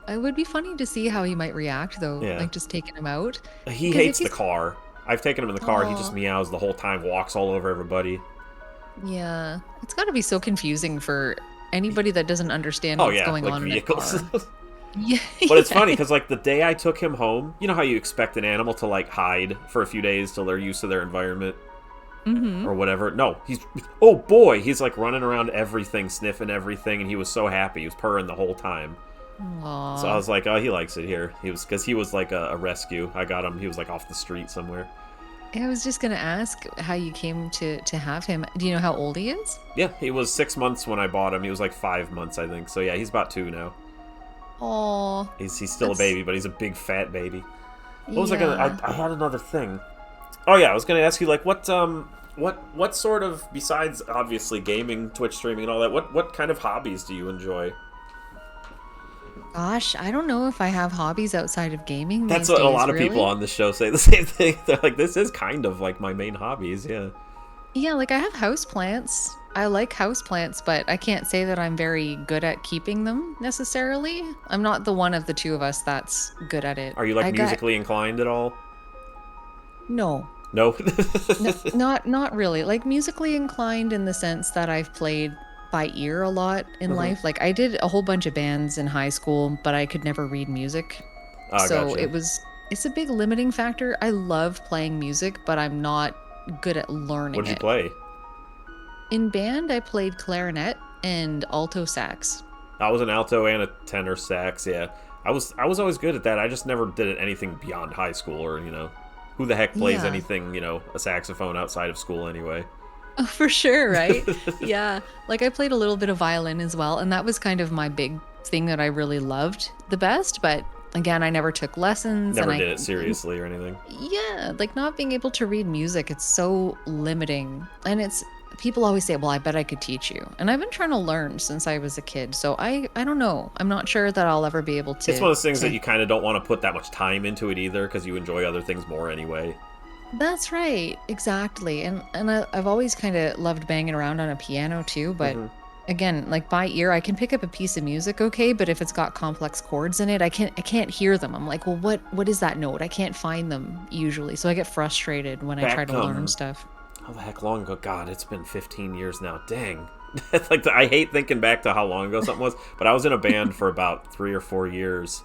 It would be funny to see how he might react though, Yeah, like just taking him out. he Because if hates the he's car. I've taken him in the car. He just oh, meows the whole time, walks all over everybody. yeah. It's got to be so confusing for anybody that doesn't understand Oh what's yeah, going like on in a vehicles. car. Yeah, But it's yeah. funny because like the day I took him home, you know how you expect an animal to like hide for a few days till they're used to their environment Mm-hmm. or whatever. No, he's oh boy, he's like running around everything, sniffing everything, and he was so happy. He was purring the whole time. So I Aw. was like, oh, he likes it here. He was because he was like a rescue. I got him. He was like off the street somewhere. I was just gonna ask how you came to have him. Do you know how old he is? Yeah, he was 6 months when I bought him. He was like 5 months, I think. So yeah, he's about 2 now. Oh, He's still a that's baby, but he's a big fat baby. What was I gonna? yeah. I had another thing. Oh yeah, I was gonna ask you like what sort of besides obviously gaming, Twitch streaming, and all that. What kind of hobbies do you enjoy? Gosh, I don't know if I have hobbies outside of gaming That's these what a days, lot of people really. on the show say the same thing. They're like, this is kind of like my main hobbies. Yeah. Yeah, like I have houseplants. I like houseplants, but I can't say that I'm very good at keeping them necessarily. I'm not the one of the two of us that's good at it. Are you like I got musically inclined at all? no. No. No, not really. Like musically inclined in the sense that I've played by ear a lot in Hmm. life. Like I did a whole bunch of bands in high school, but I could never read music. Oh, So gotcha. it's a big limiting factor. I love playing music, but I'm not good at learning What'd you it. play? In band, I played clarinet and alto sax. I was an alto and a tenor sax. Yeah, I was always good at that. I just never did anything beyond high school, or who the heck plays Yeah. anything a saxophone outside of school anyway. Oh, for sure, right? Yeah. Like I played a little bit of violin as well, and that was kind of my big thing that I really loved the best, but again, I never took lessons and Never I did it seriously or anything. yeah, like not being able to read music, it's so limiting. And it's people always say, "Well, I bet I could teach you." And I've been trying to learn since I was a kid. So I don't know. I'm not sure that I'll ever be able It's one of those things that to you kind of don't want to put that much time into it either, because you enjoy other things more anyway. That's right. Exactly. I've always kind of loved banging around on a piano too, but Hmm. again, like by ear, I can pick up a piece of music okay, but if it's got complex chords in it, I can't hear them. I'm like, "Well, what is that note?" I can't find them usually. So I get frustrated when I try Back to learn stuff. how the heck long ago? God, it's been 15 years now. Dang. It's like I hate thinking back to how long ago something was, but I was in a band for about 3 or 4 years.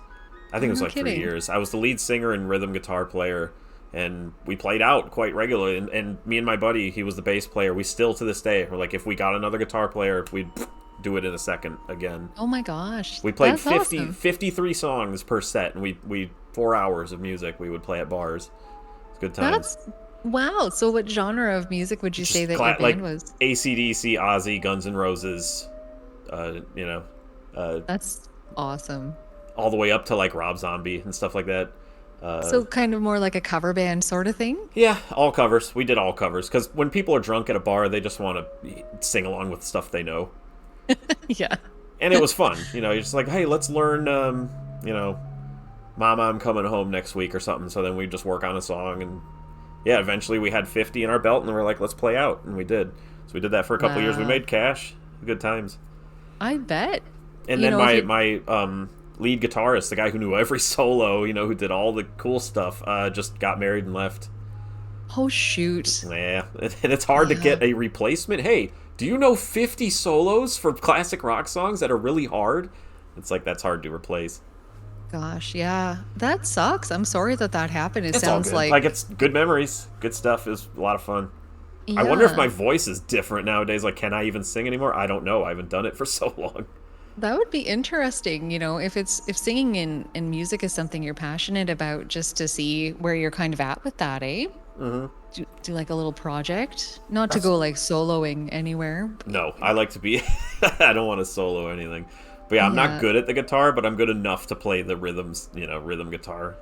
I think it was No like 3 kidding. years. I was the lead singer and rhythm guitar player, and we played out quite regularly. And me and my buddy, he was the bass player. We still to this day, we're like, if we got another guitar player, we'd do it in a second again. Oh my gosh. We played That's 50, awesome. 53 songs per set, and we 4 hours of music we would play at bars. It's good times. That's wow. So what genre of music would you say Just that your like band was? AC/DC, Ozzy, Guns N' Roses, uh, you know, uh, That's awesome. all the way up to like Rob Zombie and stuff like that. So kind of more like a cover band sort of thing? Yeah, all covers. We did all covers because when people are drunk at a bar, they just want to sing along with stuff they know, Yeah. and it was fun. You're just like, hey, let's learn, "Mama, I'm coming home next week" or something. So then we just work on a song, and yeah, eventually we had 50 in our belt, and we're like, let's play out, and we did. So we did that for a couple years. We Wow. made cash, Good times. I bet. And You then know, if my lead guitarist, the guy who knew every solo, who did all the cool stuff, just got married and left. oh shoot. Yeah, and it's hard to Yeah. get a replacement. Hey, do you know 50 solos for classic rock songs that are really hard? It's like that's hard to replace. Gosh, yeah. That sucks. I'm sorry that that happened. It It's all sounds good. like Like it's good memories, good stuff. Is a lot of fun. I wonder if yeah. my voice is different nowadays. Like, can I even sing anymore? I don't know. I haven't done it for so long. That would be interesting, if singing and music is something you're passionate about, just to see where you're kind of at with that, eh? Mm-hmm. Do like a little project, not to That's go like soloing anywhere. No, I like to be. I don't want to solo anything. But yeah, I'm not Yeah, good at the guitar, but I'm good enough to play the rhythms, rhythm guitar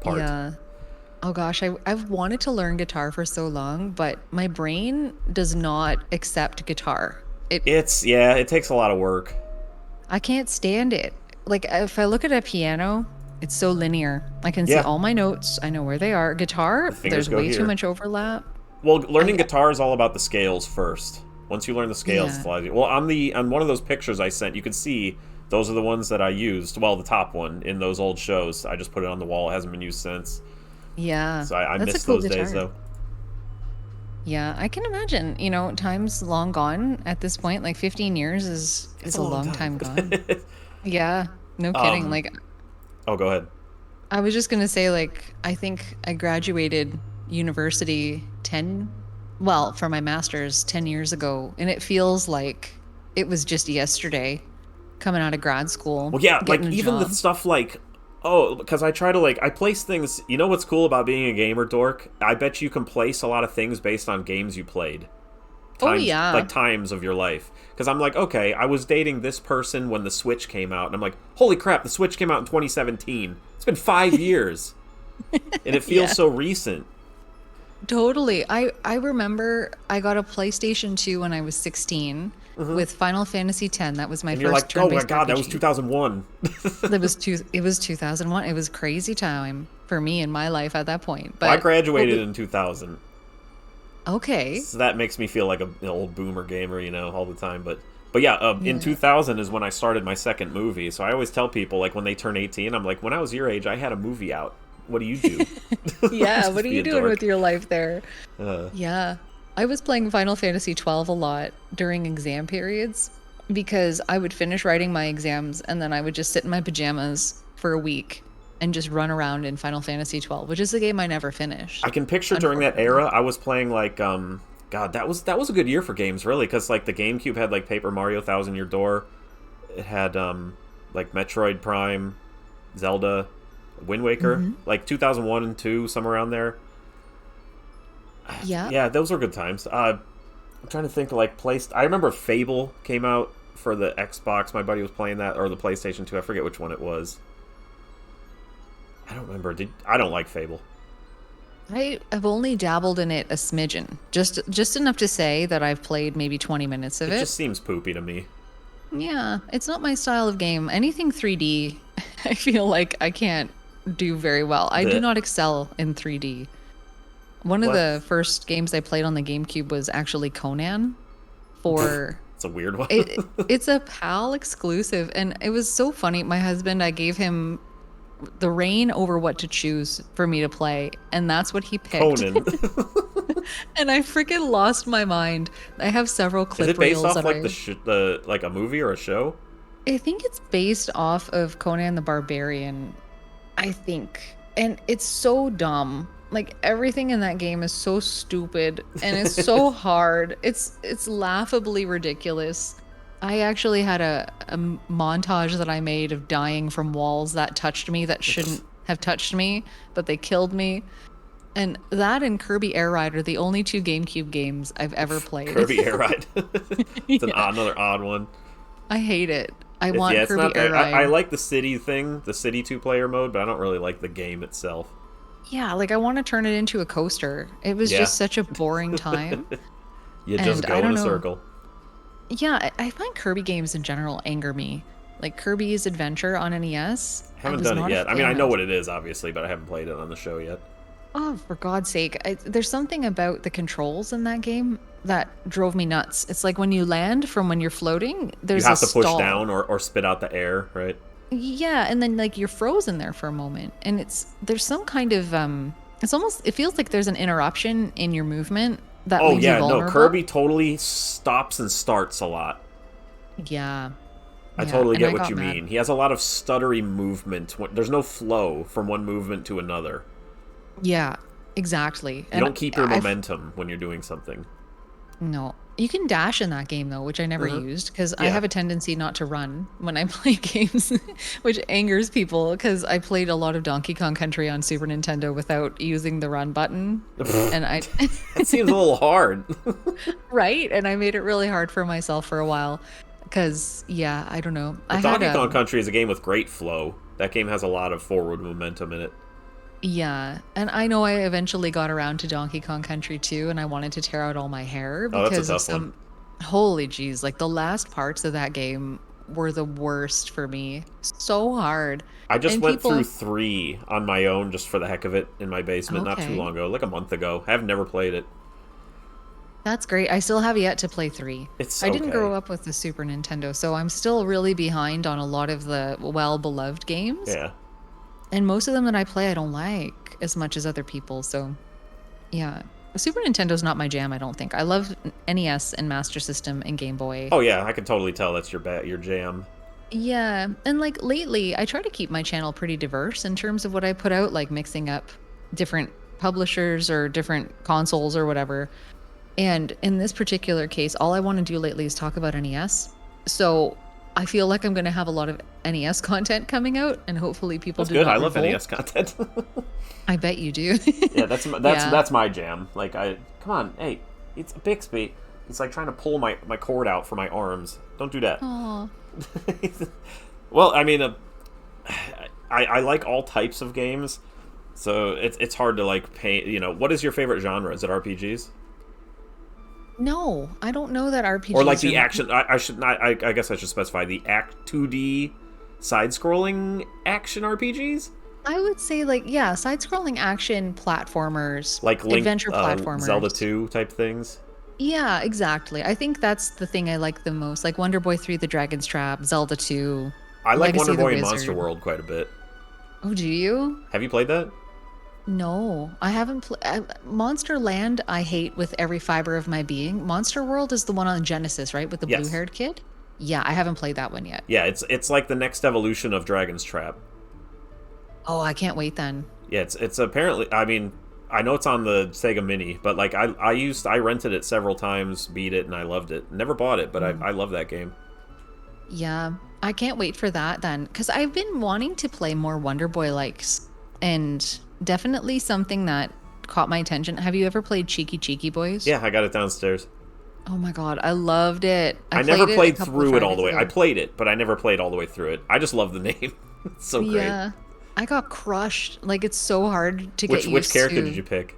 part. yeah. Oh gosh, I've wanted to learn guitar for so long, but my brain does not accept guitar. It takes a lot of work. I can't stand it. Like if I look at a piano, it's so linear. I can see Yeah, all my notes. I know where they are. Guitar, the fingers there's go way too here. much overlap. Well, learning I guitar is all about the scales first. Once you learn the scales, it's Yeah. a lot easier. Well, on one of those pictures I sent, you can see those are the ones that I used. Well, the top one in those old shows. I just put it on the wall. It hasn't been used since. Yeah. So I That's a miss cool those days guitar. though. Yeah, I can imagine, time's long gone at this point. Like 15 years It's is a a long long time. time gone. Yeah, no kidding. um. Like Oh, go ahead. I was just gonna say, like, I think I graduated university for my master's 10 years ago, and it feels like it was just yesterday coming out of grad school, Well, yeah, getting like a even the job. stuff like, because I try to I place things. You know what's cool about being a gamer dork? I bet you can place a lot of things based on games you played, Oh like yeah. times of your life. Because I'm like, okay, I was dating this person when the Switch came out, and I'm like, holy crap, the Switch came out in 2017. It's been 5 years, and it feels Yeah. so recent. Totally. I remember I got a PlayStation 2 when I was 16 with Final Fantasy X. That was my And you're first like, oh my turn-based god, that was RPG. 2001. It was 2001. It was crazy time for me in my life at that point. Well, I But graduated in 2000. okay. So that makes me feel like an old boomer gamer, all the time. But yeah, in Yeah. 2000 is when I started my second movie. So I always tell people, like, when they turn 18, I'm like, when I was your age, I had a movie out. What do you do? Yeah, Just what are be you a doing dork. with your life there? Uh, Yeah. I was playing Final Fantasy 12 a lot during exam periods because I would finish writing my exams and then I would just sit in my pajamas for a week and just run around in Final Fantasy 12, which is a game I never finished, I can picture during that unfortunately. era, I was playing like, God, that was a good year for games, really, because like the GameCube had like Paper Mario Thousand Year Door. It had like Metroid Prime, Zelda, Wind Waker, Hmm. like 2001 and 2, somewhere around there. Yeah. Yeah, those were good times. I'm trying to think like placed. I remember Fable came out for the Xbox. My buddy was playing that, or the PlayStation 2. I forget which one it was. I don't remember. I don't like Fable. I've only dabbled in it a smidgen, just enough to say that I've played maybe 20 minutes of It it. just seems poopy to me. Yeah, it's not my style of game. Anything 3D, I feel like I can't do very well. I do The not excel in 3D. One of what? the first games I played on the GameCube was actually Conan for It's a weird one. it's a PAL exclusive, and it was so funny. My husband, I gave him the reign over what to choose for me to play, and that's what he picked. Conan. And I freaking lost my mind. I have several Is clip it based reels off that like the like a movie or a show? I think it's based off of Conan the Barbarian, I think. And it's so dumb. Like everything in that game is so stupid and it's so hard. It's laughably ridiculous. I actually had a montage that I made of dying from walls that touched me that shouldn't have touched me, but they killed me. And that and Kirby Air Ride are the only two GameCube games I've ever played. Kirby Air Ride. It's Yeah. another odd one. I hate it. I want It's Kirby not Air that. Ride. I like the city thing, the city two-player mode, but I don't really like the game itself. Yeah, like I want to turn it into a coaster. It was Yeah, just such a boring time. you just And go I in don't a know. circle. Yeah, I find Kirby games in general anger me. Like Kirby's Adventure on NES, I Haven't was done it not a yet. I mean, I fan know of. what it is, obviously, but I haven't played it on the show yet. Oh, for God's sake. There's something about the controls in that game that drove me nuts. It's like when you land from when you're floating, You there's a have to push stall. down or spit out the air, right? Yeah, and then like you're frozen there for a moment. And there's some kind of it feels like there's an interruption in your movement that Oh leaves you yeah, no, vulnerable. Kirby totally stops and starts a lot. Yeah. I Yeah, totally and get I what got you mad. mean. He has a lot of stuttery movement. There's no flow from one movement to another. Yeah, exactly. You And don't keep your momentum when you're doing something. no. You can dash in that game though, which I never Mhm. used because I Yeah. have a tendency not to run when I play games, which angers people because I played a lot of Donkey Kong Country on Super Nintendo without using the run button. And I That seems a little hard. right, and I made it really hard for myself for a while because yeah, I don't know. I But had Donkey Kong Country is a game with great flow. That game has a lot of forward momentum in it. yeah, and I know I eventually got around to Donkey Kong Country too, and I wanted to tear out all my hair Oh, that's a because of tough one. some holy jeez, like the last parts of that game were the worst for me. So hard. I just And went through people 3 on my own just for the heck of it in my basement not too okay. long ago, like a month ago. I've never played it. That's great. I still have yet to play 3. It's I didn't okay. grow up with the Super Nintendo, so I'm still really behind on a lot of the well-beloved games. Yeah. And most of them that I play I don't like as much as other people, so yeah. Super Nintendo's not my jam, I don't think. I love NES and Master System and Game Boy. Oh yeah, I can totally tell that's your jam. Yeah, and like lately, I try to keep my channel pretty diverse in terms of what I put out, like mixing up different publishers or different consoles or whatever. And in this particular case, all I want to do lately is talk about NES. So I feel like I'm going to have a lot of NES content coming out, and hopefully people That's do good. not I love revolt. NES content. I bet you do. Yeah, that's Yeah. that's my jam. Like come on, hey, it's Bixby. He's like trying to pull my cord out for my arms. Don't do that. Aw. Well, I mean, I like all types of games, so it's hard to like pay. You know, what is your favorite genre? Is it RPGs No, I don't know that RPGs or like the are action? I should not. I guess I should specify the Act 2D side-scrolling action RPGs, I would say like yeah, side-scrolling action platformers, like Link, adventure platformers. Zelda 2 type things. Yeah, exactly. I think that's the thing I like the most. Like Wonder Boy 3, The Dragon's Trap, Zelda 2, I like Legacy Wonder of the Boy and Wizard. Monster World quite a bit. Oh, do you? Have you played that? No, I haven't played. Monster Land, I hate with every fiber of my being. Monster World is the one on Genesis, right? With the Yes. blue-haired kid? Yeah, I haven't played that one yet. Yeah, it's like the next evolution of Dragon's Trap. Oh, I can't wait then. Yeah, it's apparently. I mean, I know it's on the Sega Mini, but like I rented it several times, beat it, and I loved it. Never bought it, but I love that game. Yeah, I can't wait for that then. Because I've been wanting to play more Wonder Boy likes, and definitely something that caught my attention. Have you ever played Cheeky Cheeky Boys? Yeah, I got it downstairs. Oh my God, I loved it. I never it a played couple of through it all the way. Fridays I ago. played it, but I never played all the way through it. I just love the name. It's so great. Yeah, I got crushed. Like it's so hard to Which get which used character to. did you pick?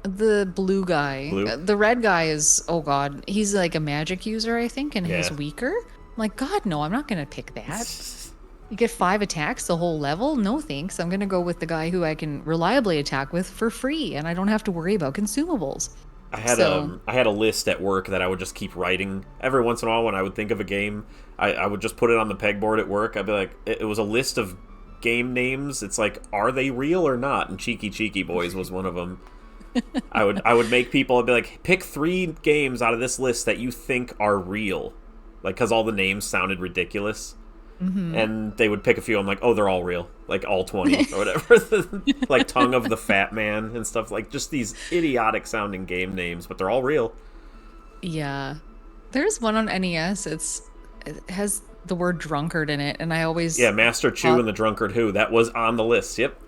The blue guy. Blue? The red guy is, oh God, he's like a magic user, I think, and he's Yeah. weaker. I'm like, God, no, I'm not going to pick that. You get 5 attacks the whole level? No thanks. I'm going to go with the guy who I can reliably attack with for free, and I don't have to worry about consumables. I had So- I had a list at work that I would just keep writing. Every once in a while when I would think of a game, I would just put it on the pegboard at work. I'd be like, it was a list of game names. It's like, are they real or not? And Cheeky Cheeky Boys was one of them. I would make people, I'd be like, pick 3 games out of this list that you think are real. Like, because all the names sounded ridiculous. And they would pick a few. I'm like, oh, they're all real. Like, all 20 or whatever. Like, Tongue of the Fat Man and stuff. Like, just these idiotic sounding game names, but they're all real. Yeah. There's one on NES. It has the word drunkard in it, and I always Yeah, Master Chew and the Drunkard Who. That was on the list. Yep.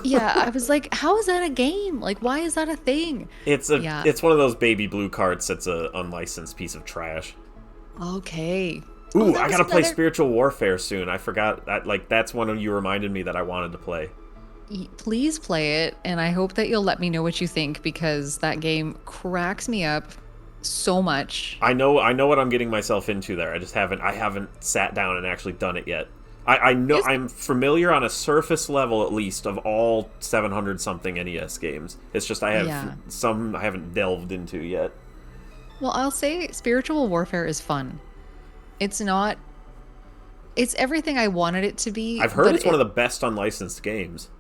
yeah, I was like, how is that a game? Like, why is that a thing? It's Yeah. it's one of those baby blue cards that's a unlicensed piece of trash. Okay. Ooh, Oh, that I was gotta play another- Spiritual Warfare soon. I forgot that. Like, that's one of you reminded me that I wanted to play. Please play it, and I hope that you'll let me know what you think because that game cracks me up so much. I know what I'm getting myself into there. I haven't sat down and actually done it yet. I know I'm familiar on a surface level at least of all 700 something NES games. It's just I have some I haven't delved into yet. Well, I'll say spiritual warfare is fun. It's not. It's everything I wanted it to be. I've heard it's one of the best unlicensed games.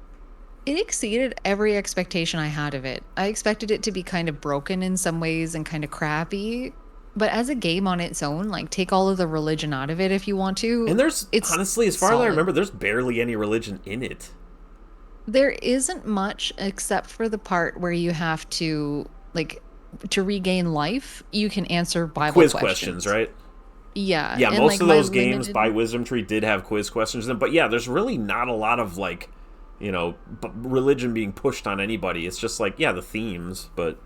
It exceeded every expectation I had of it. I expected it to be kind of broken in some ways and kind of crappy. But as a game on its own, like, take all of the religion out of it if you want to. And it's honestly, as far as I remember, there's barely any religion in it. There isn't much except for the part where you have to, like, to regain life, you can answer Bible questions, right? Yeah. Yeah, and most of those games by Wisdom Tree did have quiz questions in them. But yeah, there's really not a lot of, like, you know, religion being pushed on anybody. It's just like, yeah, the themes, but...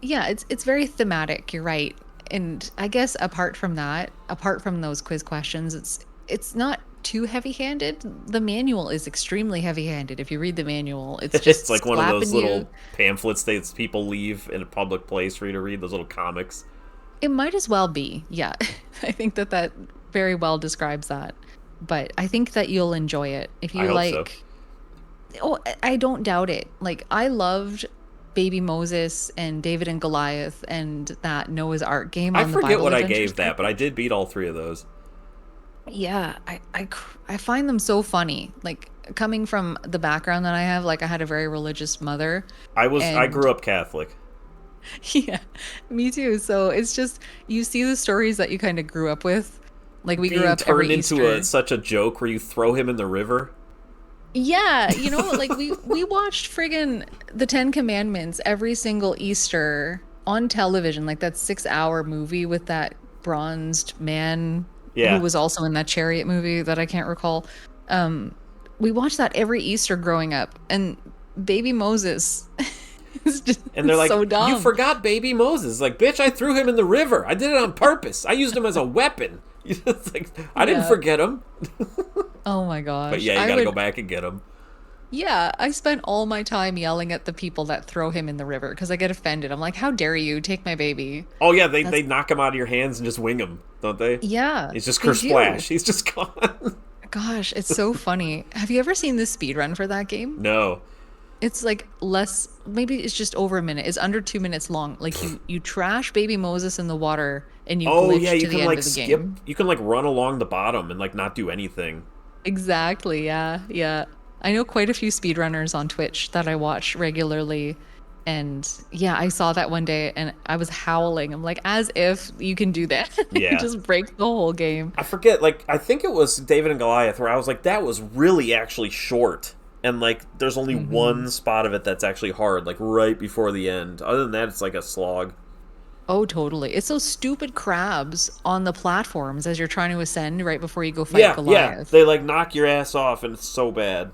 Yeah, it's very thematic, you're right. And I guess apart from those quiz questions, it's not too heavy-handed. The manual is extremely heavy-handed. If you read the manual, it's just it's like one of those little pamphlets that people leave in a public place for you to read, those little comics. It might as well be, yeah. I think that very well describes that. But I think that you'll enjoy it. If you like... So. Oh, I don't doubt it. Like, I loved Baby Moses and David and Goliath and that Noah's Ark game on the Bible. I forget what I gave that, but I did beat all 3 of those. Yeah, I find them so funny. Like, coming from the background that I have, like, I had a very religious mother. I grew up Catholic. Yeah, me too. So it's just, you see the stories that you kind of grew up with. Like, we grew up every Easter. Turned into such a joke where you throw him in the river. Yeah, you know, like we watched friggin' the 10 Commandments every single Easter on television, like that 6-hour movie with that bronzed man who was also in that chariot movie that I can't recall. We watched that every Easter growing up, and Baby Moses is just and they're like, so dumb. You forgot Baby Moses. Like, bitch, I threw him in the river. I did it on purpose. I used him as a weapon. It's like, I didn't forget him. Oh my gosh. But yeah, you gotta go back and get him. Yeah, I spent all my time yelling at the people that throw him in the river because I get offended. I'm like, how dare you take my baby? Oh yeah, they knock him out of your hands and just wing him, don't they? Yeah. He's just kersplash. He's just gone. Gosh, it's so funny. Have you ever seen the speedrun for that game? No. It's like maybe it's just over a minute. It's under 2 minutes long. Like, you trash Baby Moses in the water and you glitch to the end of the game. You can, like, run along the bottom and, like, not do anything. Exactly, yeah. I know quite a few speedrunners on Twitch that I watch regularly. And yeah, I saw that one day and I was howling. I'm like, as if you can do that. Yeah. Just break the whole game. I forget, like, I think it was David and Goliath where I was like, that was really actually short. And, like, there's only one spot of it that's actually hard, like, right before the end. Other than that, it's like a slog. Oh, totally. It's those stupid crabs on the platforms as you're trying to ascend right before you go fight Goliath. Yeah, they, like, knock your ass off, and it's so bad.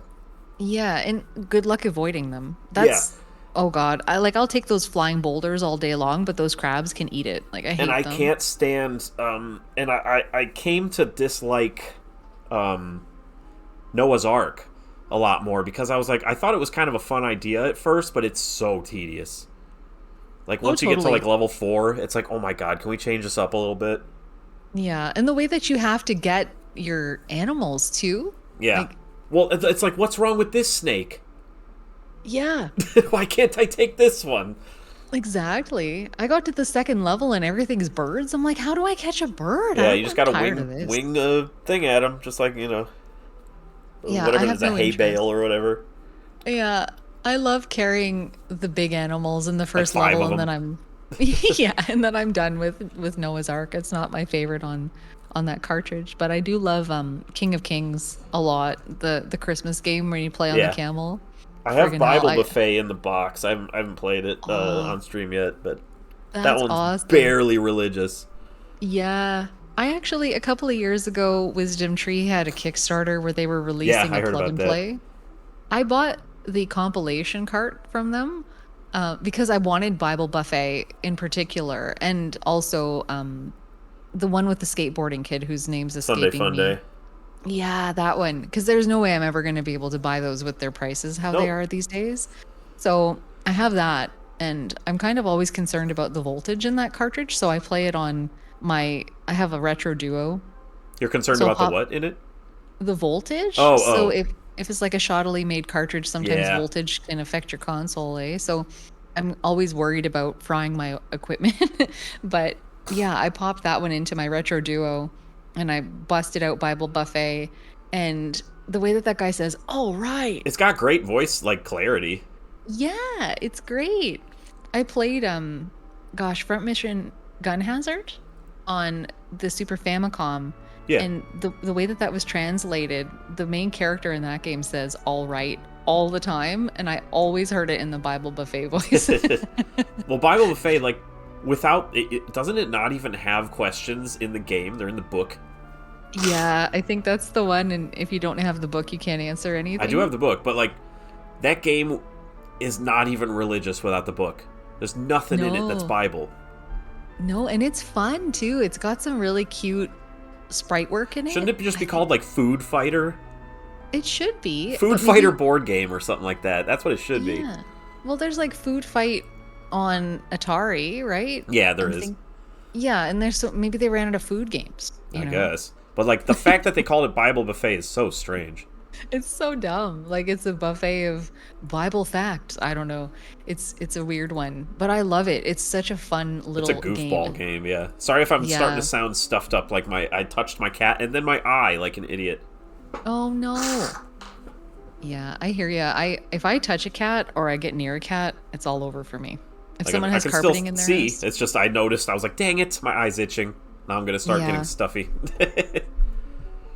Yeah, and good luck avoiding them. That's... Yeah. Oh, God. I'll take those flying boulders all day long, but those crabs can eat it. Like, I hate them. And I can't stand... and I came to dislike Noah's Ark a lot more because I was like, I thought it was kind of a fun idea at first, but it's so tedious. Like, once you get to, like, level 4, it's like, oh my God, can we change this up a little bit? Yeah, and the way that you have to get your animals, too. Yeah. Like, well, it's like, what's wrong with this snake? Yeah. Why can't I take this one? Exactly. I got to the 2nd level and everything's birds. I'm like, how do I catch a bird? Yeah, you just gotta wing the thing at them, just like, you know, whatever it is, a hay bale or whatever. Yeah. I love carrying the big animals in the first level, and then I'm and then I'm done with Noah's Ark. It's not my favorite on that cartridge, but I do love King of Kings a lot. The Christmas game where you play on the camel. I have Bible Buffet in the box. I haven't played it on stream yet, but that one's awesome. Barely religious. Yeah. I actually, a couple of years ago, Wisdom Tree had a Kickstarter where they were releasing a plug and play. I bought the compilation cart from them because I wanted Bible Buffet in particular, and also the one with the skateboarding kid whose name's escaping Sunday Fun Day. Yeah, that one. Because there's no way I'm ever going to be able to buy those with their prices how they are these days. So I have that, and I'm kind of always concerned about the voltage in that cartridge, so I play it on I have a Retro Duo. You're concerned about the what in it? the voltage. Oh, So oh. if it's like a shoddily made cartridge, sometimes Yeah. voltage can affect your console, eh? So I'm always worried about frying my equipment. But yeah, I popped that one into my Retro Duo and I busted out Bible Buffet, and the way that that guy says, "All right." It's got great voice, like, clarity. Yeah, it's great. I played gosh, Front Mission Gun Hazard on the Super Famicom, Yeah. and the way that that was translated, the main character in that game says "all right" all the time, and I always heard it in the Bible Buffet voice. Well, Bible Buffet, like, without doesn't it not even have questions in the game? They're in the book. Yeah, I think that's the one, and if you don't have the book, you can't answer anything. I do have the book, but like, that game is not even religious without the book. There's nothing in it that's No. Bible. No, and it's fun too. It's got some really cute sprite work in it. Shouldn't it just be called like Food Fighter? It should be. Food but Fighter maybe- board game or something like that. That's what it should be. Yeah. Well, there's like Food Fight on Atari, right? Yeah, there is. Yeah, and there's so maybe they ran out of food games. You I know? guess. But like the fact that they called it Bible Buffet is so strange. It's so dumb. Like it's a buffet of Bible facts. I don't know. It's a weird one, but I love it. It's such a fun little It's a goofball game, yeah. Sorry if I'm starting Yeah. to sound stuffed up like I touched my cat and then my eye like an idiot. Oh no. Yeah, I hear ya. If I touch a cat or I get near a cat, it's all over for me. If Like, someone I has can carpeting still in their see. house, It's just I noticed. I was like, dang it, my eye's itching. Now I'm gonna start Yeah. getting stuffy.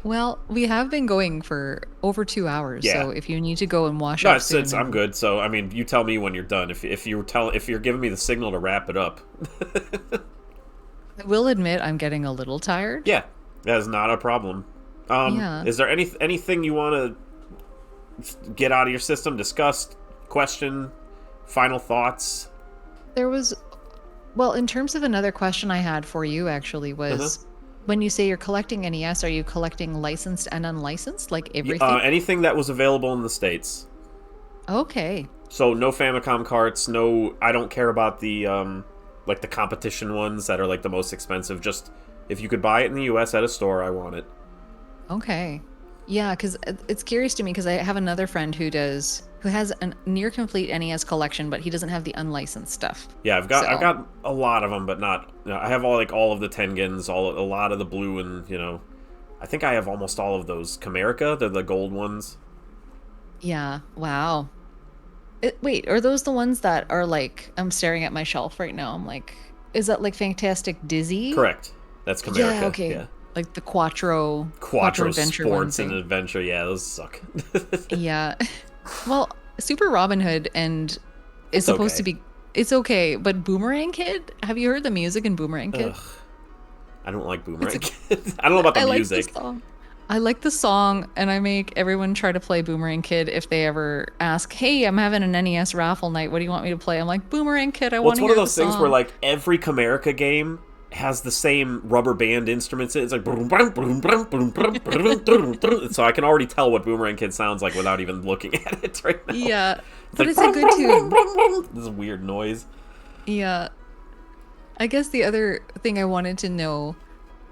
well, we have been going for over 2 hours, Yeah. so if you need to go and wash No, up it's soon, I'm good. So I mean, you tell me when you're done. If you're giving me the signal to wrap it up. I will admit I'm getting a little tired. Yeah, that is not a problem. Yeah. Is there anything you want to get out of your system? Discuss, question, final thoughts. There was, well, in terms of another question I had for you actually was, when you say you're collecting NES, are you collecting licensed and unlicensed, like everything? Anything that was available in the States. Okay. So no Famicom carts. No, I don't care about the like the competition ones that are like the most expensive. Just if you could buy it in the U.S. at a store, I want it. Okay. Yeah, because it's curious to me because I have another friend who has a near complete NES collection, but he doesn't have the unlicensed stuff. Yeah, I've got So- a lot of them, but not. I have all of the Tengens, a lot of the blue, and I think I have almost all of those Camerica. They're the gold ones. Yeah. Wow. Wait, are those the ones that are like? I'm staring at my shelf right now. I'm like, is that like Fantastic Dizzy? Correct. That's Camerica. Yeah. Okay. Yeah. Like the Quattro Adventure Sports ones, and eh? Adventure. Yeah, those suck. Yeah. Well, Super Robin Hood and is It's supposed okay. to be. It's okay, but Boomerang Kid. Have you heard the music in Boomerang Kid? Ugh. I don't like Boomerang. I don't know about the I music. like the song. I like the song, and I make everyone try to play Boomerang Kid if they ever ask, "Hey, I'm having an NES raffle night. What do you want me to play?" I'm like, "Boomerang Kid. I Well, want it's to one hear of those the things song." where like every Camerica game has the same rubber band instruments. It's like boom, boom, boom, boom, boom, boom, boom, boom, boom. So I can already tell what Boomerang Kid sounds like without even looking at it right now. Yeah, but like, it's a good tune. This weird noise. Yeah. I guess the other thing I wanted to know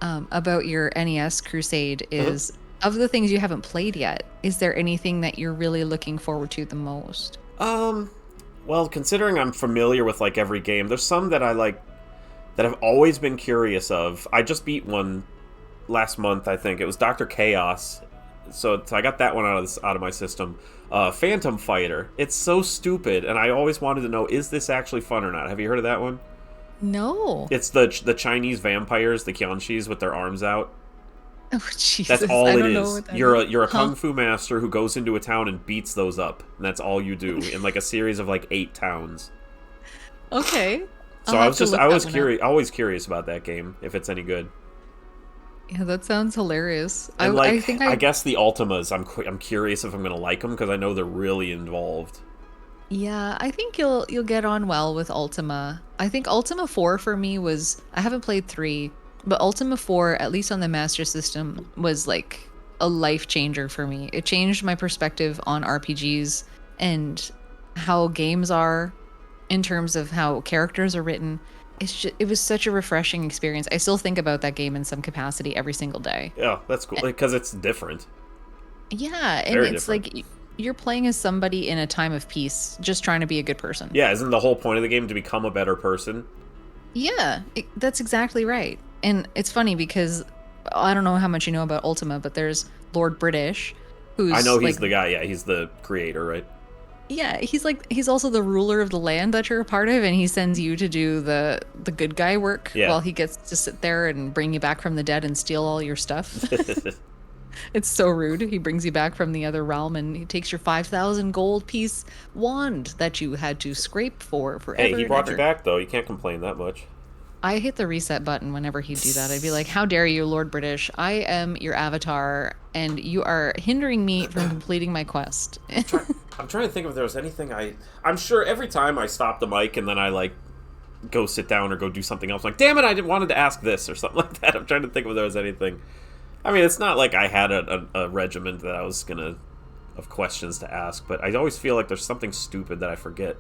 about your NES crusade is, of the things you haven't played yet, is there anything that you're really looking forward to the most? Well, considering I'm familiar with like every game, there's some that I like that I've always been curious of. I just beat one last month, I think. It was Dr. Chaos. So I got that one out of my system. Phantom Fighter. It's so stupid, and I always wanted to know, is this actually fun or not? Have you heard of that one? No. It's the Chinese vampires, the Qianshis with their arms out. Oh, Jesus. That's all I it don't know is. what that You're a Huh. kung fu master who goes into a town and beats those up, and that's all you do in like a series of like 8 towns. Okay. So I'll I have was to just look I that was one up. curious, always curious about that game if it's any good. Yeah, that sounds hilarious. And I think I guess the Ultimas, I'm curious if I'm gonna like them because I know they're really involved. Yeah, I think you'll get on well with Ultima. I think Ultima 4 for me was, I haven't played 3, but Ultima 4, at least on the Master System, was like a life changer for me. It changed my perspective on RPGs and how games are in terms of how characters are written. It was such a refreshing experience. I still think about that game in some capacity every single day. Yeah, that's cool because it's different. Yeah, and Very it's different. like you're playing as somebody in a time of peace, just trying to be a good person. Yeah, isn't the whole point of the game to become a better person? Yeah, that's exactly right. And it's funny because I don't know how much you know about Ultima, but there's Lord British, I know who's he's like, the guy. Yeah, he's the creator, right? yeah, he's also the ruler of the land that you're a part of, and he sends you to do the good guy work Yeah. while he gets to sit there and bring you back from the dead and steal all your stuff. It's so rude. He brings you back from the other realm and he takes your 5,000 gold piece wand that you had to scrape for Hey, forever he and brought you ever. back though. You can't complain that much. I hit the reset button whenever he'd do that. I'd be like, "How dare you, Lord British? I am your avatar, and you are hindering me from completing my quest." I'm trying to think if there was anything I'm sure every time I stop the mic and then I like go sit down or go do something else, I'm like, damn it, I didn't wanted to ask this or something like that. I'm trying to think if there was anything. I mean, it's not like I had a regiment that I was gonna of questions to ask, but I always feel like there's something stupid that I forget.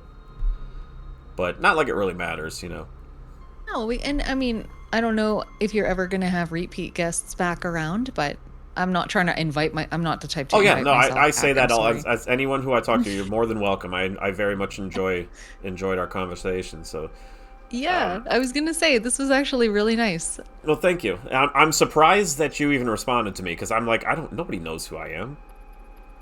But not like it really matters, you know. No, and I mean, I don't know if you're ever gonna have repeat guests back around, but I'm not trying to invite I'm not the type to Oh yeah, invite no, myself I say back. I'm that all sorry. as anyone who I talk to, you're more than welcome. I very much enjoyed our conversation. So, Yeah, I was gonna say this was actually really nice. well, thank you. I'm surprised that you even responded to me because I'm like, I don't. Nobody knows who I am.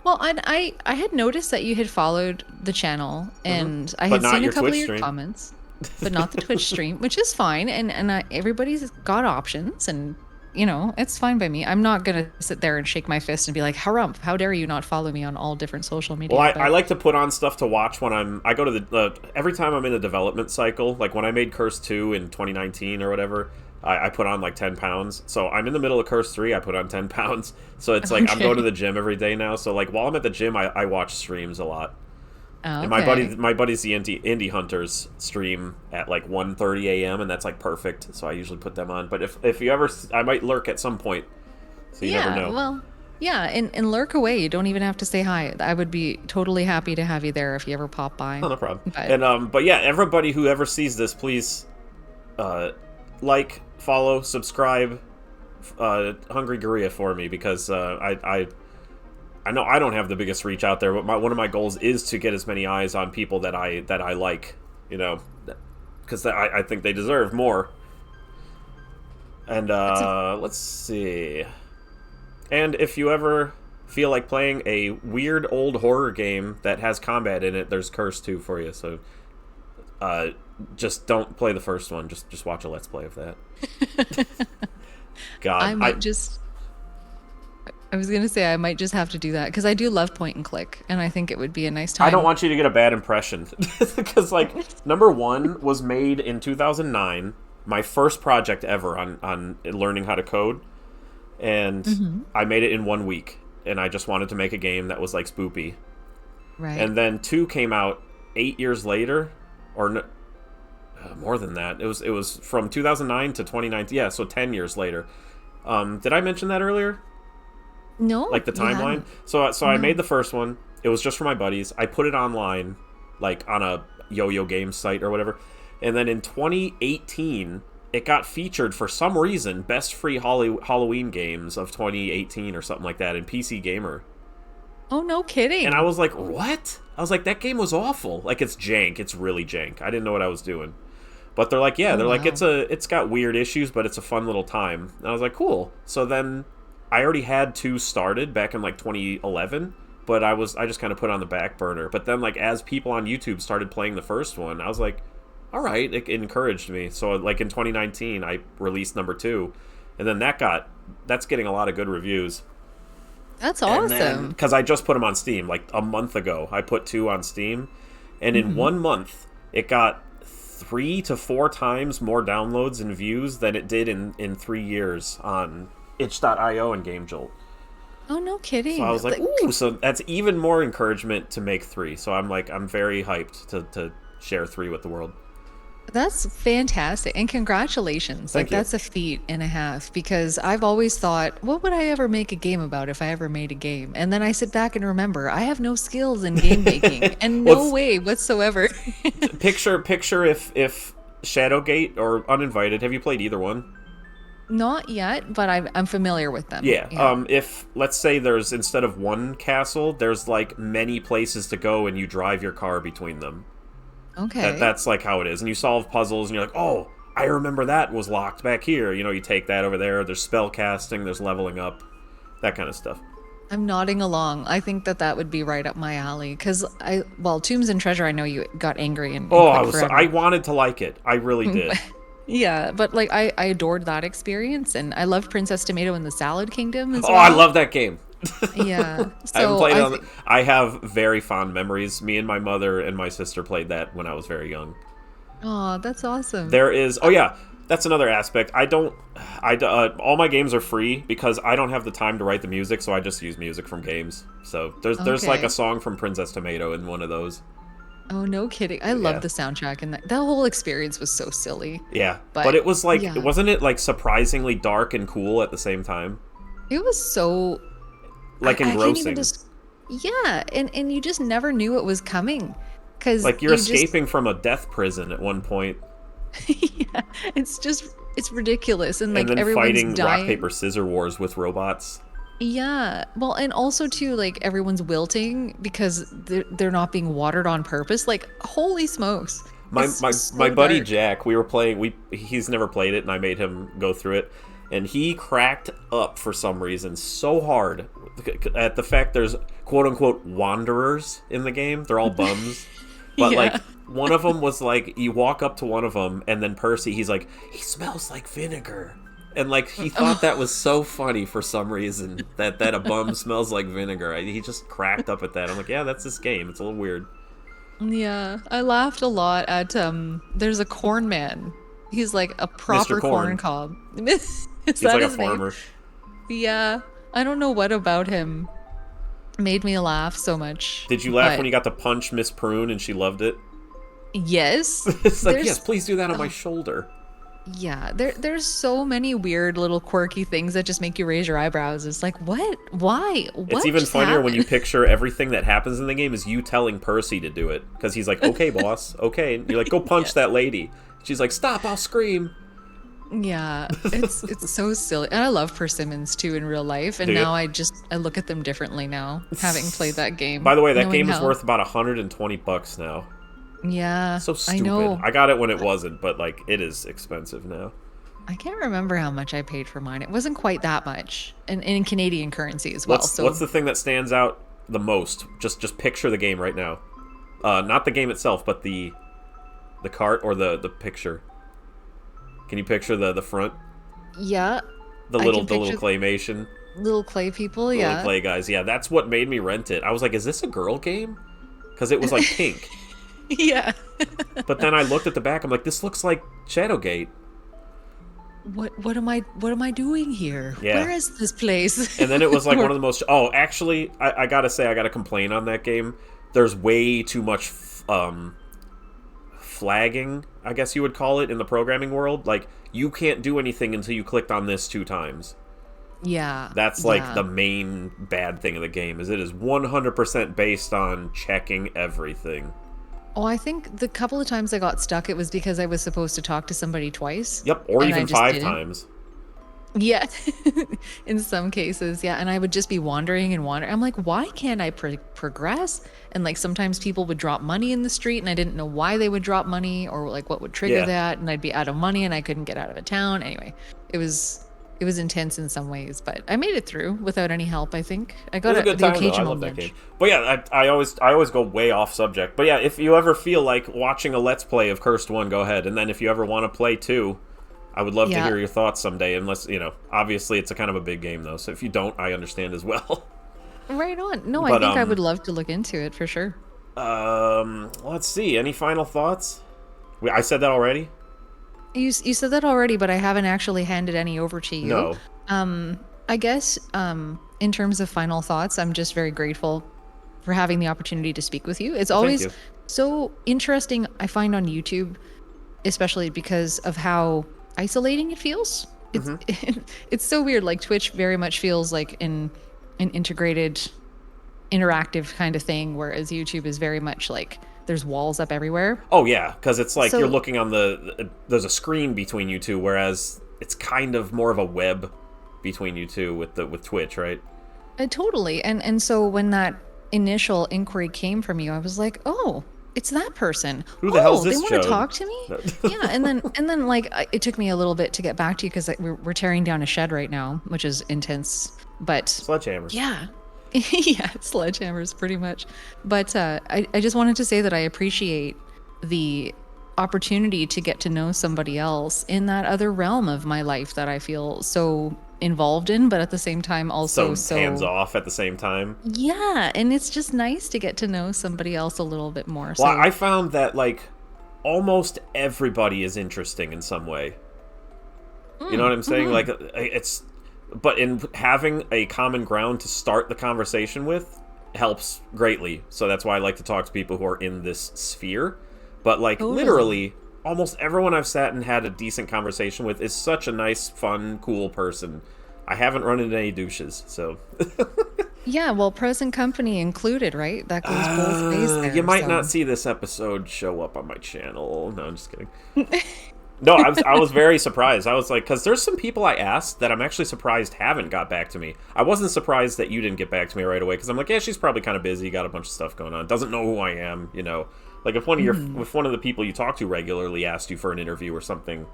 Well, I had noticed that you had followed the channel, and I But had not seen a your couple Twitch of your stream. comments, but not the Twitch stream, which is fine. And everybody's got options, and it's fine by me. I'm not gonna sit there and shake my fist and be like, "Harump, how dare you not follow me on all different social Well, media?" I But like to put on stuff to watch when I go to the every time I'm in a development cycle. Like when I made Curse 2 in 2019 or whatever, I put on like 10 pounds. So I'm in the middle of Curse 3, I put on 10 pounds. So it's like I'm going to okay, the gym every day now. So like while I'm at the gym, I watch streams a lot. And okay, my buddy's the Indie Hunters stream at like 1:30 a.m. and that's like perfect. So I usually put them on. But if you ever, I might lurk at some point. So you never yeah, know. well, yeah, and lurk away. You don't even have to say hi. I would be totally happy to have you there if you ever pop by. Oh, no problem. But And but yeah, everybody who ever sees this, please uh, like, follow, subscribe, Hungry Goriya for me because I know I don't have the biggest reach out there, but one of my goals is to get as many eyes on people that I like, you know, because I think they deserve more. And it's a let's see. And if you ever feel like playing a weird old horror game that has combat in it, there's Curse 2 for you. So uh, just don't play the first one. Just watch a let's play of that. I God, might just. I was gonna say I might just have to do that because I do love point and click, and I think it would be a nice I don't time. want you to get a bad impression because like number one was made in 2009, my first project ever on learning how to code, and Hmm. I made it in 1 week, and I just wanted to make a game that was like spoopy. Right. And then two came out 8 years later, or no, more than that. It was from 2009 to 2019. Yeah, so 10 years later. Did I mention that earlier? No, Like the you timeline. hadn't. So I No. made the first one. It was just for my buddies. I put it online, like on a Yo-Yo Games site or whatever. And then in 2018, it got featured for some reason best free Halloween games of 2018 or something like that in PC Gamer. Oh, no And I kidding. was like, what? I was like, that game was awful. Like it's jank. It's really jank. I didn't know what I was doing. But they're like, yeah, Oh they're like, wow. it's got weird issues, but it's a fun little time. And I was like, cool. So then I already had two started back in like 2011, but I just kind of put it on the back burner. But then like as people on YouTube started playing the first one, I was like, all right, it encouraged me. So like in 2019, I released number two, and then that's getting a lot of good reviews. That's And then, awesome. because I just put them on Steam, like a month ago, I put two on Steam, and in Hmm. 1 month, it got 3 to 4 times more downloads and views than it did in 3 years on itch.io and GameJolt. Oh, no So I kidding. was like, ooh, so that's even more encouragement to make three. So I'm very hyped to share three with the world. That's fantastic. And congratulations. Like, Thank you. that's a feat and a half because I've always thought, what would I ever make a game about if I ever made a game? And then I sit back and remember, I have no skills in game making and Well, no way whatsoever. picture if Shadowgate or Uninvited. Have you played either one? Not yet, but I'm familiar with them. Yeah. If let's say there's instead of one castle, there's like many places to go, and you drive your car between them. Okay. That's like how it is, and you solve puzzles, and you're like, oh, I remember that was locked back here. You know, you take that over there. There's spell casting. There's leveling up, that kind of stuff. I'm nodding along. I think that would be right up my alley. Because Tombs and Treasure, I know you got angry and Oh, quit forever. I wanted to like it. I really did. Yeah, but like I adored that experience, and I loved Princess Tomato in the Salad Kingdom as well. Oh, I love that game. Yeah. I haven't So played it on. I have very fond memories. Me and my mother and my sister played that when I was very young. oh, that's awesome. There is. Oh yeah, that's another aspect. All my games are free because I don't have the time to write the music, so I just use music from games. So there's like Okay. a song from Princess Tomato in one of those. Oh, no kidding. I love the soundtrack, and that whole experience was so silly. Yeah, But, but it was like, yeah. wasn't it like surprisingly dark and cool at the same time? It was so Like I can't engrossing. even yeah, and you just never knew it was coming, because Like you're escaping from a death prison at one point, yeah, it's ridiculous, and like and then everyone's fighting dying. rock paper scissor wars with robots. Yeah, well, and also too, like everyone's wilting because they're not being watered on purpose. Like, holy smokes! My It's so my buddy dark. Jack, we were playing. He's never played it, and I made him go through it, and he cracked up for some reason so hard at the fact there's quote unquote wanderers in the game. They're all bums, but Yeah. like one of them was like you walk up to one of them, and then Percy, he's like, he smells like vinegar. And like he thought that was so funny for some reason that a bum smells like vinegar. He just cracked up at that. I'm like, yeah, that's this game. It's a little weird. Yeah, I laughed a lot at there's a corn man. He's like a proper Corn. corn cob. Is He's that like a his name? farmer. Yeah, I don't know what about him made me laugh so much. Did you laugh but when you got to punch Miss Prune and she loved it? Yes. It's like, There's- yes, please do that on my shoulder. Yeah, there's so many weird little quirky things that just make you raise your eyebrows. It's like, what? Why? What It's even just funnier when you happened? picture everything that happens in the game is you telling Percy to do it. Because he's like, okay, boss, okay. And you're like, go punch that lady. She's like, stop, I'll scream. Yeah, it's so silly. And I love Persimmons too in real life. And Do you? now I look at them differently now, having played that game. By the way, that knowing game is how- worth about $120 now. Yeah, So stupid. I know. I got it when it wasn't, but like, it is expensive now. I can't remember how much I paid for mine. It wasn't quite that much, and in Canadian currency as well. What's the thing that stands out the most? Just picture the game right now. Not the game itself, but the cart or the picture. Can you picture the front? Yeah, The I little can picture claymation, little clay people. little Yeah, clay guys. Yeah, that's what made me rent it. I was like, is this a girl game? Because it was like pink. yeah. But then I looked at the back. I'm like, this looks like Shadowgate. What am I doing here? Yeah. Where is this place? And then it was like one of the most. Oh, actually, I gotta say, I gotta complain on that game. There's way too much flagging, I guess you would call it, in the programming world. Like, you can't do anything until you clicked on this 2 times. Yeah, That's like yeah. the main bad thing of the game, is it is 100% based on checking everything. Oh, I think the couple of times I got stuck, it was because I was supposed to talk to somebody twice. Yep, or and I even just 5 didn't. times. Yeah, in some cases, yeah. And I would just be wandering and wandering. I'm like, why can't I progress? And like sometimes people would drop money in the street, and I didn't know why they would drop money or like what would trigger Yeah. that. And I'd be out of money, and I couldn't get out of a town. Anyway, it was intense in some ways, but I made it through without any help. I think I It got was a good the time, though. I occasional love that nudge. game. But yeah, I always go way off subject. But yeah, if you ever feel like watching a Let's Play of Cursed 1, go ahead. And then if you ever want to play 2, I would love to Yeah. hear your thoughts someday. Unless, obviously it's a kind of a big game, though. So if you don't, I understand as well. Right on. No, But, I think I would love to look into it for sure. Let's see. Any final thoughts? I said that already? You said that already, but I haven't actually handed any over to you. No. I guess in terms of final thoughts, I'm just very grateful for having the opportunity to speak with you. It's always you. so interesting, I find, on YouTube, especially because of how isolating it feels. It's it's so weird. Like Twitch very much feels like an integrated, interactive kind of thing, whereas YouTube is very much like there's walls up everywhere. Oh, yeah, because it's like So- you're looking on there's a screen between you two, whereas it's kind of more of a web between you two with Twitch, right? Totally. And so when that initial inquiry came from you, I was like, oh, it's that person. Who the hell's They this want to Joe? talk to me? Yeah. And then like it took me a little bit to get back to you because we're tearing down a shed right now, which is intense. But Sledgehammers. yeah. Yeah, sledgehammers pretty much. But I just wanted to say that I appreciate the opportunity to get to know somebody else in that other realm of my life that I feel so involved in, but at the same time also So hands off at the same time. Yeah, and it's just nice to get to know somebody else a little bit more. Well, So I found that like almost everybody is interesting in some way. You know what I'm saying? Like it's, but in having a common ground to start the conversation with helps greatly. So that's why I like to talk to people who are in this sphere. But like literally almost everyone I've sat and had a decent conversation with is such a nice, fun, cool person. I haven't run into any douches, so yeah, well, present company included, right? That goes both ways there. you might so. not see this episode show up on my channel. No, I'm just kidding. No, I was very surprised. I was like, because there's some people I asked that I'm actually surprised haven't got back to me. I wasn't surprised that you didn't get back to me right away, because I'm like, yeah, she's probably kind of busy, got a bunch of stuff going on, doesn't know who I am, you know. Like if one of if one of the people you talk to regularly asked you for an interview or something,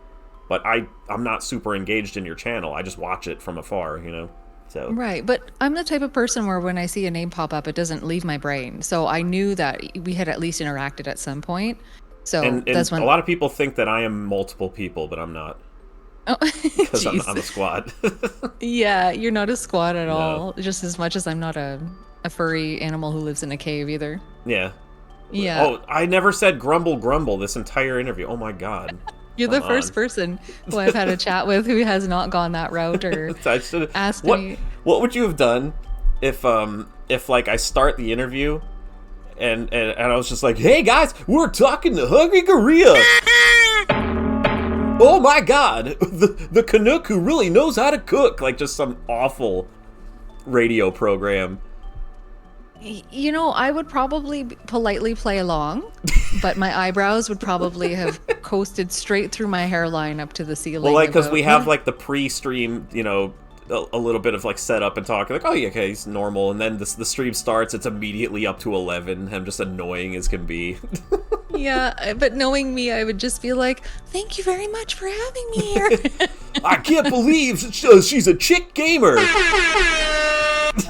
but I'm not super engaged in your channel. I just watch it from afar, you know. So Right, but I'm the type of person where when I see a name pop up, it doesn't leave my brain. So I knew that we had at least interacted at some point. So and that's when a lot of people think that I am multiple people, but I'm not. Oh, Because I'm jeez. a squad. Yeah, you're not a squad at all. Just as much as I'm not a furry animal who lives in a cave either. Yeah. Yeah. Oh, I never said grumble grumble this entire interview. Oh my god. You're the Come first on. person who I've had a chat with who has not gone that route or I should've- asked what, me. What would you have done if like I start the interview and I was just like, hey guys, we're talking to Hungry Goriya. Oh my god, the Canuck who really knows how to cook, like just some awful radio program. You know, I would probably politely play along, but my eyebrows would probably have coasted straight through my hairline up to the ceiling. Well, like, because about- we have, like, the pre-stream, you know, a little bit of, like, setup and talk. Like, oh, yeah, okay, he's normal. And then the stream starts, it's immediately up to 11. I'm just annoying as can be. Yeah, but knowing me, I would just be like, thank you very much for having me here. I can't believe she's a chick gamer.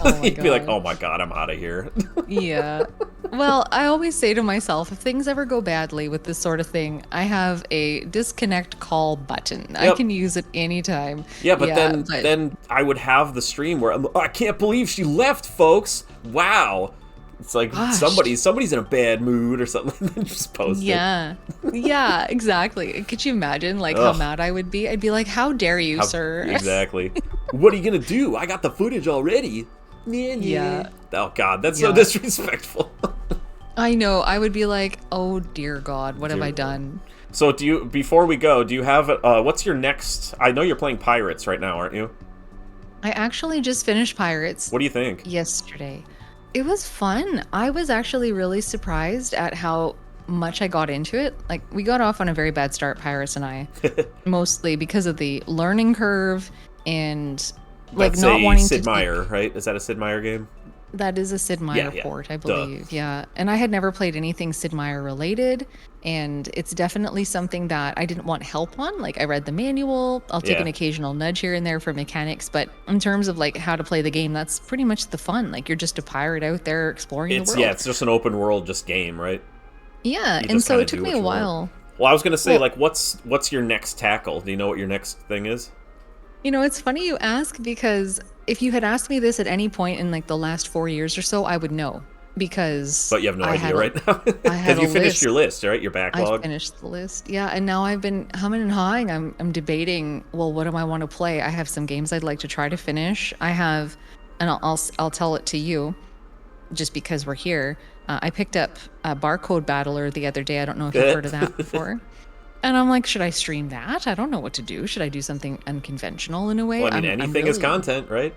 Oh my You'd be like, God. oh my god, I'm out of here. Yeah. Well, I always say to myself, if things ever go badly with this sort of thing, I have a disconnect call button. I Yep. can use it anytime. Yeah, but then I would have the stream where I can't believe she left, folks. Wow. It's like Gosh. somebody's in a bad mood or something, and then just post it. Yeah. Yeah, exactly. Could you imagine like how Ugh. mad I would be? I'd be like, how dare you, sir? Exactly. What are you gonna do? I got the footage already. Yeah. Oh god, that's so Yeah. disrespectful. I know. I would be like, oh dear God, what have Dear I God. done? So before we go, do you have what's your next? I know you're playing Pirates right now, aren't you? I actually just finished Pirates What do you think? yesterday. It was fun. I was actually really surprised at how much I got into it. Like, we got off on a very bad start, Pirates and I, mostly because of the learning curve and like That's not a wanting Sid to. Meier, right? Is that a Sid Meier game? That is a Sid Meier Yeah. port, I Duh. believe. Yeah. And I had never played anything Sid Meier related. And it's definitely something that I didn't want help on. Like, I read the manual. I'll take Yeah. an occasional nudge here and there for mechanics. But in terms of like how to play the game, that's pretty much the fun. Like, you're just a pirate out there exploring the world. It's just an open world just game, right? Yeah. You And just so kinda it took do me what a you want. while. Well, I was gonna say, Well- like, what's your next tackle? Do you know what your next thing is? You know, it's funny you ask because if you had asked me this at any point in like the last 4 years or so, I would know. Because But you have no I had idea a- right now. I had Have you a finished list. your list, right? Your I backlog. finished the list. Yeah, and now I've been humming and hawing. I'm debating, well, what do I want to play? I have some games I'd like to try to finish. I have, and I'll tell it to you just because we're here. I picked up a Barcode Battler the other day. I don't know if you've heard of that before. And I'm like, should I stream that? I don't know what to do. Should I do something unconventional in a way? Well, I mean, I'm anything is really- content, right?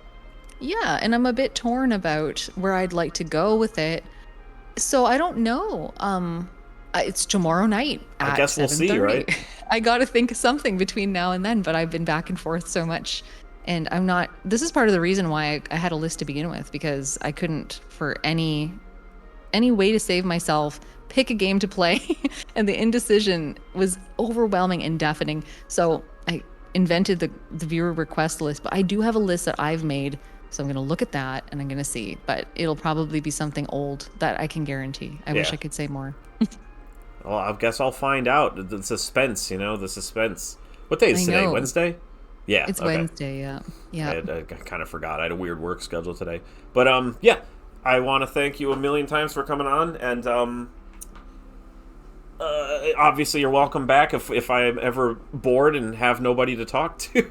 Yeah, and I'm a bit torn about where I'd like to go with it. So I don't know. It's tomorrow night at I guess we'll see, 7:30. right? I got to think of something between now and then, but I've been back and forth so much. And I'm not, this is part of the reason why I had a list to begin with, because I couldn't, for any way to save myself, pick a game to play. And the indecision was overwhelming and deafening. So I invented the viewer request list, but I do have a list that I've made. So I'm going to look at that and I'm going to see, but it'll probably be something old that I can guarantee. I wish I could say more. Well, I guess I'll find out. The suspense, the suspense. What day is today? Wednesday? Yeah. It's Wednesday, yeah. Yeah. I kind of forgot. I had a weird work schedule today. But, yeah. I want to thank you a million times for coming on, and, obviously you're welcome back if I am ever bored and have nobody to talk to.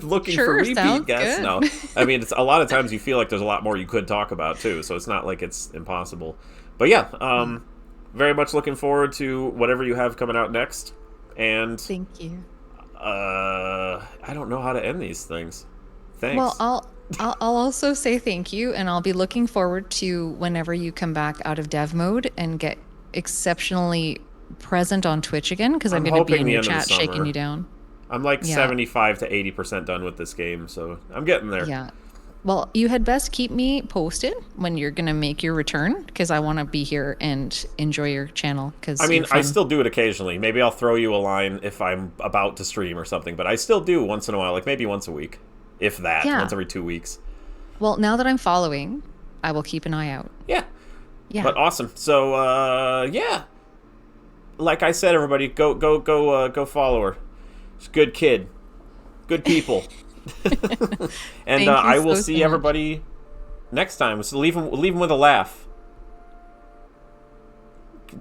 Looking for repeat guests. No. I mean, it's a lot of times you feel like there's a lot more you could talk about, too, so it's not like it's impossible. But, yeah, very much looking forward to whatever you have coming out next. And thank you. I don't know how to end these things. Thanks. Well, I'll also say thank you, and I'll be looking forward to whenever you come back out of dev mode and get exceptionally present on Twitch again, because I'm going to be in your chat shaking you down. I'm like 75 to 80% done with this game, so I'm getting there. Yeah. Well, you had best keep me posted when you're going to make your return, because I want to be here and enjoy your channel. I mean, I still do it occasionally. Maybe I'll throw you a line if I'm about to stream or something, but I still do once in a while, like maybe once a week, if that, once every 2 weeks. Well, now that I'm following, I will keep an eye out. Yeah. But awesome. So, yeah. Like I said, everybody, go follow her. She's a good kid. Good people. And I will see everybody next time. So leave them with a laugh.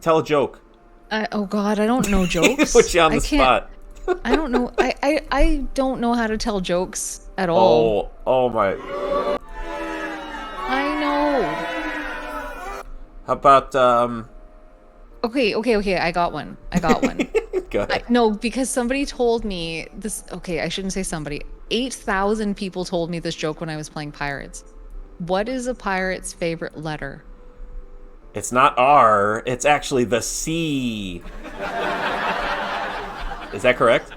Tell a joke. Oh God, I don't know jokes. Put you on the spot. I don't know. I don't know how to tell jokes at all. Oh my. I know. How about Okay. I got one. Go ahead. No, because somebody told me this. Okay, I shouldn't say somebody. 8,000 people told me this joke when I was playing Pirates. What is a pirate's favorite letter? It's not R. It's actually the C. Is that correct?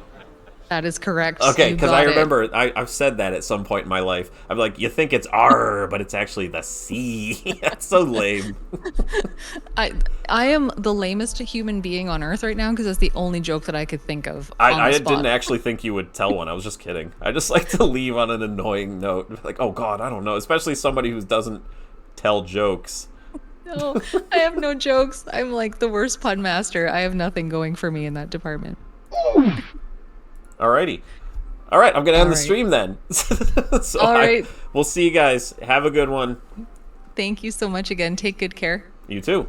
That is correct. Okay, because I remember I've said that at some point in my life. I'm like, you think it's R, but it's actually the C. That's so lame. I am the lamest human being on earth right now, because that's the only joke that I could think of. I didn't actually think you would tell one. I was just kidding. I just like to leave on an annoying note. Like, oh God, I don't know. Especially somebody who doesn't tell jokes. No, I have no jokes. I'm like the worst pun master. I have nothing going for me in that department. Alrighty. Alright, I'm going to end the stream then. So Alright. We'll see you guys. Have a good one. Thank you so much again. Take good care. You too.